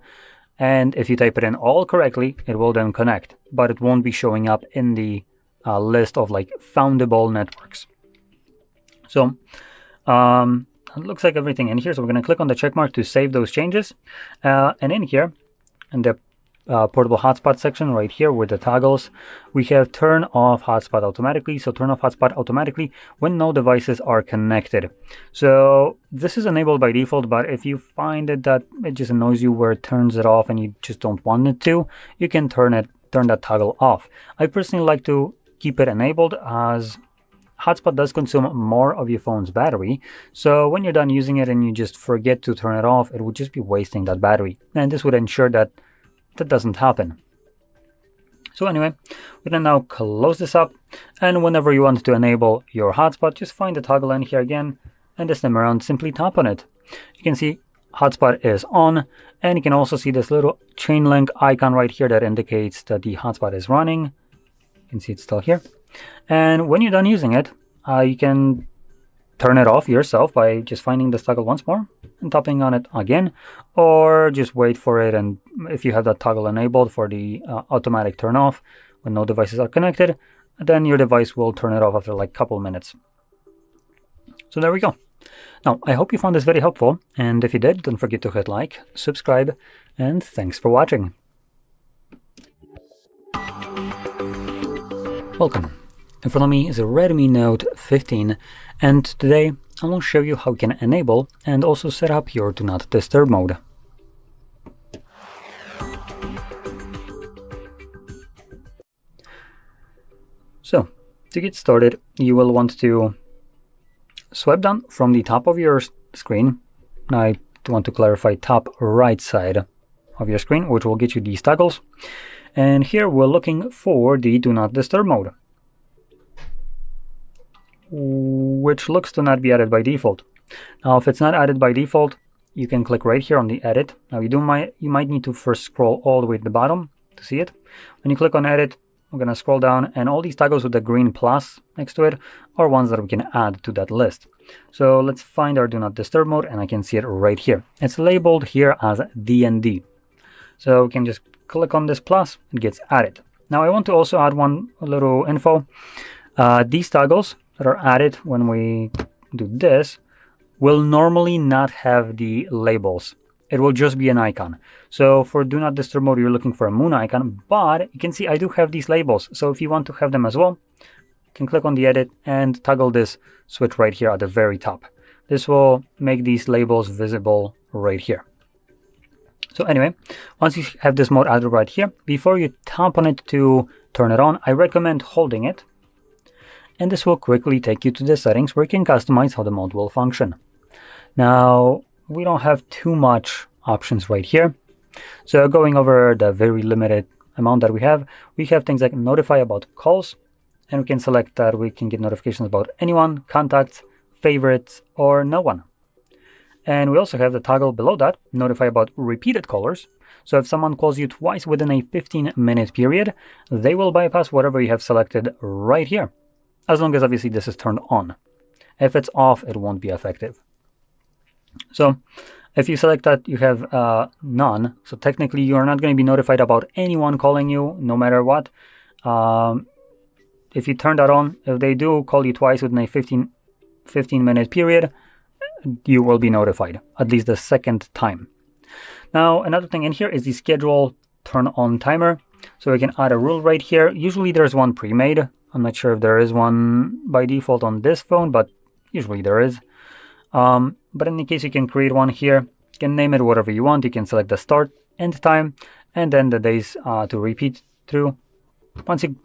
and if you type it in all correctly, it will then connect, but it won't be showing up in the list of like foundable networks. So it looks like everything in here, so we're going to click on the check mark to save those changes, and in here in the portable hotspot section right here with the toggles, we have turn off hotspot automatically. So turn off hotspot automatically when no devices are connected. So this is enabled by default, but if you find that it just annoys you where it turns it off and you just don't want it to, you can turn that toggle off. I personally like to keep it enabled as hotspot does consume more of your phone's battery, so when you're done using it and you just forget to turn it off, it would just be wasting that battery, and this would ensure that doesn't happen. So anyway, we can now close this up, and whenever you want to enable your hotspot, just find the toggle in here again, and this time around simply tap on it. You can see hotspot is on, and you can also see this little chain link icon right here that indicates that the hotspot is running. You can see it's still here, and when you're done using it, you can turn it off yourself by just finding this toggle once more and tapping on it again, or just wait for it, and if you have that toggle enabled for the automatic turn off when no devices are connected, then your device will turn it off after like a couple minutes. So there we go. Now, I hope you found this very helpful, and if you did, don't forget to hit like, subscribe, and thanks for watching. Welcome. In front of me is a Redmi Note 15, and today I will show you how you can enable and also set up your Do Not Disturb mode. So, to get started, you will want to swipe down from the top of your screen. Now I want to clarify top right side of your screen, which will get you these toggles. And here we're looking for the Do Not Disturb mode, which looks to not be added by default. Now, if it's not added by default, you can click right here on the edit. Now you might need to first scroll all the way to the bottom to see it. When you click on edit, we're going to scroll down, and all these toggles with the green plus next to it are ones that we can add to that list. So let's find our Do Not Disturb mode, and I can see it right here. It's labeled here as DND. So we can just click on this plus, it gets added. Now I want to also add one little info. These toggles that are added when we do this will normally not have the labels. It will just be an icon. So for Do Not Disturb mode, you're looking for a moon icon, but you can see I do have these labels. So if you want to have them as well, you can click on the edit and toggle this switch right here at the very top. This will make these labels visible right here. So anyway, once you have this mode added right here, before you tap on it to turn it on, I recommend holding it. And this will quickly take you to the settings where you can customize how the mode will function. Now, we don't have too much options right here. So going over the very limited amount that we have things like notify about calls, and we can select that we can get notifications about anyone, contacts, favorites, or no one. And we also have the toggle below that, notify about repeated callers. So if someone calls you twice within a 15-minute period, they will bypass whatever you have selected right here, as long as obviously this is turned on. If it's off, it won't be effective. So if you select that, you have none. So technically, you are not going to be notified about anyone calling you, no matter what. If you turn that on, if they do call you twice within a 15-minute period, you will be notified, at least the second time. Now, another thing in here is the schedule turn on timer. So we can add a rule right here. Usually there's one pre-made. I'm not sure if there is one by default on this phone, but usually there is. But in any case, you can create one here. You can name it whatever you want. You can select the start, end time, and then the days to repeat through. Once you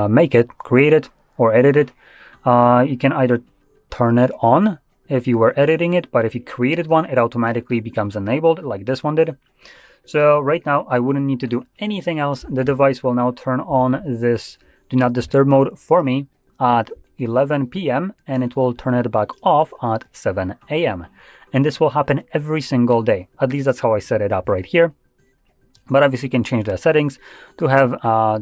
make it, create it, or edit it, you can either turn it on if you were editing it, but if you created one, it automatically becomes enabled like this one did. So right now, I wouldn't need to do anything else. The device will now turn on this Do Not Disturb mode for me at 11 p.m. and it will turn it back off at 7 a.m. And this will happen every single day. At least that's how I set it up right here. But obviously you can change the settings to have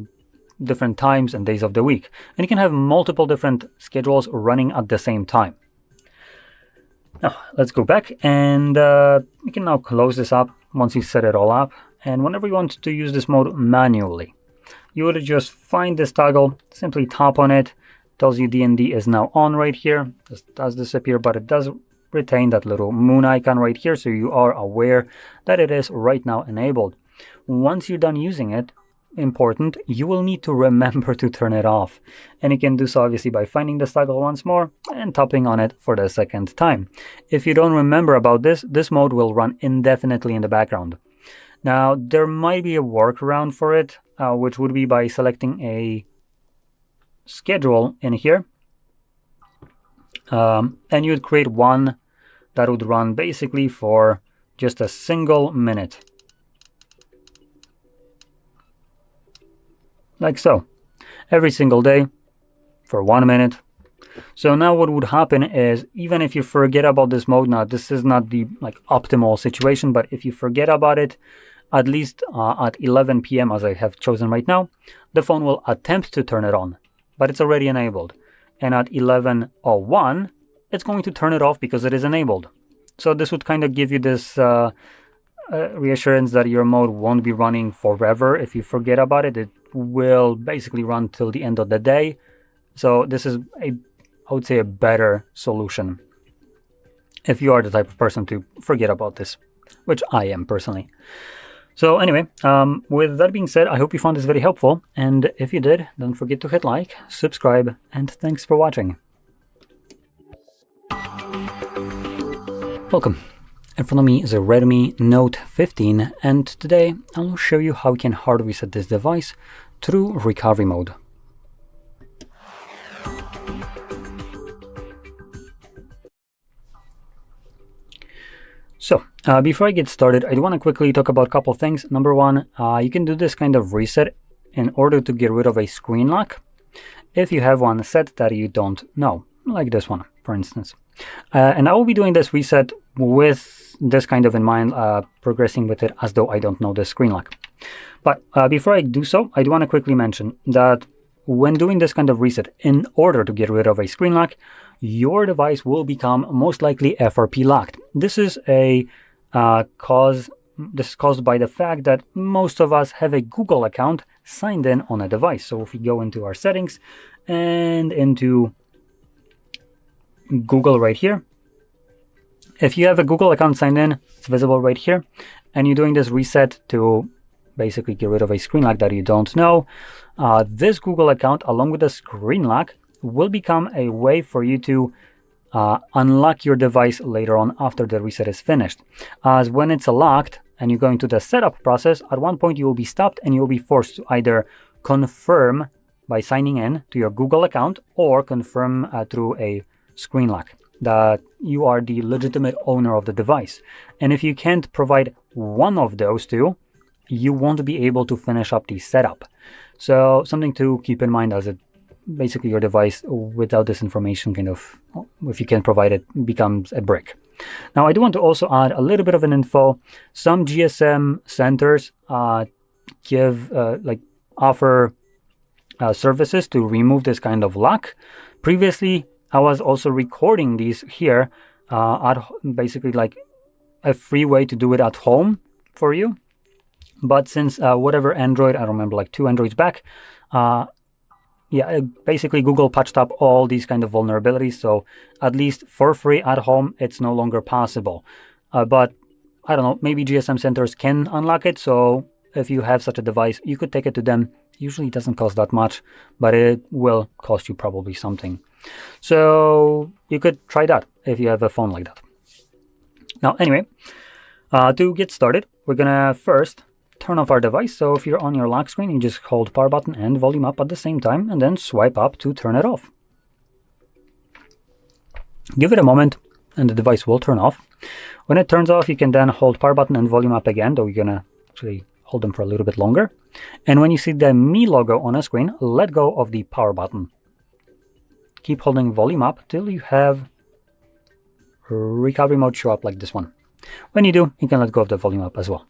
different times and days of the week. And you can have multiple different schedules running at the same time. Now, let's go back and we can now close this up once you set it all up. And whenever you want to use this mode manually, you would just find this toggle, simply tap on it. Tells you DND is now on right here. This does disappear, but it does retain that little moon icon right here, so you are aware that it is right now enabled. Once you're done using it, important, you will need to remember to turn it off. And you can do so obviously by finding this toggle once more and tapping on it for the second time. If you don't remember about this, this mode will run indefinitely in the background. Now, there might be a workaround for it, which would be by selecting a schedule in here, and you'd create one that would run basically for just a single minute, like so, every single day for 1 minute. So now what would happen is, even if you forget about this mode, now this is not the optimal situation, but if you forget about it, at least at 11 p.m. as I have chosen right now, the phone will attempt to turn it on, but it's already enabled. And at 11:01, it's going to turn it off because it is enabled. So this would kind of give you this reassurance that your mode won't be running forever. If you forget about it, it will basically run till the end of the day. So this is, I would say, a better solution if you are the type of person to forget about this, which I am personally. So anyway, with that being said, I hope you found this very helpful. And if you did, don't forget to hit like, subscribe, and thanks for watching. Welcome. In front of me is a Redmi Note 15, and today I'll show you how you can hard reset this device through recovery mode. So, before I get started, I do want to quickly talk about a couple of things. Number one, you can do this kind of reset in order to get rid of a screen lock if you have one set that you don't know, like this one, for instance. And I will be doing this reset with this kind of in mind, progressing with it as though I don't know the screen lock. But before I do so, I do want to quickly mention that when doing this kind of reset, in order to get rid of a screen lock, your device will become most likely FRP locked. This is caused by the fact that most of us have a Google account signed in on a device. So if we go into our settings and into Google right here, if you have a Google account signed in, it's visible right here, and you're doing this reset to basically get rid of a screen lock that you don't know, this Google account along with the screen lock will become a way for you to unlock your device later on after the reset is finished. As when it's locked and you go into the setup process, at one point you will be stopped and you will be forced to either confirm by signing in to your Google account or confirm through a screen lock that you are the legitimate owner of the device. And if you can't provide one of those two, you won't be able to finish up the setup. So something to keep in mind, as it basically your device without this information kind of, if you can't provide it, becomes a brick. Now I do want to also add a little bit of an info. Some GSM centers offer services to remove this kind of lock. Previously I was also recording these here basically like a free way to do it at home for you. But since whatever Android, I don't remember, like 2 Androids back, basically Google patched up all these kind of vulnerabilities, so at least for free at home it's no longer possible. But I don't know, maybe GSM centers can unlock it, so if you have such a device, you could take it to them. Usually it doesn't cost that much, but it will cost you probably something. So you could try that if you have a phone like that. Now anyway, to get started, we're gonna first turn off our device. So if you're on your lock screen, you just hold power button and volume up at the same time and then swipe up to turn it off. Give it a moment and the device will turn off. When it turns off, you can then hold power button and volume up again, though you're gonna actually hold them for a little bit longer. And when you see the Mi logo on a screen, let go of the power button. Keep holding volume up till you have recovery mode show up like this one. When you do, you can let go of the volume up as well.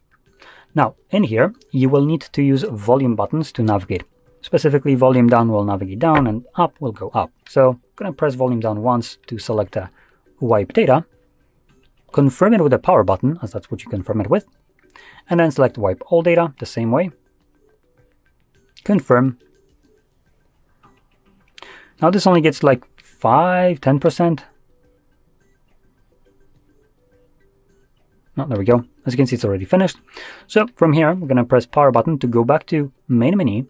Now, in here, you will need to use volume buttons to navigate. Specifically, volume down will navigate down and up will go up. So I'm going to press volume down once to select wipe data, confirm it with the power button, as that's what you confirm it with, and then select wipe all data the same way. Confirm. Now this only gets like 5–10%. Oh, there we go. As you can see, it's already finished. So from here, we're going to press power button to go back to main menu.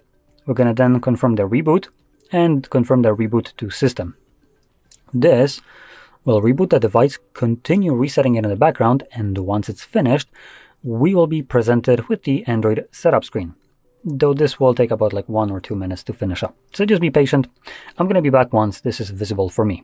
We're going to then confirm the reboot and confirm the reboot to system. This will reboot the device, continue resetting it in the background, and once it's finished, we will be presented with the Android setup screen. Though this will take about like 1 or 2 minutes to finish up. So just be patient. I'm going to be back once this is visible for me.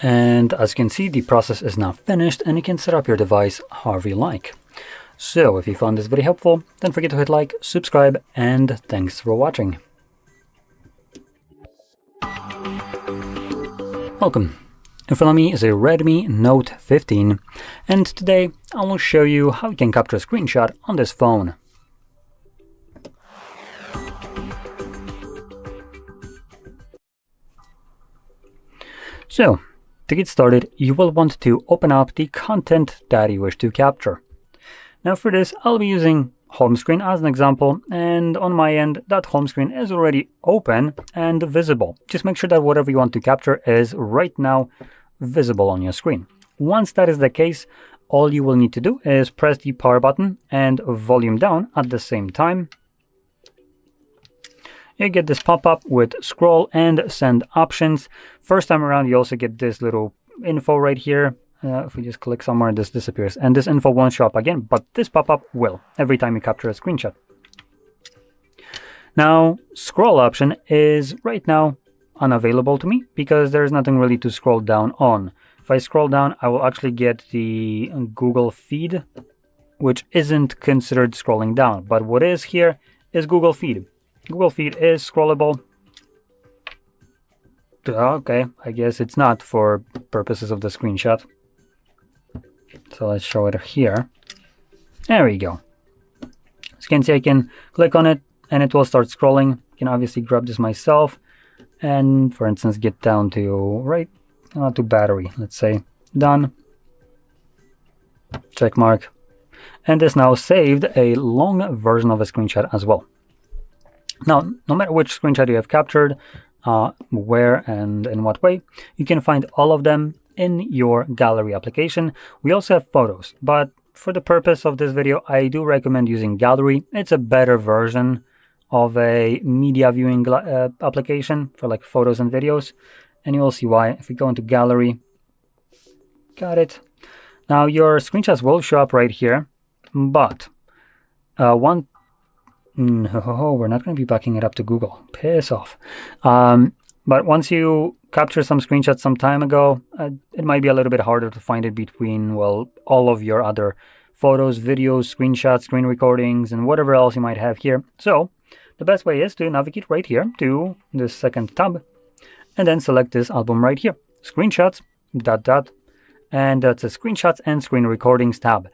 And as you can see, the process is now finished and you can set up your device however you like. So if you found this video helpful, don't forget to hit like, subscribe, and thanks for watching. Welcome. In front of me is a Redmi Note 15, and today I will show you how you can capture a screenshot on this phone. So, to get started, you will want to open up the content that you wish to capture. Now for this, I'll be using home screen as an example, and on my end, that home screen is already open and visible. Just make sure that whatever you want to capture is right now visible on your screen. Once that is the case, all you will need to do is press the power button and volume down at the same time. You get this pop-up with scroll and send options. First time around, you also get this little info right here. If we just click somewhere, this disappears. And this info won't show up again, but this pop-up will every time you capture a screenshot. Now, scroll option is right now unavailable to me because there's nothing really to scroll down on. If I scroll down, I will actually get the Google feed, which isn't considered scrolling down. But what is here is Google feed. Google feed is scrollable. Okay, I guess it's not for purposes of the screenshot. So let's show it here. There we go. As you can see, I can click on it and it will start scrolling. I can obviously grab this myself and, for instance, get down to to battery. Let's say done. Check mark. And this now saved a long version of a screenshot as well. Now, no matter which screenshot you have captured, where and in what way, you can find all of them in your gallery application. We also have photos, but for the purpose of this video, I do recommend using gallery. It's a better version of a media viewing application for like photos and videos, and you will see why. If we go into gallery, got it. Now your screenshots will show up right here, but no, we're not going to be backing it up to Google. Piss off. But once you capture some screenshots some time ago, it might be a little bit harder to find it between, well, all of your other photos, videos, screenshots, screen recordings, and whatever else you might have here. So the best way is to navigate right here to the second tab, and then select this album right here. Screenshots, ... and that's a screenshots and screen recordings tab.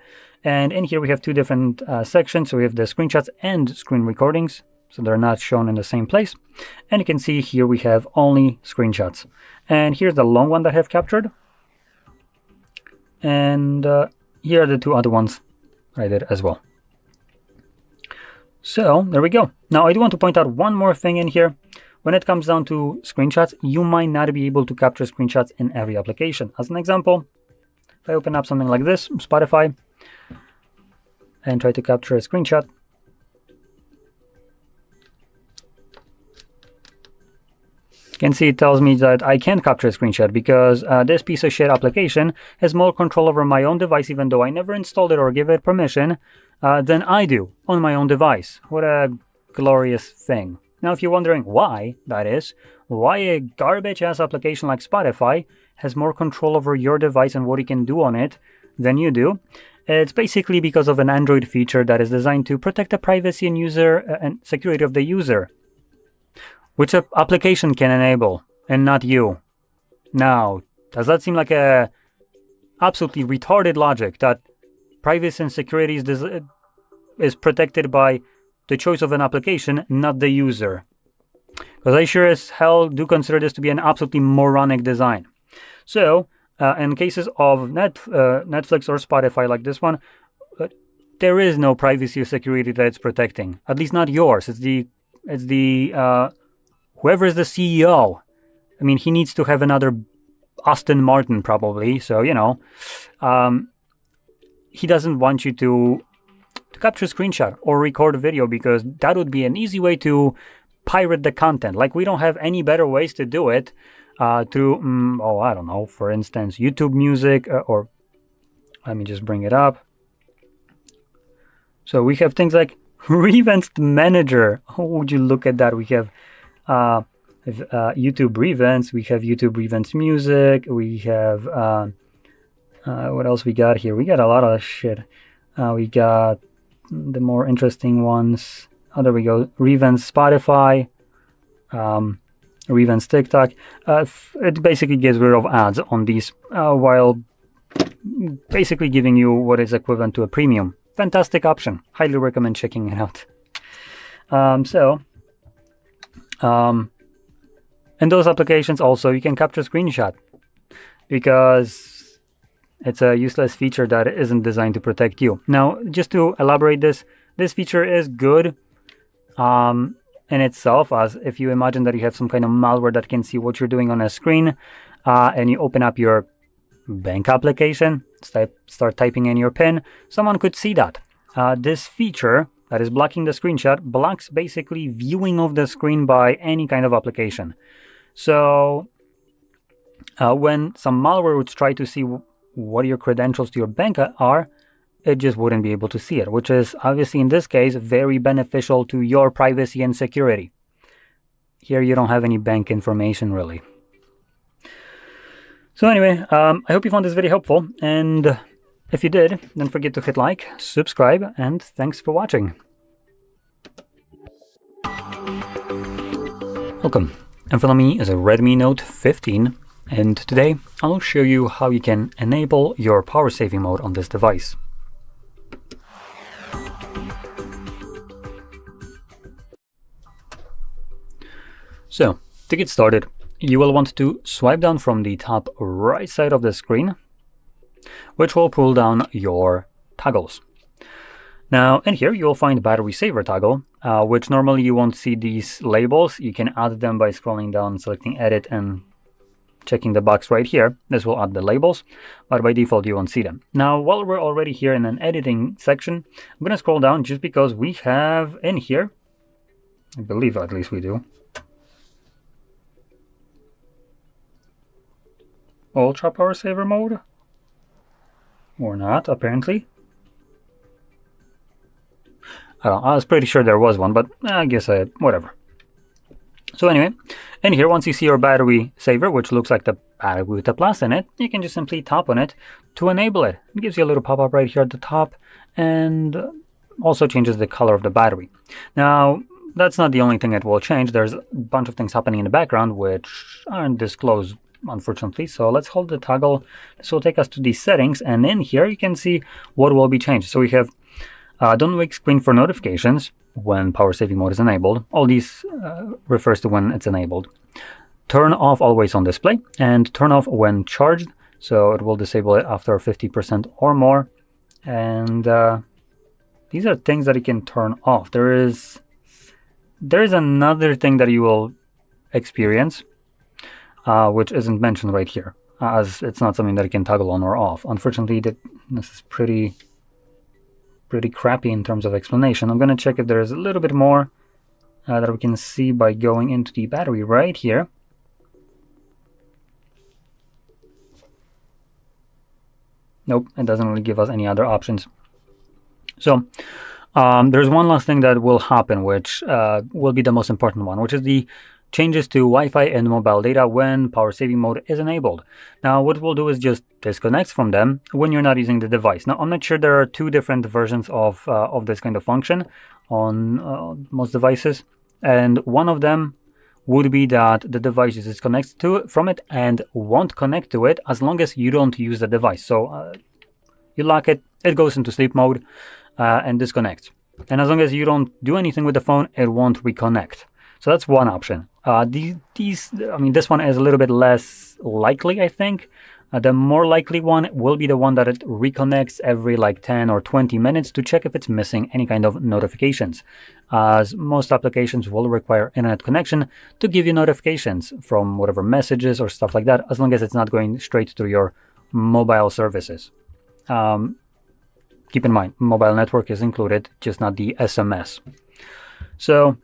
And in here we have two different sections. So we have the screenshots and screen recordings. So they're not shown in the same place. And you can see here we have only screenshots. And here's the long one that I have captured. And here are the two other ones I did as well. So there we go. Now I do want to point out one more thing in here. When it comes down to screenshots, you might not be able to capture screenshots in every application. As an example, if I open up something like this, Spotify, and try to capture a screenshot, you can see it tells me that I can't capture a screenshot because this piece of shit application has more control over my own device, even though I never installed it or give it permission, than I do on my own device. What a glorious thing. Now, if you're wondering why that is, why a garbage-ass application like Spotify has more control over your device and what you can do on it than you do, it's basically because of an Android feature that is designed to protect the privacy and user and security of the user, which an application can enable, and not you. Now, does that seem like a absolutely retarded logic that privacy and security is protected by the choice of an application, not the user? Because I sure as hell do consider this to be an absolutely moronic design. So, in cases of Netflix or Spotify like this one, there is no privacy or security that it's protecting. At least not yours. It's the whoever is the CEO. I mean, he needs to have another Aston Martin probably. So, you know, he doesn't want you to capture a screenshot or record a video because that would be an easy way to pirate the content. Like, we don't have any better ways to do it through, I don't know, for instance, YouTube Music or let me just bring it up. So we have things like Revanced Manager. Oh, would you look at that? We have We have YouTube events, we have YouTube events music, we have what else we got here? We got a lot of shit. We got the more interesting ones. Oh, there we go. Revents Spotify, Revents TikTok. It basically gets rid of ads on these while basically giving you what is equivalent to a premium. Fantastic option. Highly recommend checking it out. In those applications also you can capture screenshot, because it's a useless feature that isn't designed to protect you. Now, just to elaborate this feature is good in itself, as if you imagine that you have some kind of malware that can see what you're doing on a screen, and you open up your bank application, start typing in your PIN, someone could see that. This feature that is blocking the screenshot blocks basically viewing of the screen by any kind of application. So when some malware would try to see what your credentials to your bank are, it just wouldn't be able to see it, which is obviously in this case very beneficial to your privacy and security. Here you don't have any bank information really. So anyway, I hope you found this video helpful, and if you did, don't forget to hit like, subscribe, and thanks for watching. Welcome. In front of me is a Redmi Note 15, and today I will show you how you can enable your power saving mode on this device. So, to get started, you will want to swipe down from the top right side of the screen, which will pull down your toggles. Now, in here you will find battery saver toggle, which normally you won't see these labels. You can add them by scrolling down, selecting edit, and checking the box right here. This will add the labels, but by default you won't see them. Now, while we're already here in an editing section, I'm going to scroll down just because we have in here, I believe at least we do, Ultra Power Saver mode, or not apparently. I was pretty sure there was one, but I guess whatever. So anyway, in here, once you see your battery saver, which looks like the battery with the plus in it, you can just simply tap on it to enable it. It gives you a little pop-up right here at the top, and also changes the color of the battery. Now, that's not the only thing that will change. There's a bunch of things happening in the background which aren't disclosed, unfortunately. So let's hold the toggle. This will take us to the settings, and in here you can see what will be changed. So we have don't wake screen for notifications when power saving mode is enabled. All these refers to when it's enabled. Turn off always on display, and turn off when charged, so it will disable it after 50% or more. And these are things that you can turn off. There is another thing that you will experience, which isn't mentioned right here, as it's not something that you can toggle on or off. Unfortunately, this is pretty crappy in terms of explanation. I'm going to check if there is a little bit more that we can see by going into the battery right here. Nope, it doesn't really give us any other options. So there's one last thing that will happen, which will be the most important one, which is the changes to Wi-Fi and mobile data when power saving mode is enabled. Now, what we'll do is just disconnect from them when you're not using the device. Now, I'm not sure there are two different versions of this kind of function on most devices, and one of them would be that the device is disconnected from it and won't connect to it as long as you don't use the device. So you lock it, it goes into sleep mode and disconnects. And as long as you don't do anything with the phone, it won't reconnect. So that's one option. This one is a little bit less likely, I think. The more likely one will be the one that it reconnects every like 10 or 20 minutes to check if it's missing any kind of notifications, as most applications will require internet connection to give you notifications from whatever messages or stuff like that, as long as it's not going straight to your mobile services. Keep in mind, mobile network is included, just not the SMS. So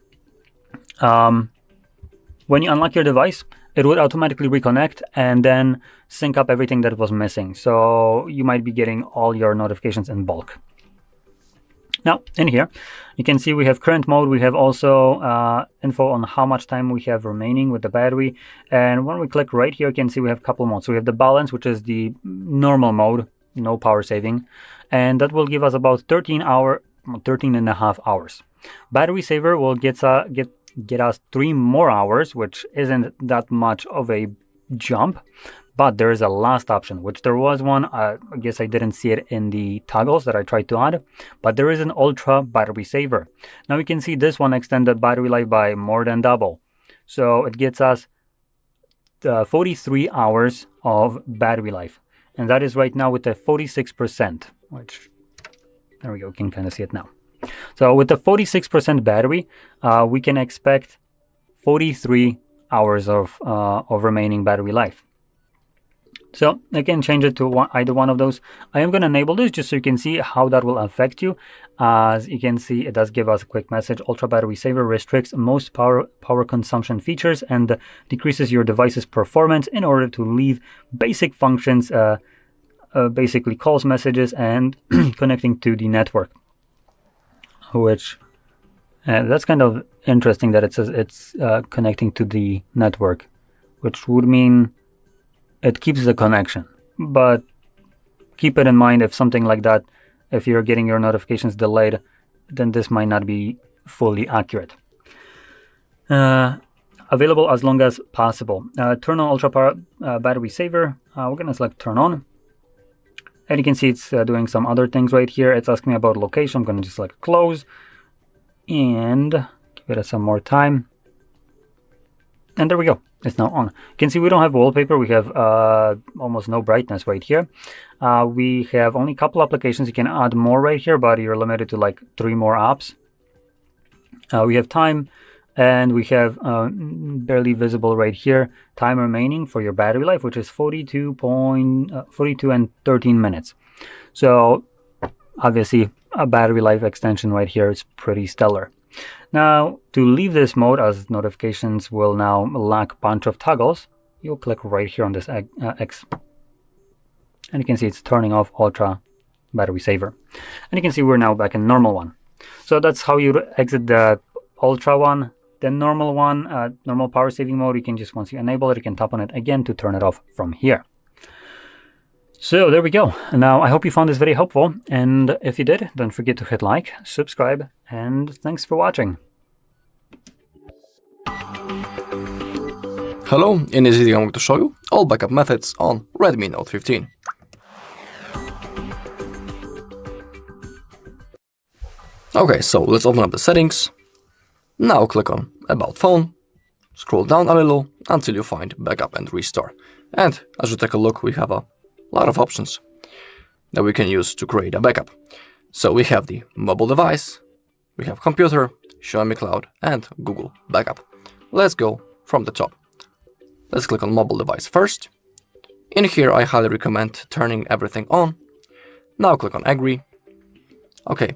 when you unlock your device, it would automatically reconnect and then sync up everything that was missing. So you might be getting all your notifications in bulk. Now, in here, you can see we have current mode. We have also info on how much time we have remaining with the battery. And when we click right here, you can see we have a couple modes. So we have the balance, which is the normal mode, no power saving. And that will give us about 13 and a half hours. Battery saver will get us 3 more hours, which isn't that much of a jump. But there is a last option, which there was one. I guess I didn't see it in the toggles that I tried to add, but there is an ultra battery saver. Now you can see this one extended battery life by more than double. So it gets us 43 hours of battery life. And that is right now with the 46%, which, there we go, you can kind of see it now. So with the 46% battery, we can expect 43 hours of remaining battery life. So I can change it to either one of those. I am going to enable this just so you can see how that will affect you. As you can see, it does give us a quick message. Ultra battery saver restricts most power consumption features and decreases your device's performance in order to leave basic functions, basically calls, messages, and connecting to the network. Which that's kind of interesting that it says it's connecting to the network, which would mean it keeps the connection. But keep it in mind, if something like that, if you're getting your notifications delayed, then this might not be fully accurate. Available as long as possible. Turn on ultra power battery saver. We're going to select turn on. And you can see it's doing some other things right here. It's asking me about location. I'm going to just select close and give it some more time. And there we go. It's now on. You can see we don't have wallpaper. We have almost no brightness right here. We have only a couple applications. You can add more right here, but you're limited to like 3 more apps. We have time, and we have barely visible right here time remaining for your battery life, which is 42 and 13 minutes. So obviously a battery life extension right here is pretty stellar. Now, to leave this mode, as notifications will now lack a bunch of toggles, you'll click right here on this X. And you can see it's turning off ultra battery saver. And you can see we're now back in normal one. So that's how you exit the ultra one. The normal one, normal power saving mode, you can just, once you enable it, you can tap on it again to turn it off from here. So there we go. Now, I hope you found this very helpful. And if you did, don't forget to hit like, subscribe, and thanks for watching. Hello, in this video I'm going to show you all backup methods on Redmi Note 15. Okay, so let's open up the settings. Now click on About Phone, scroll down a little until you find Backup and Restore. And as you take a look, we have a lot of options that we can use to create a backup. So we have the mobile device, we have computer, Xiaomi Cloud, and Google Backup. Let's go from the top. Let's click on mobile device first. In here, I highly recommend turning everything on. Now click on Agree. Okay,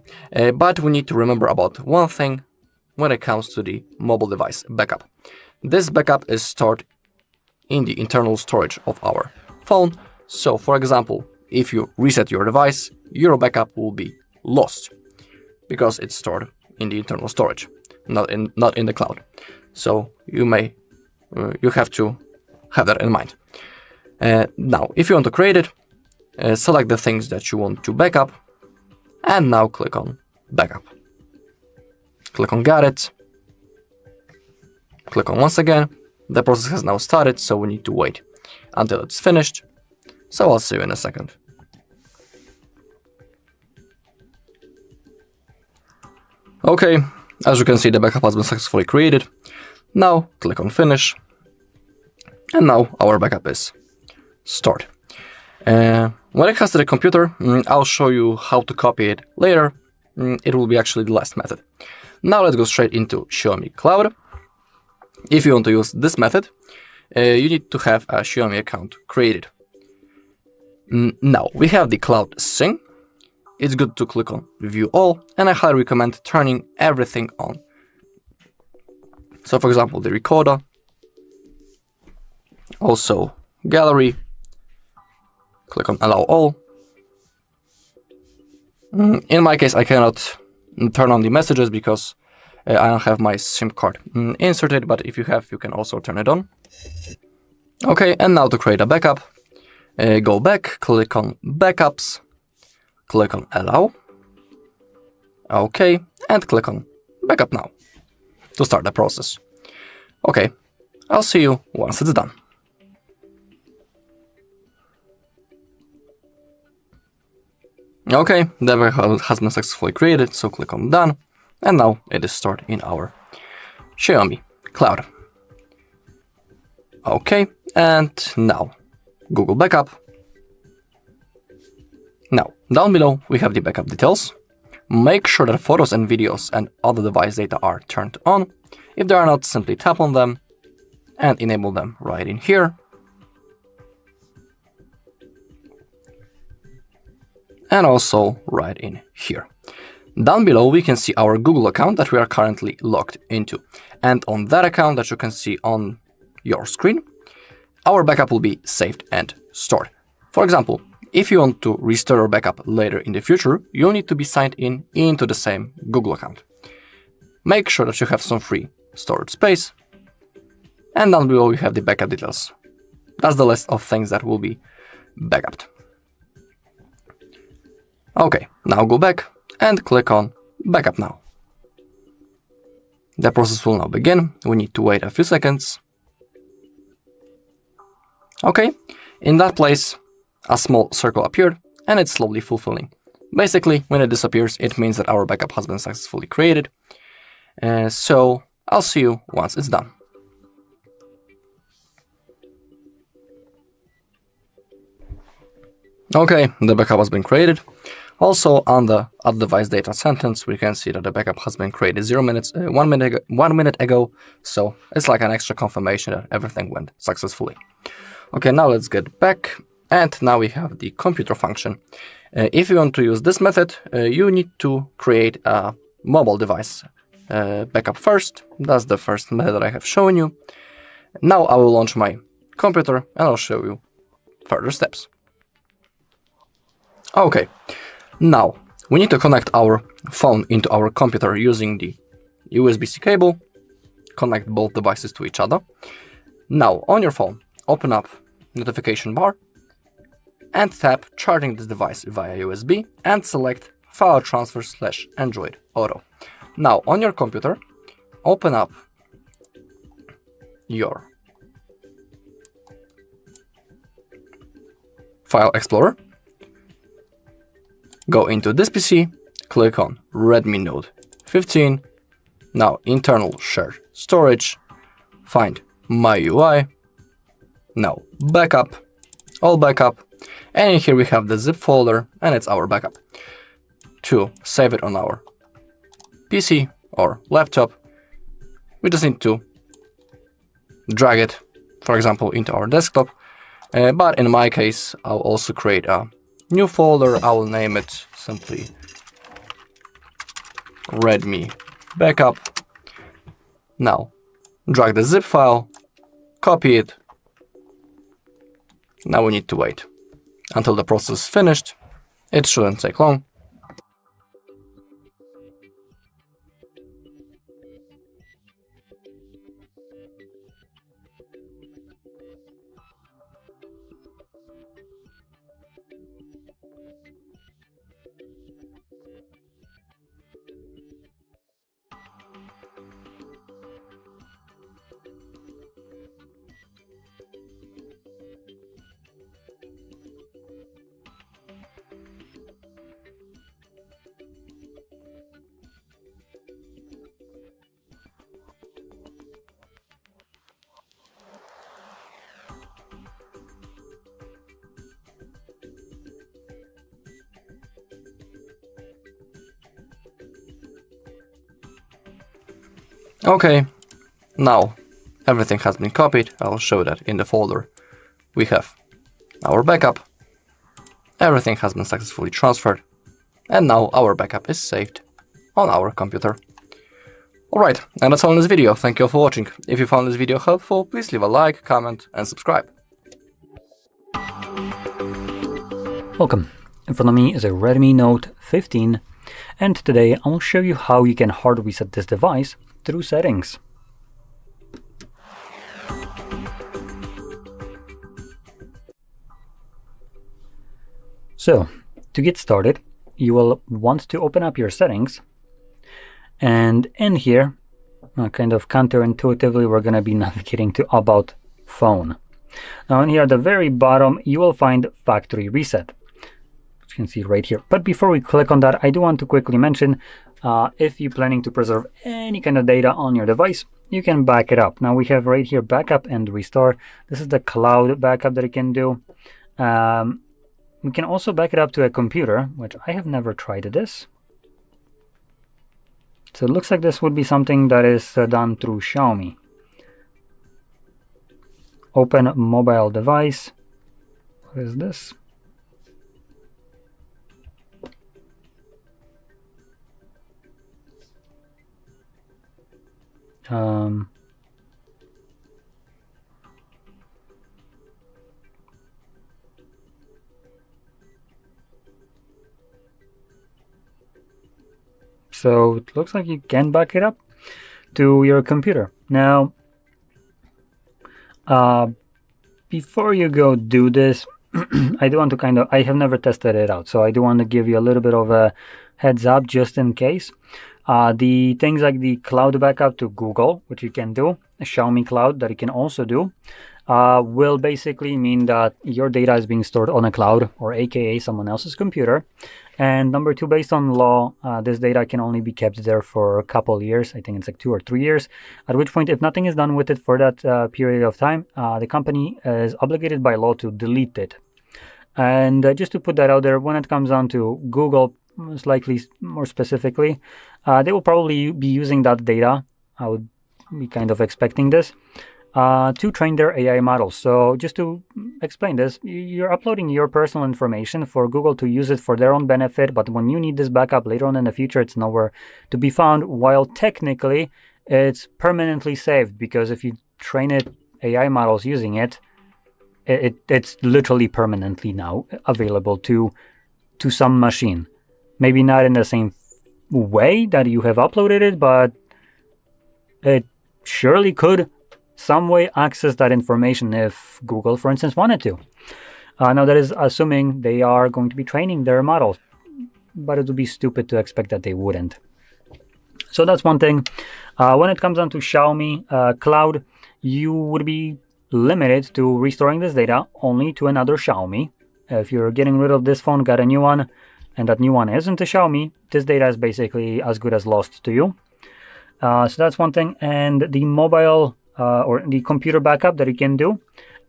but we need to remember about one thing when it comes to the mobile device backup. This backup is stored in the internal storage of our phone. So, for example, if you reset your device, your backup will be lost because it's stored in the internal storage, not in the cloud. So you have to have that in mind. Now, if you want to create it, select the things that you want to backup, and now click on Backup. Click on Got It. Click on once again. The process has now started, so we need to wait until it's finished. So I'll see you in a second. Okay, as you can see, the backup has been successfully created. Now click on Finish. And now our backup is stored. When it comes to the computer, I'll show you how to copy it later. It will be actually the last method. Now let's go straight into Xiaomi Cloud. If you want to use this method, you need to have a Xiaomi account created. Now we have the Cloud Sync. It's good to click on View All, and I highly recommend turning everything on. So for example, the recorder, also gallery, click on Allow All. In my case, I cannot turn on the messages because I don't have my SIM card inserted, but if you have, you can also turn it on. Okay, and now to create a backup, go back, click on Backups, click on Allow. Okay, and click on Backup Now to start the process. Okay, I'll see you once it's done. Okay, the backup has been successfully created, so click on Done, and now it is stored in our Xiaomi Cloud. Okay, and now Google Backup. Now, down below we have the backup details. Make sure that photos and videos and other device data are turned on. If they are not, simply tap on them and enable them right in here. And also right in here. Down below we can see our Google account that we are currently logged into. And on that account that you can see on your screen, our backup will be saved and stored. For example, if you want to restore your backup later in the future, you'll need to be signed in into the same Google account. Make sure that you have some free storage space. And down below you have the backup details. That's the list of things that will be backupped. Okay, now go back and click on Backup Now. The process will now begin. We need to wait a few seconds. Okay, in that place, a small circle appeared and it's slowly fulfilling. Basically, when it disappears, it means that our backup has been successfully created. So I'll see you once it's done. Okay, the backup has been created. Also, on the add device data sentence, we can see that the backup has been created 1 minute ago. So it's like an extra confirmation that everything went successfully. Okay, now let's get back. And now we have the computer function. If you want to use this method, you need to create a mobile device backup first. That's the first method that I have shown you. Now I will launch my computer and I'll show you further steps. Okay, now we need to connect our phone into our computer using the USB-C cable. Connect both devices to each other. Now on your phone, open up notification bar and tap charging this device via USB and select file transfer / Android Auto. Now on your computer, open up your File Explorer, go into this PC, click on Redmi Note 15, now internal shared storage, find My UI, now backup, all backup, and in here we have the zip folder and it's our backup. To save it on our PC or laptop, we just need to drag it, for example, into our desktop. But in my case, I'll also create a new folder. I will name it simply Redmi Backup. Now, drag the zip file, copy it. Now we need to wait until the process is finished. It shouldn't take long. Okay, now everything has been copied. I'll show that in the folder we have our backup. Everything has been successfully transferred, and now our backup is saved on our computer. Alright, and that's all in this video. Thank you all for watching. If you found this video helpful, please leave a like, comment, and subscribe. Welcome. In front of me is a Redmi Note 15. and today I'll show you how you can hard reset this device through settings. So, to get started, you will want to open up your settings, and in here, kind of counterintuitively, we're going to be navigating to About Phone. Now in here at the very bottom, you will find Factory Reset, which you can see right here. But before we click on that, I do want to quickly mention, if you're planning to preserve any kind of data on your device, you can back it up. Now we have right here Backup and Restore. This is the cloud backup that you can do. We can also back it up to a computer, which I have never tried this. So it looks like this would be something that is done through Xiaomi. Open mobile device. What is this? So it looks like you can back it up to your computer. Now, before you go do this, I do want to I have never tested it out, so I do want to give you a little bit of a heads up just in case. The things like the cloud backup to Google, which you can do, Xiaomi Cloud that you can also do, will basically mean that your data is being stored on a cloud, or aka someone else's computer. And number two, based on law, this data can only be kept there for a couple of years. I think it's like 2 or 3 years, at which point, if nothing is done with it for that period of time, the company is obligated by law to delete it. And just to put that out there, when it comes down to Google, most likely more specifically, they will probably be using that data. I would be kind of expecting this to train their AI models. So just to explain this, you're uploading your personal information for Google to use it for their own benefit, but when you need this backup later on in the future, it's nowhere to be found, while technically it's permanently saved, because if you train it, AI models using it, it's literally permanently now available to some machine. Maybe not in the same way that you have uploaded it, but it surely could some way access that information if Google, for instance, wanted to. Now that is assuming they are going to be training their models, but it would be stupid to expect that they wouldn't. So that's one thing. When it comes down to Xiaomi Cloud, you would be limited to restoring this data only to another Xiaomi. If you're getting rid of this phone, got a new one, and that new one isn't a Xiaomi, this data is basically as good as lost to you. So that's one thing. And the mobile or the computer backup that you can do,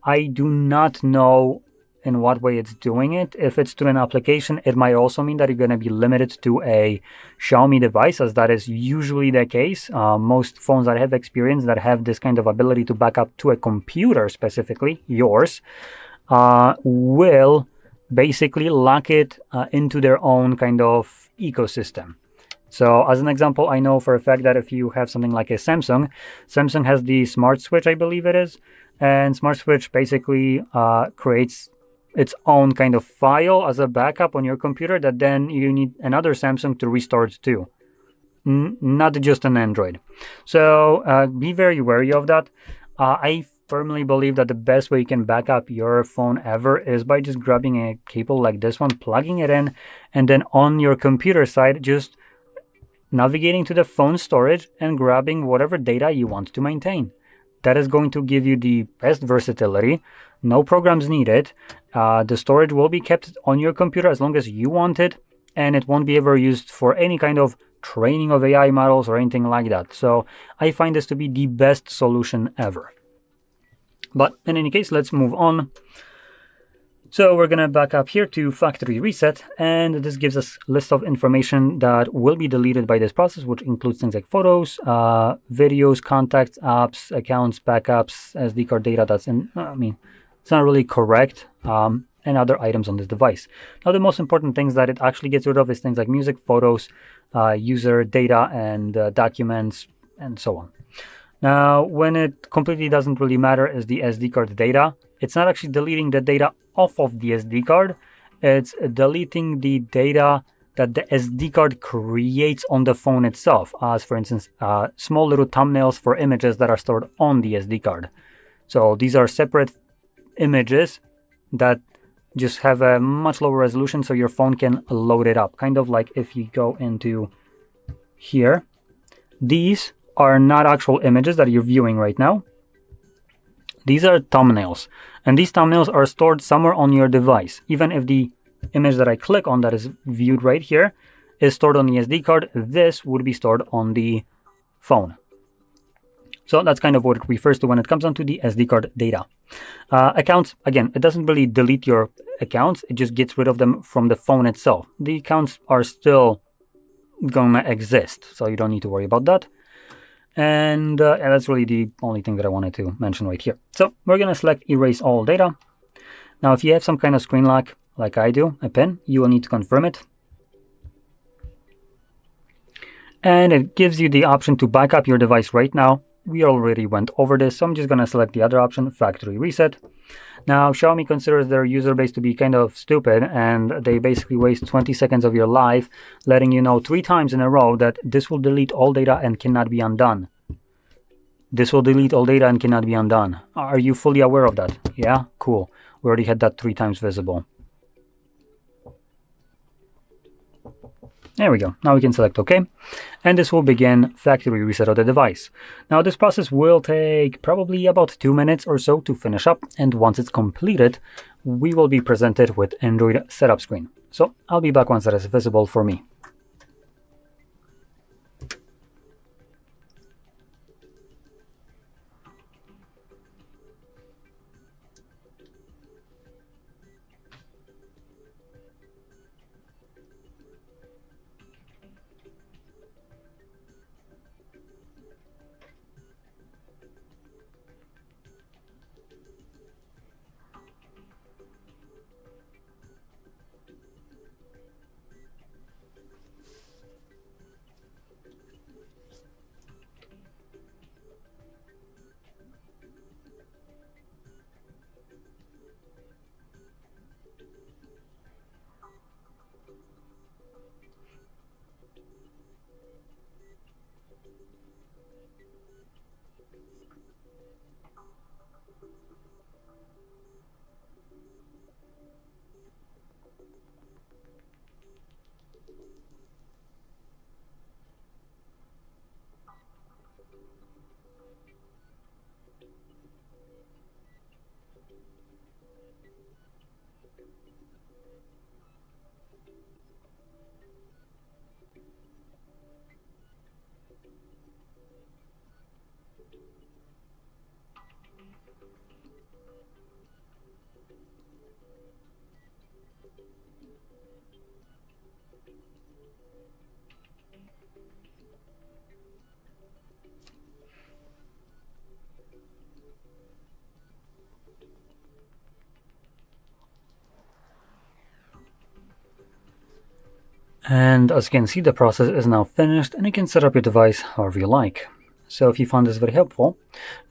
I do not know in what way it's doing it. If it's through an application, it might also mean that you're going to be limited to a Xiaomi device, as that is usually the case. Most phones that I have experienced that have this kind of ability to back up to a computer, specifically yours, will basically lock it into their own kind of ecosystem. So as an example, I know for a fact that if you have something like a Samsung has the Smart Switch, I believe it is, and Smart Switch basically creates its own kind of file as a backup on your computer that then you need another Samsung to restore it to, not just an Android. So be very wary of that. I firmly believe that the best way you can back up your phone ever is by just grabbing a cable like this one, plugging it in, and then on your computer side, just navigating to the phone storage and grabbing whatever data you want to maintain. That is going to give you the best versatility. No programs needed. The storage will be kept on your computer as long as you want it, and it won't be ever used for any kind of training of AI models or anything like that. So I find this to be the best solution ever. But in any case, let's move on. So we're going to back up here to Factory Reset, and this gives us a list of information that will be deleted by this process, which includes things like photos, videos, contacts, apps, accounts, backups, SD card data that's it's not really correct, and other items on this device. Now, the most important things that it actually gets rid of is things like music, photos, user data, and documents, and so on. Now, when it completely doesn't really matter is the SD card data. It's not actually deleting the data off of the SD card. It's deleting the data that the SD card creates on the phone itself, as for instance, small little thumbnails for images that are stored on the SD card. So these are separate images that just have a much lower resolution so your phone can load it up. Kind of like if you go into here, these are not actual images that you're viewing right now. These are thumbnails, and these thumbnails are stored somewhere on your device. Even if the image that I click on that is viewed right here is stored on the SD card, this would be stored on the phone. So that's kind of what it refers to when it comes down to the SD card data. Accounts, again, it doesn't really delete your accounts, it just gets rid of them from the phone itself. The accounts are still gonna exist, so you don't need to worry about that. And that's really the only thing that I wanted to mention right here. So we're gonna select erase all data. Now if you have some kind of screen lock, like I do, a PIN, you will need to confirm it. And it gives you the option to back up your device right now. We already went over this, so I'm just gonna select the other option, factory reset. Now Xiaomi considers their user base to be kind of stupid, and they basically waste 20 seconds of your life letting you know 3 times in a row that this will delete all data and cannot be undone. This will delete all data and cannot be undone. Are you fully aware of that? Yeah? Cool. We already had that 3 times visible. There we go. Now we can select OK, and this will begin factory reset of the device. Now this process will take probably about 2 minutes or so to finish up, and once it's completed, we will be presented with Android setup screen. So I'll be back once that is visible for me. And as you can see, the process is now finished, and you can set up your device however you like. So if you found this very helpful,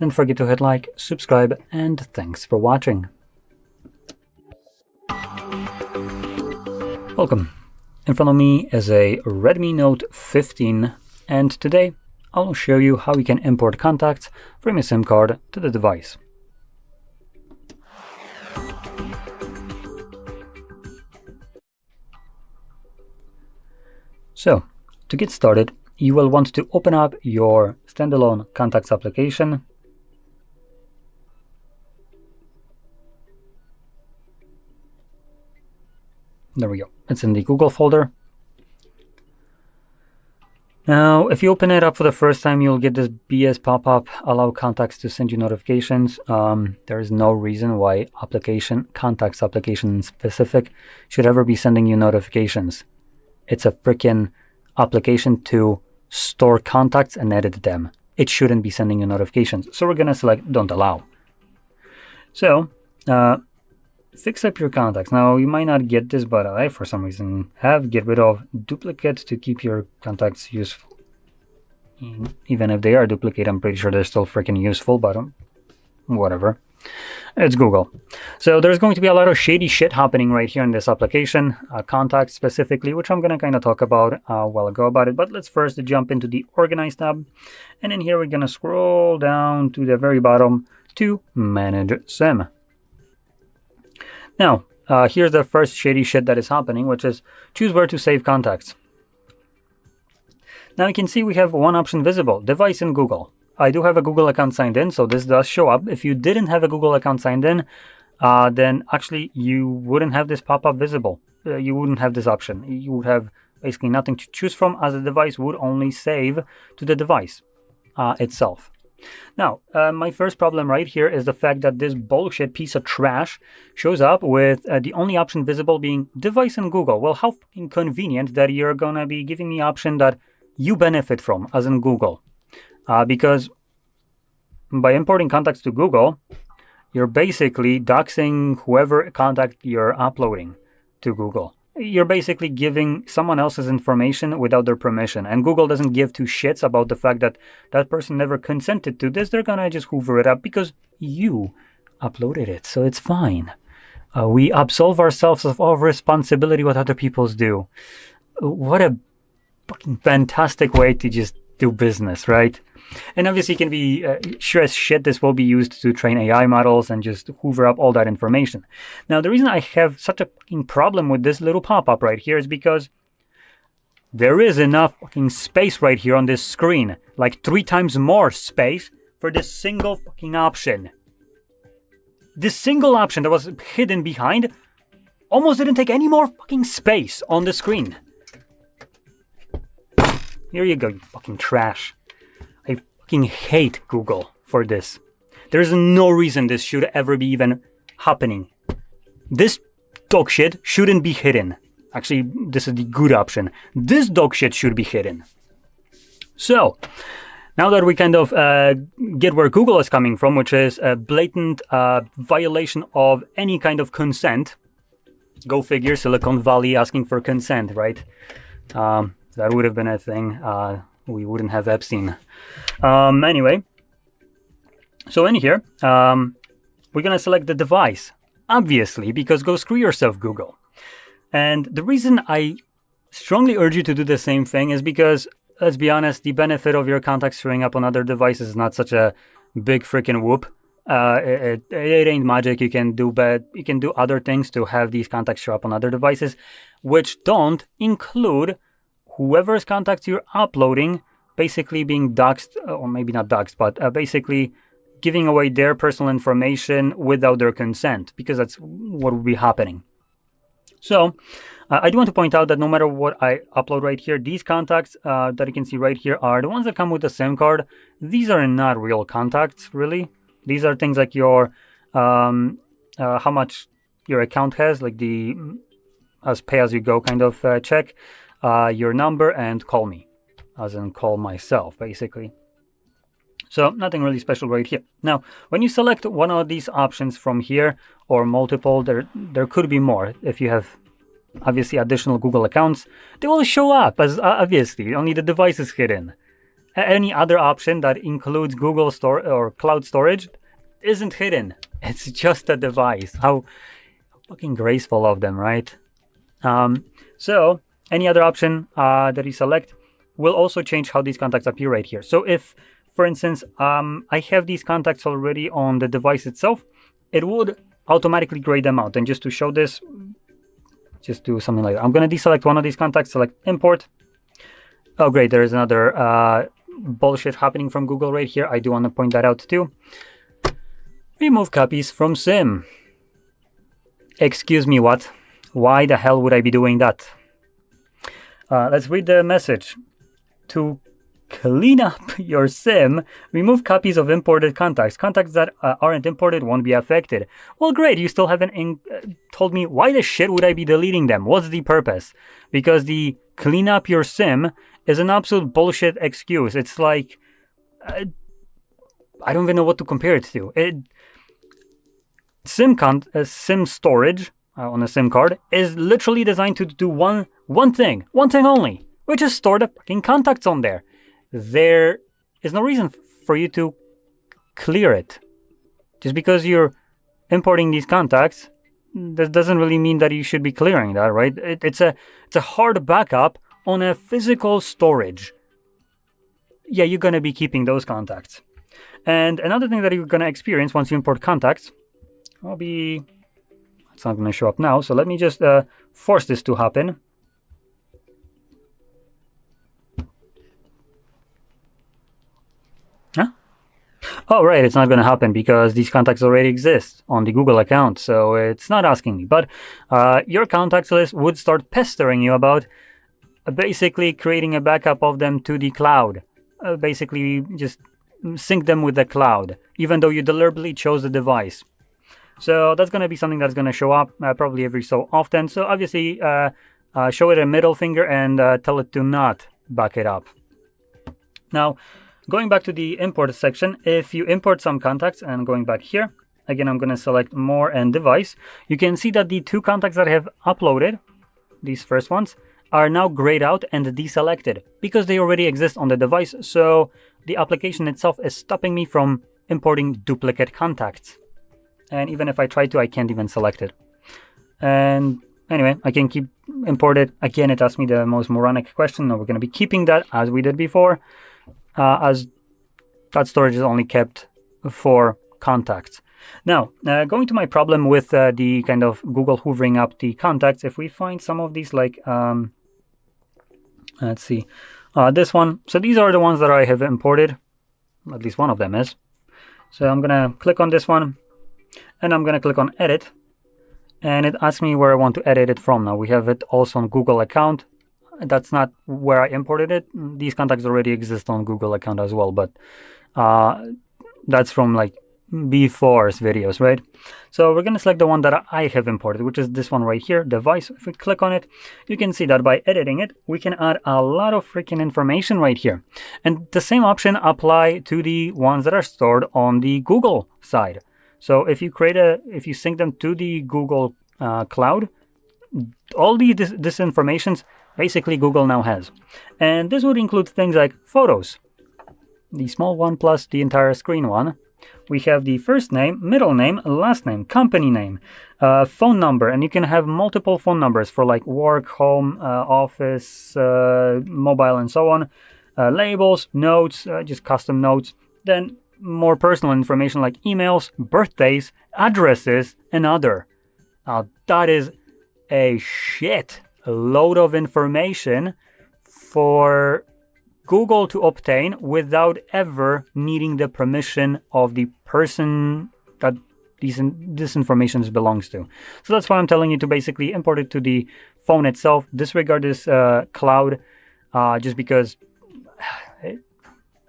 don't forget to hit like, subscribe, and thanks for watching. Welcome. In front of me is a Redmi Note 15, and today I'll show you how you can import contacts from your SIM card to the device. So, to get started, you will want to open up your standalone contacts application. There we go. It's in the Google folder. Now, if you open it up for the first time, you'll get this BS pop-up, allow contacts to send you notifications. There is no reason why contacts application specific, should ever be sending you notifications. It's a freaking application to store contacts and edit them. It shouldn't be sending you notifications. So we're gonna select don't allow. So fix up your contacts. Now you might not get this, but I for some reason have get rid of duplicate to keep your contacts useful. Even if they are duplicate, I'm pretty sure they're still freaking useful, but whatever. It's Google. So there's going to be a lot of shady shit happening right here in this application, contacts specifically, which I'm going to kind of talk about while I go about it. But let's first jump into the Organize tab. And in here, we're going to scroll down to the very bottom to Manage SIM. Now, here's the first shady shit that is happening, which is choose where to save contacts. Now you can see we have one option visible, device in Google. I do have a Google account signed in, so this does show up. If you didn't have a Google account signed in, then actually you wouldn't have this pop-up visible. You wouldn't have this option. You would have basically nothing to choose from, as the device would only save to the device itself. Now, my first problem right here is the fact that this bullshit piece of trash shows up with the only option visible being device in Google. Well, how inconvenient that you're gonna be giving me option that you benefit from, as in Google. Because by importing contacts to Google, you're basically doxing whoever contact you're uploading to Google. You're basically giving someone else's information without their permission. And Google doesn't give two shits about the fact that that person never consented to this. They're gonna just hoover it up because you uploaded it. So it's fine. We absolve ourselves of all responsibility what other people's do. What a fucking fantastic way to just do business, right? And obviously, it can be sure as shit this will be used to train AI models and just hoover up all that information. Now, the reason I have such a fucking problem with this little pop-up right here is because there is enough fucking space right here on this screen, like 3 times more space for this single fucking option. This single option that was hidden behind almost didn't take any more fucking space on the screen. Here you go, you fucking trash. I fucking hate Google for this. There's no reason this should ever be even happening. This dog shit shouldn't be hidden. Actually, this is the good option. This dog shit should be hidden. So, now that we kind of get where Google is coming from, which is a blatant violation of any kind of consent. Go figure, Silicon Valley asking for consent, right? That would have been a thing. We wouldn't have Epstein. Anyway, so in here, we're going to select the device, obviously, because go screw yourself, Google. And the reason I strongly urge you to do the same thing is because, let's be honest, the benefit of your contacts showing up on other devices is not such a big freaking whoop. It ain't magic. You can do other things to have these contacts show up on other devices, which don't include whoever's contacts you're uploading basically being doxed, or maybe not doxed, but basically giving away their personal information without their consent, because that's what would be happening. So I do want to point out that no matter what I upload right here, these contacts that you can see right here are the ones that come with a SIM card. These are not real contacts, really. These are things like your how much your account has, like the as pay as you go kind of check. Your number and call me, as in call myself, basically. So nothing really special right here. Now, when you select one of these options from here, or multiple, there could be more. If you have, obviously, additional Google accounts, they will show up as, obviously, only the device is hidden. Any other option that includes Google Store or cloud storage isn't hidden. It's just a device. How fucking graceful of them, right? So any other option that you select will also change how these contacts appear right here. So if, for instance, I have these contacts already on the device itself, it would automatically grade them out. And just to show this, just do something like that. I'm going to deselect one of these contacts, select import. Oh, great. There is another bullshit happening from Google right here. I do want to point that out too. Remove copies from SIM. Excuse me, what? Why the hell would I be doing that? Let's read the message. To clean up your SIM, remove copies of imported contacts. Contacts that aren't imported won't be affected. Well, great. You still haven't told me why the shit would I be deleting them? What's the purpose? Because the clean up your SIM is an absolute bullshit excuse. It's like, I don't even know what to compare it to. SIM storage on a SIM card is literally designed to do one thing only, which is store the fucking contacts on there. There is no reason for you to clear it. Just because you're importing these contacts, that doesn't really mean that you should be clearing that, right? It's a hard backup on a physical storage. Yeah, you're going to be keeping those contacts. And another thing that you're going to experience once you import contacts, it's not going to show up now, so let me just force this to happen. Huh? Oh, right, it's not going to happen because these contacts already exist on the Google account, so it's not asking me. But your contacts list would start pestering you about basically creating a backup of them to the cloud. Basically, just sync them with the cloud, even though you deliberately chose the device. So that's going to be something that's going to show up probably every so often. So obviously, show it a middle finger and tell it to not back it up. Now, going back to the import section, if you import some contacts and going back here, again, I'm going to select more and device. You can see that the two contacts that I have uploaded, these first ones, are now grayed out and deselected because they already exist on the device. So the application itself is stopping me from importing duplicate contacts. And even if I try to, I can't even select it. And anyway, I can keep imported. Again, it asks me the most moronic question. No, we're going to be keeping that as we did before, as that storage is only kept for contacts. Now, going to my problem with the kind of Google hoovering up the contacts, if we find some of these like, let's see, this one. So these are the ones that I have imported. At least one of them is. So I'm going to click on this one. And I'm going to click on edit, and it asks me where I want to edit it from. Now we have it also on Google account. That's not where I imported it. These contacts already exist on Google account as well, but that's from like before's videos, right? So we're going to select the one that I have imported, which is this one right here, device. If we click on it, you can see that by editing it, we can add a lot of freaking information right here. And the same option apply to the ones that are stored on the Google side. So if you sync them to the Google cloud, all this information basically Google now has. And this would include things like photos, the small one plus the entire screen one. We have the first name, middle name, last name, company name, phone number, and you can have multiple phone numbers for like work, home, office, mobile, and so on. Labels, notes, just custom notes. Then more personal information like emails, birthdays, addresses, and other. That is a shit load of information for Google to obtain without ever needing the permission of the person that this information belongs to. So that's why I'm telling you to basically import it to the phone itself. Disregard this cloud just because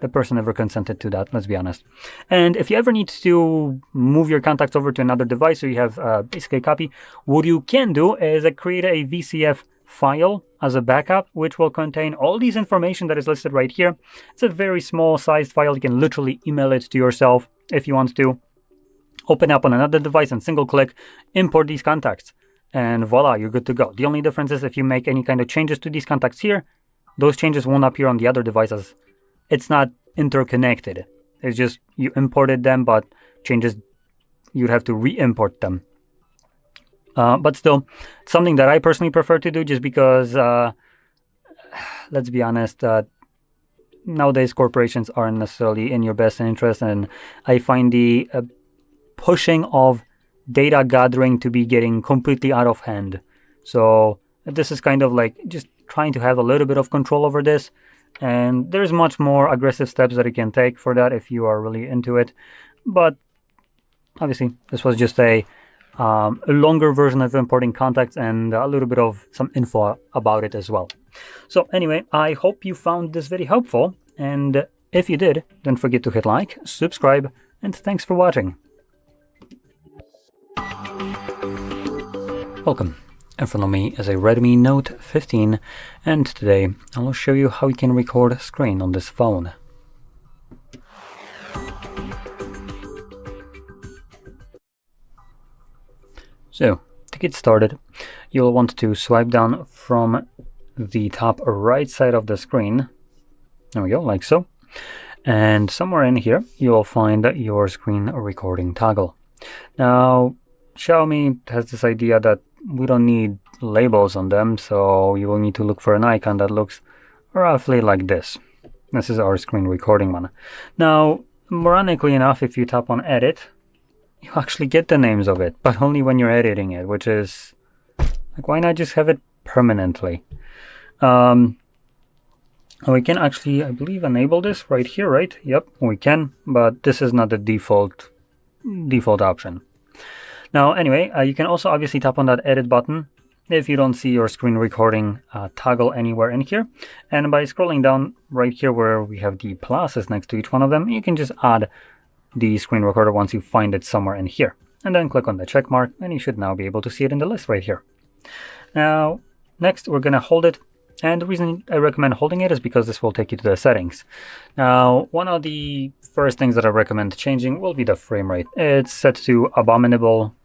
the person never consented to that, let's be honest. And if you ever need to move your contacts over to another device, so you have basically a copy, what you can do is create a VCF file as a backup, which will contain all these information that is listed right here. It's a very small sized file. You can literally email it to yourself if you want to. Open up on another device and single click, import these contacts, and voila, you're good to go. The only difference is if you make any kind of changes to these contacts here, those changes won't appear on the other devices. It's not interconnected. It's just you imported them, but changes, you'd have to re-import them. But still, it's something that I personally prefer to do just because, let's be honest, nowadays corporations aren't necessarily in your best interest, and I find the pushing of data gathering to be getting completely out of hand. So this is kind of like just trying to have a little bit of control over this. And there's much more aggressive steps that you can take for that if you are really into it. But obviously, this was just a longer version of importing contacts and a little bit of some info about it as well. So anyway, I hope you found this very helpful. And if you did, don't forget to hit like, subscribe, and thanks for watching. Welcome. In front of me is a Redmi Note 15, and today I will show you how you can record a screen on this phone. So, to get started, you'll want to swipe down from the top right side of the screen. There we go, like so. And somewhere in here, you'll find your screen recording toggle. Now, Xiaomi has this idea that we don't need labels on them, so you will need to look for an icon that looks roughly like this. This is our screen recording one. Now, ironically enough, if you tap on edit, you actually get the names of it, but only when you're editing it, which is like, why not just have it permanently? We can actually, I believe, enable this right here, right? Yep, we can, but this is not the default option. Now, anyway, you can also obviously tap on that edit button if you don't see your screen recording toggle anywhere in here. And by scrolling down right here where we have the pluses next to each one of them, you can just add the screen recorder once you find it somewhere in here. And then click on the check mark, and you should now be able to see it in the list right here. Now, next we're going to hold it. And the reason I recommend holding it is because this will take you to the settings. Now, one of the first things that I recommend changing will be the frame rate. It's set to abominable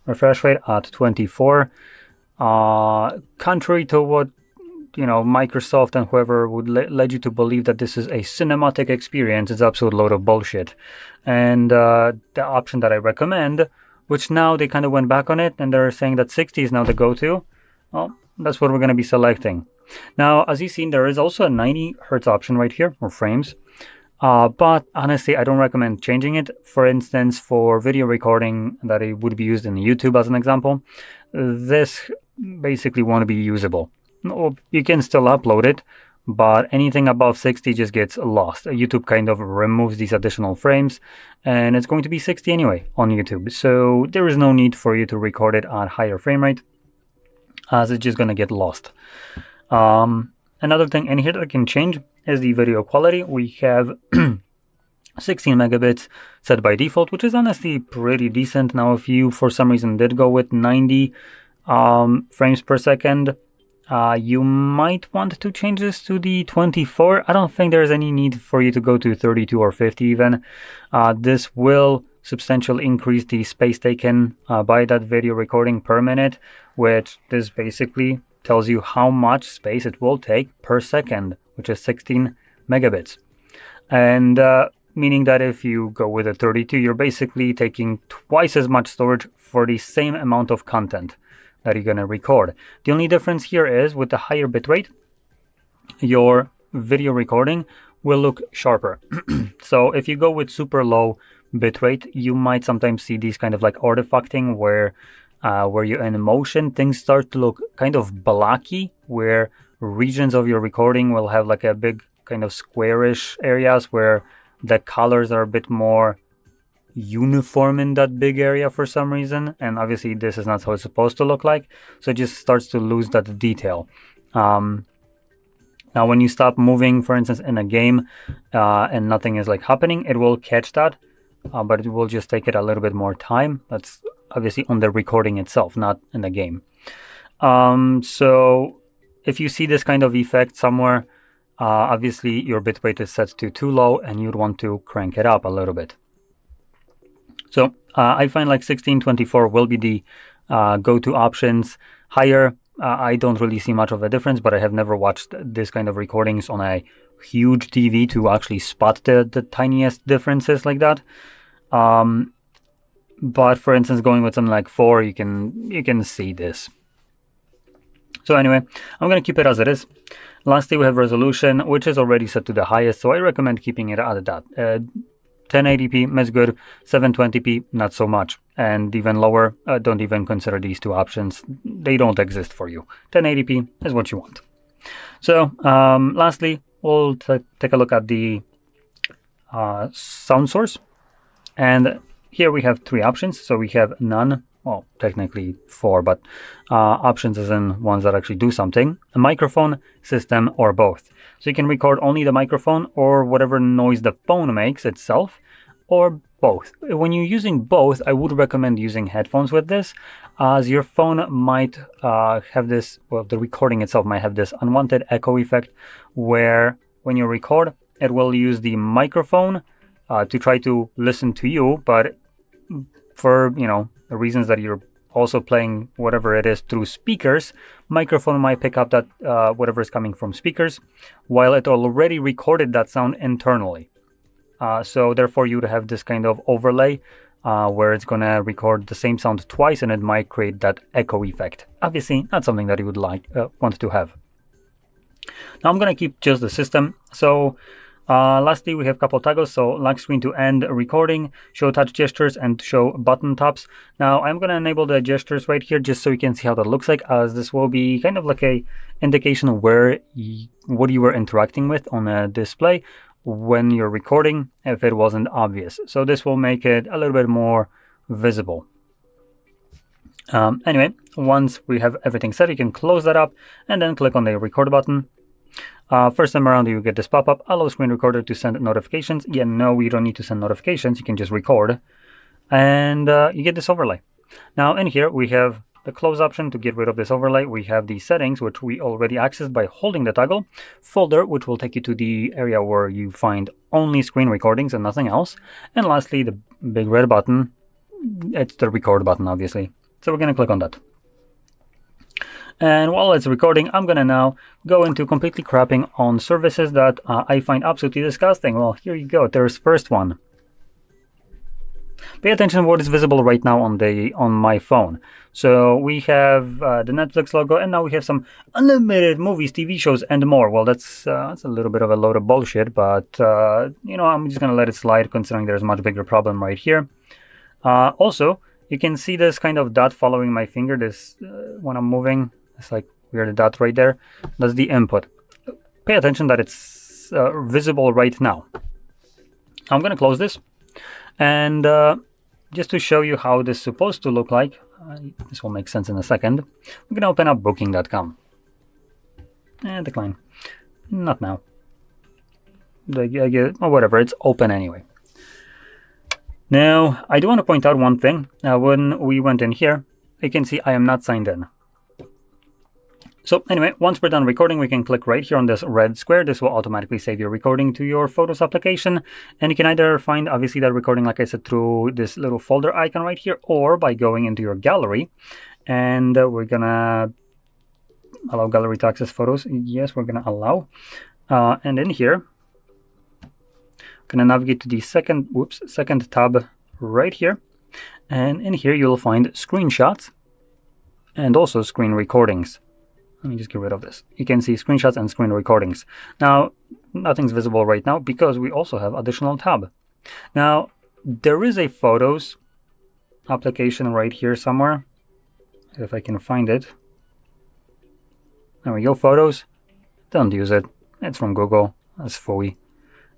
refresh rate at 24. Contrary to what Microsoft and whoever would lead you to believe that this is a cinematic experience, it's absolute load of bullshit. And the option that I recommend, which now they kind of went back on it and they're saying that 60 is now the go-to, well, that's what we're going to be selecting. Now, as you've seen, there is also a 90 Hertz option right here, or frames. But honestly, I don't recommend changing it. For instance, for video recording that it would be used in YouTube as an example, this basically won't be usable. You can still upload it, but anything above 60 just gets lost. YouTube kind of removes these additional frames, and it's going to be 60 anyway on YouTube. So there is no need for you to record it at higher frame rate, as it's just going to get lost. Another thing in here that I can change is the video quality. We have 16 megabits set by default, which is honestly pretty decent. Now, if you for some reason did go with 90 frames per second, you might want to change this to the 24. I don't think there's any need for you to go to 32 or 50 even. This will substantially increase the space taken by that video recording per minute, which this basically tells you how much space it will take per second, which is 16 megabits. And meaning that if you go with a 32, you're basically taking twice as much storage for the same amount of content that you're going to record. The only difference here is with the higher bitrate, your video recording will look sharper. So if you go with super low bitrate, you might sometimes see these kind of like artifacting where you're in motion, things start to look kind of blocky, where regions of your recording will have like a big kind of squarish areas where the colors are a bit more uniform in that big area for some reason. And obviously this is not how it's supposed to look like. So it just starts to lose that detail. Now, when you stop moving, for instance, in a game and nothing is like happening, it will catch that, but it will just take it a little bit more time. That's obviously on the recording itself, not in the game. So if you see this kind of effect somewhere, obviously your bitrate is set to too low and you'd want to crank it up a little bit. So I find like 1624 will be the go-to options. Higher, I don't really see much of a difference, but I have never watched this kind of recordings on a huge TV to actually spot the tiniest differences like that. But for instance, going with something like 4, you can see this. So anyway, I'm going to keep it as it is. Lastly, we have resolution, which is already set to the highest, so I recommend keeping it at that. 1080p is good, 720p not so much, and even lower, don't even consider these two options. They don't exist for you. 1080p is what you want. So lastly, we'll take a look at the sound source, and here we have 3 options. So we have none, well, technically 4, but options as in ones that actually do something. A microphone, system, or both. So you can record only the microphone or whatever noise the phone makes itself, or both. When you're using both, I would recommend using headphones with this, as your phone might have this, well, the recording itself might have this unwanted echo effect, where when you record, it will use the microphone to try to listen to you, but for, the reasons that you're also playing whatever it is through speakers, microphone might pick up that whatever is coming from speakers, while it already recorded that sound internally. So therefore you would have this kind of overlay where it's going to record the same sound twice, and it might create that echo effect. Obviously, not something that you would want to have. Now I'm going to keep just the system. So lastly, we have a couple of toggles. So lock screen to end recording, show touch gestures, and show button taps. Now I'm going to enable the gestures right here just so you can see how that looks like, as this will be kind of like a indication of what you were interacting with on a display when you're recording, if it wasn't obvious. So this will make it a little bit more visible. Anyway, once we have everything set, you can close that up and then click on the record button. First time around, you get this pop-up, allow screen recorder to send notifications. Yeah, no, you don't need to send notifications. You can just record, and you get this overlay. Now in here, we have the close option to get rid of this overlay. We have the settings, which we already accessed by holding the toggle, folder, which will take you to the area where you find only screen recordings and nothing else. And lastly, the big red button, it's the record button, obviously. So we're going to click on that. And while it's recording, I'm going to now go into completely crapping on services that I find absolutely disgusting. Well, here you go. There's first one. Pay attention to what is visible right now on my phone. So we have the Netflix logo, and now we have some unlimited movies, TV shows, and more. Well, that's a little bit of a load of bullshit, but you know, I'm just going to let it slide considering there's a much bigger problem right here. Also, you can see this kind of dot following my finger. This when I'm moving, it's like weird dot right there. That's the input. Pay attention that it's visible right now. I'm going to close this. And just to show you how this is supposed to look like, this will make sense in a second, we're going to open up booking.com. And decline. Not now. Or whatever, it's open anyway. Now, I do want to point out one thing. When we went in here, you can see I am not signed in. So anyway, once we're done recording, we can click right here on this red square. This will automatically save your recording to your Photos application. And you can either find, obviously, that recording, like I said, through this little folder icon right here, or by going into your gallery. And we're going to allow gallery to access photos. Yes, we're going to allow. And in here, going to navigate to the second tab right here. And in here, you'll find screenshots and also screen recordings. Let me just get rid of this. You can see screenshots and screen recordings. Now, nothing's visible right now because we also have additional tab. Now, there is a Photos application right here somewhere. If I can find it. There we go, Photos. Don't use it. It's from Google. That's phooey.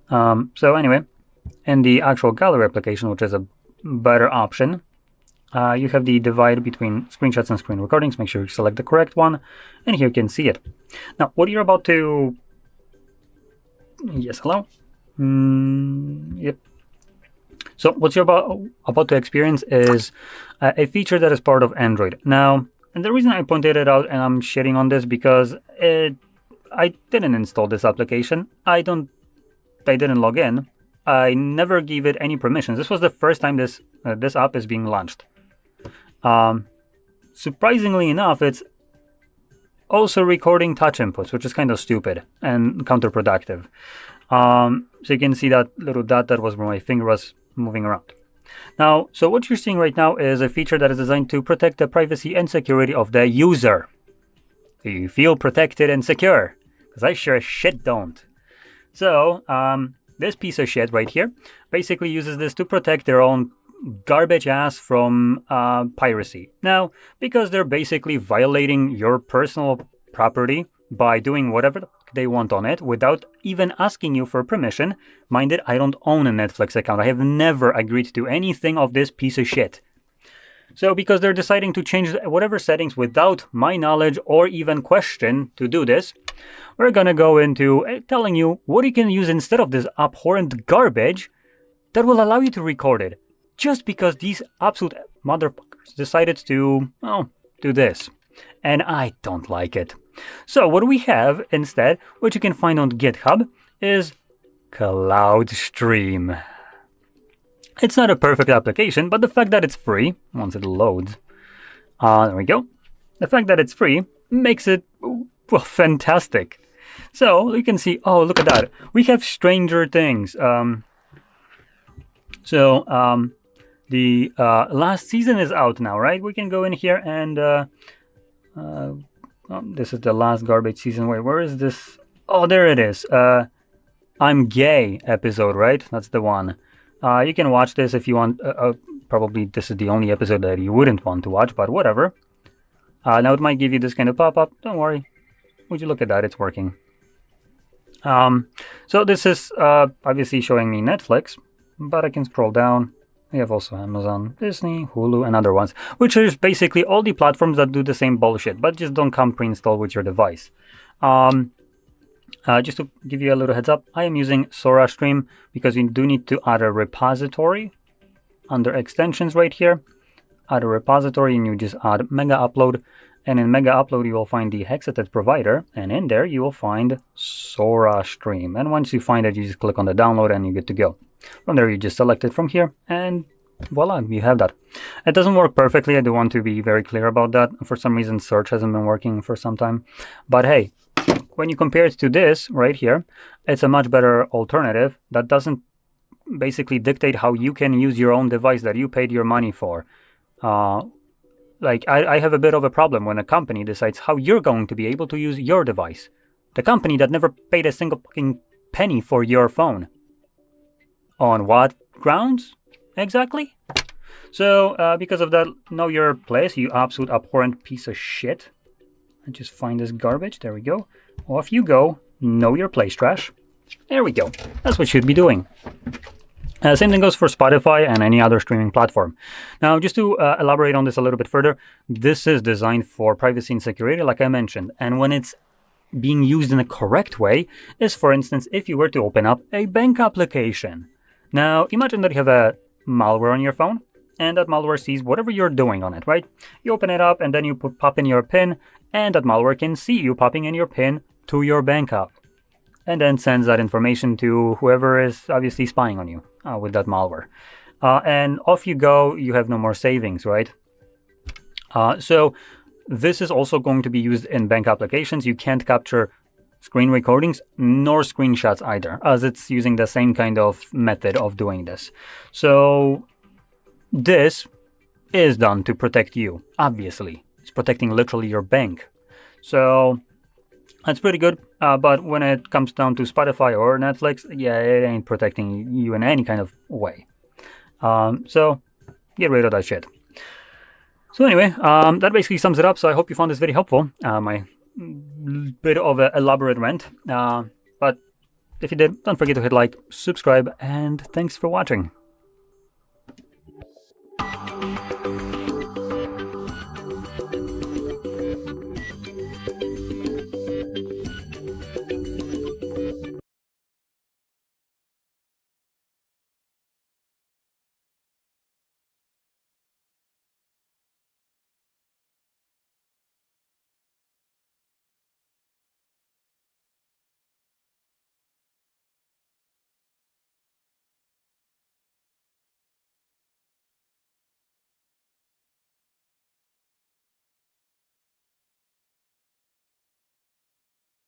So anyway, in the actual gallery application, which is a better option, you have the divide between screenshots and screen recordings. Make sure you select the correct one, and here you can see it. Now, what you're about to... Yes, hello? Yep. So what you're about to experience is a feature that is part of Android. Now, and the reason I pointed it out and I'm shitting on this because I didn't install this application. I didn't log in. I never gave it any permissions. This was the first time this app is being launched. Surprisingly enough, it's also recording touch inputs, which is kind of stupid and counterproductive. So you can see that little dot that was where my finger was moving around. Now, so what you're seeing right now is a feature that is designed to protect the privacy and security of the user. Do you feel protected and secure? Because I sure as shit don't. So, this piece of shit right here basically uses this to protect their own garbage ass from piracy. Now, because they're basically violating your personal property by doing whatever they want on it without even asking you for permission. Mind it, I don't own a Netflix account. I have never agreed to anything of this piece of shit. So because they're deciding to change whatever settings without my knowledge or even question to do this, we're gonna go into telling you what you can use instead of this abhorrent garbage that will allow you to record it. Just because these absolute motherfuckers decided to, well, do this. And I don't like it. So what we have instead, which you can find on GitHub, is Cloud Stream. It's not a perfect application, but the fact that it's free, once it loads, there we go. The fact that it's free makes it, well, fantastic. So you can see, oh, look at that. We have Stranger Things. So the last season is out now, right? We can go in here and this is the last garbage season. Wait, where is this? Oh, there it is. I'm Gay episode, right? That's the one. You can watch this if you want. Probably this is the only episode that you wouldn't want to watch, but whatever. Now it might give you this kind of pop-up. Don't worry. Would you look at that? It's working. So this is obviously showing me Netflix, but I can scroll down. We have also Amazon, Disney, Hulu, and other ones, which is basically all the platforms that do the same bullshit, but just don't come pre-installed with your device. Just to give you a little heads up, I am using SoraStream because you do need to add a repository under extensions right here. Add a repository and you just add Mega Upload. And in Mega Upload, you will find the Hexatet provider. And in there, you will find SoraStream. And once you find it, you just click on the download and you're good to go. From there, you just select it from here. And voila, you have that. It doesn't work perfectly. I do want to be very clear about that. For some reason, search hasn't been working for some time. But hey, when you compare it to this right here, it's a much better alternative that doesn't basically dictate how you can use your own device that you paid your money for. Like I have a bit of a problem when a company decides how you're going to be able to use your device. The company that never paid a single fucking penny for your phone. On what grounds exactly? So because of that, know your place, you absolute abhorrent piece of shit. I just find this garbage. There we go. Off you go. Know your place, trash. There we go. That's what you should be doing. Same thing goes for Spotify and any other streaming platform. Now, just to elaborate on this a little bit further, this is designed for privacy and security, like I mentioned. And when it's being used in a correct way is, for instance, if you were to open up a bank application. Now, imagine that you have a malware on your phone, and that malware sees whatever you're doing on it, right? You open it up, and then you pop in your PIN, and that malware can see you popping in your PIN to your bank app, and then sends that information to whoever is obviously spying on you with that malware. And off you go, you have no more savings, right? So this is also going to be used in bank applications. You can't capture screen recordings nor screenshots either, as it's using the same kind of method of doing this. So this is done to protect you, obviously. It's protecting literally your bank. So that's pretty good, but when it comes down to Spotify or Netflix, yeah, it ain't protecting you in any kind of way. So get rid of that shit. So anyway, that basically sums it up. So I hope you found this very helpful. My bit of an elaborate rant. But if you did, don't forget to hit like, subscribe, and thanks for watching.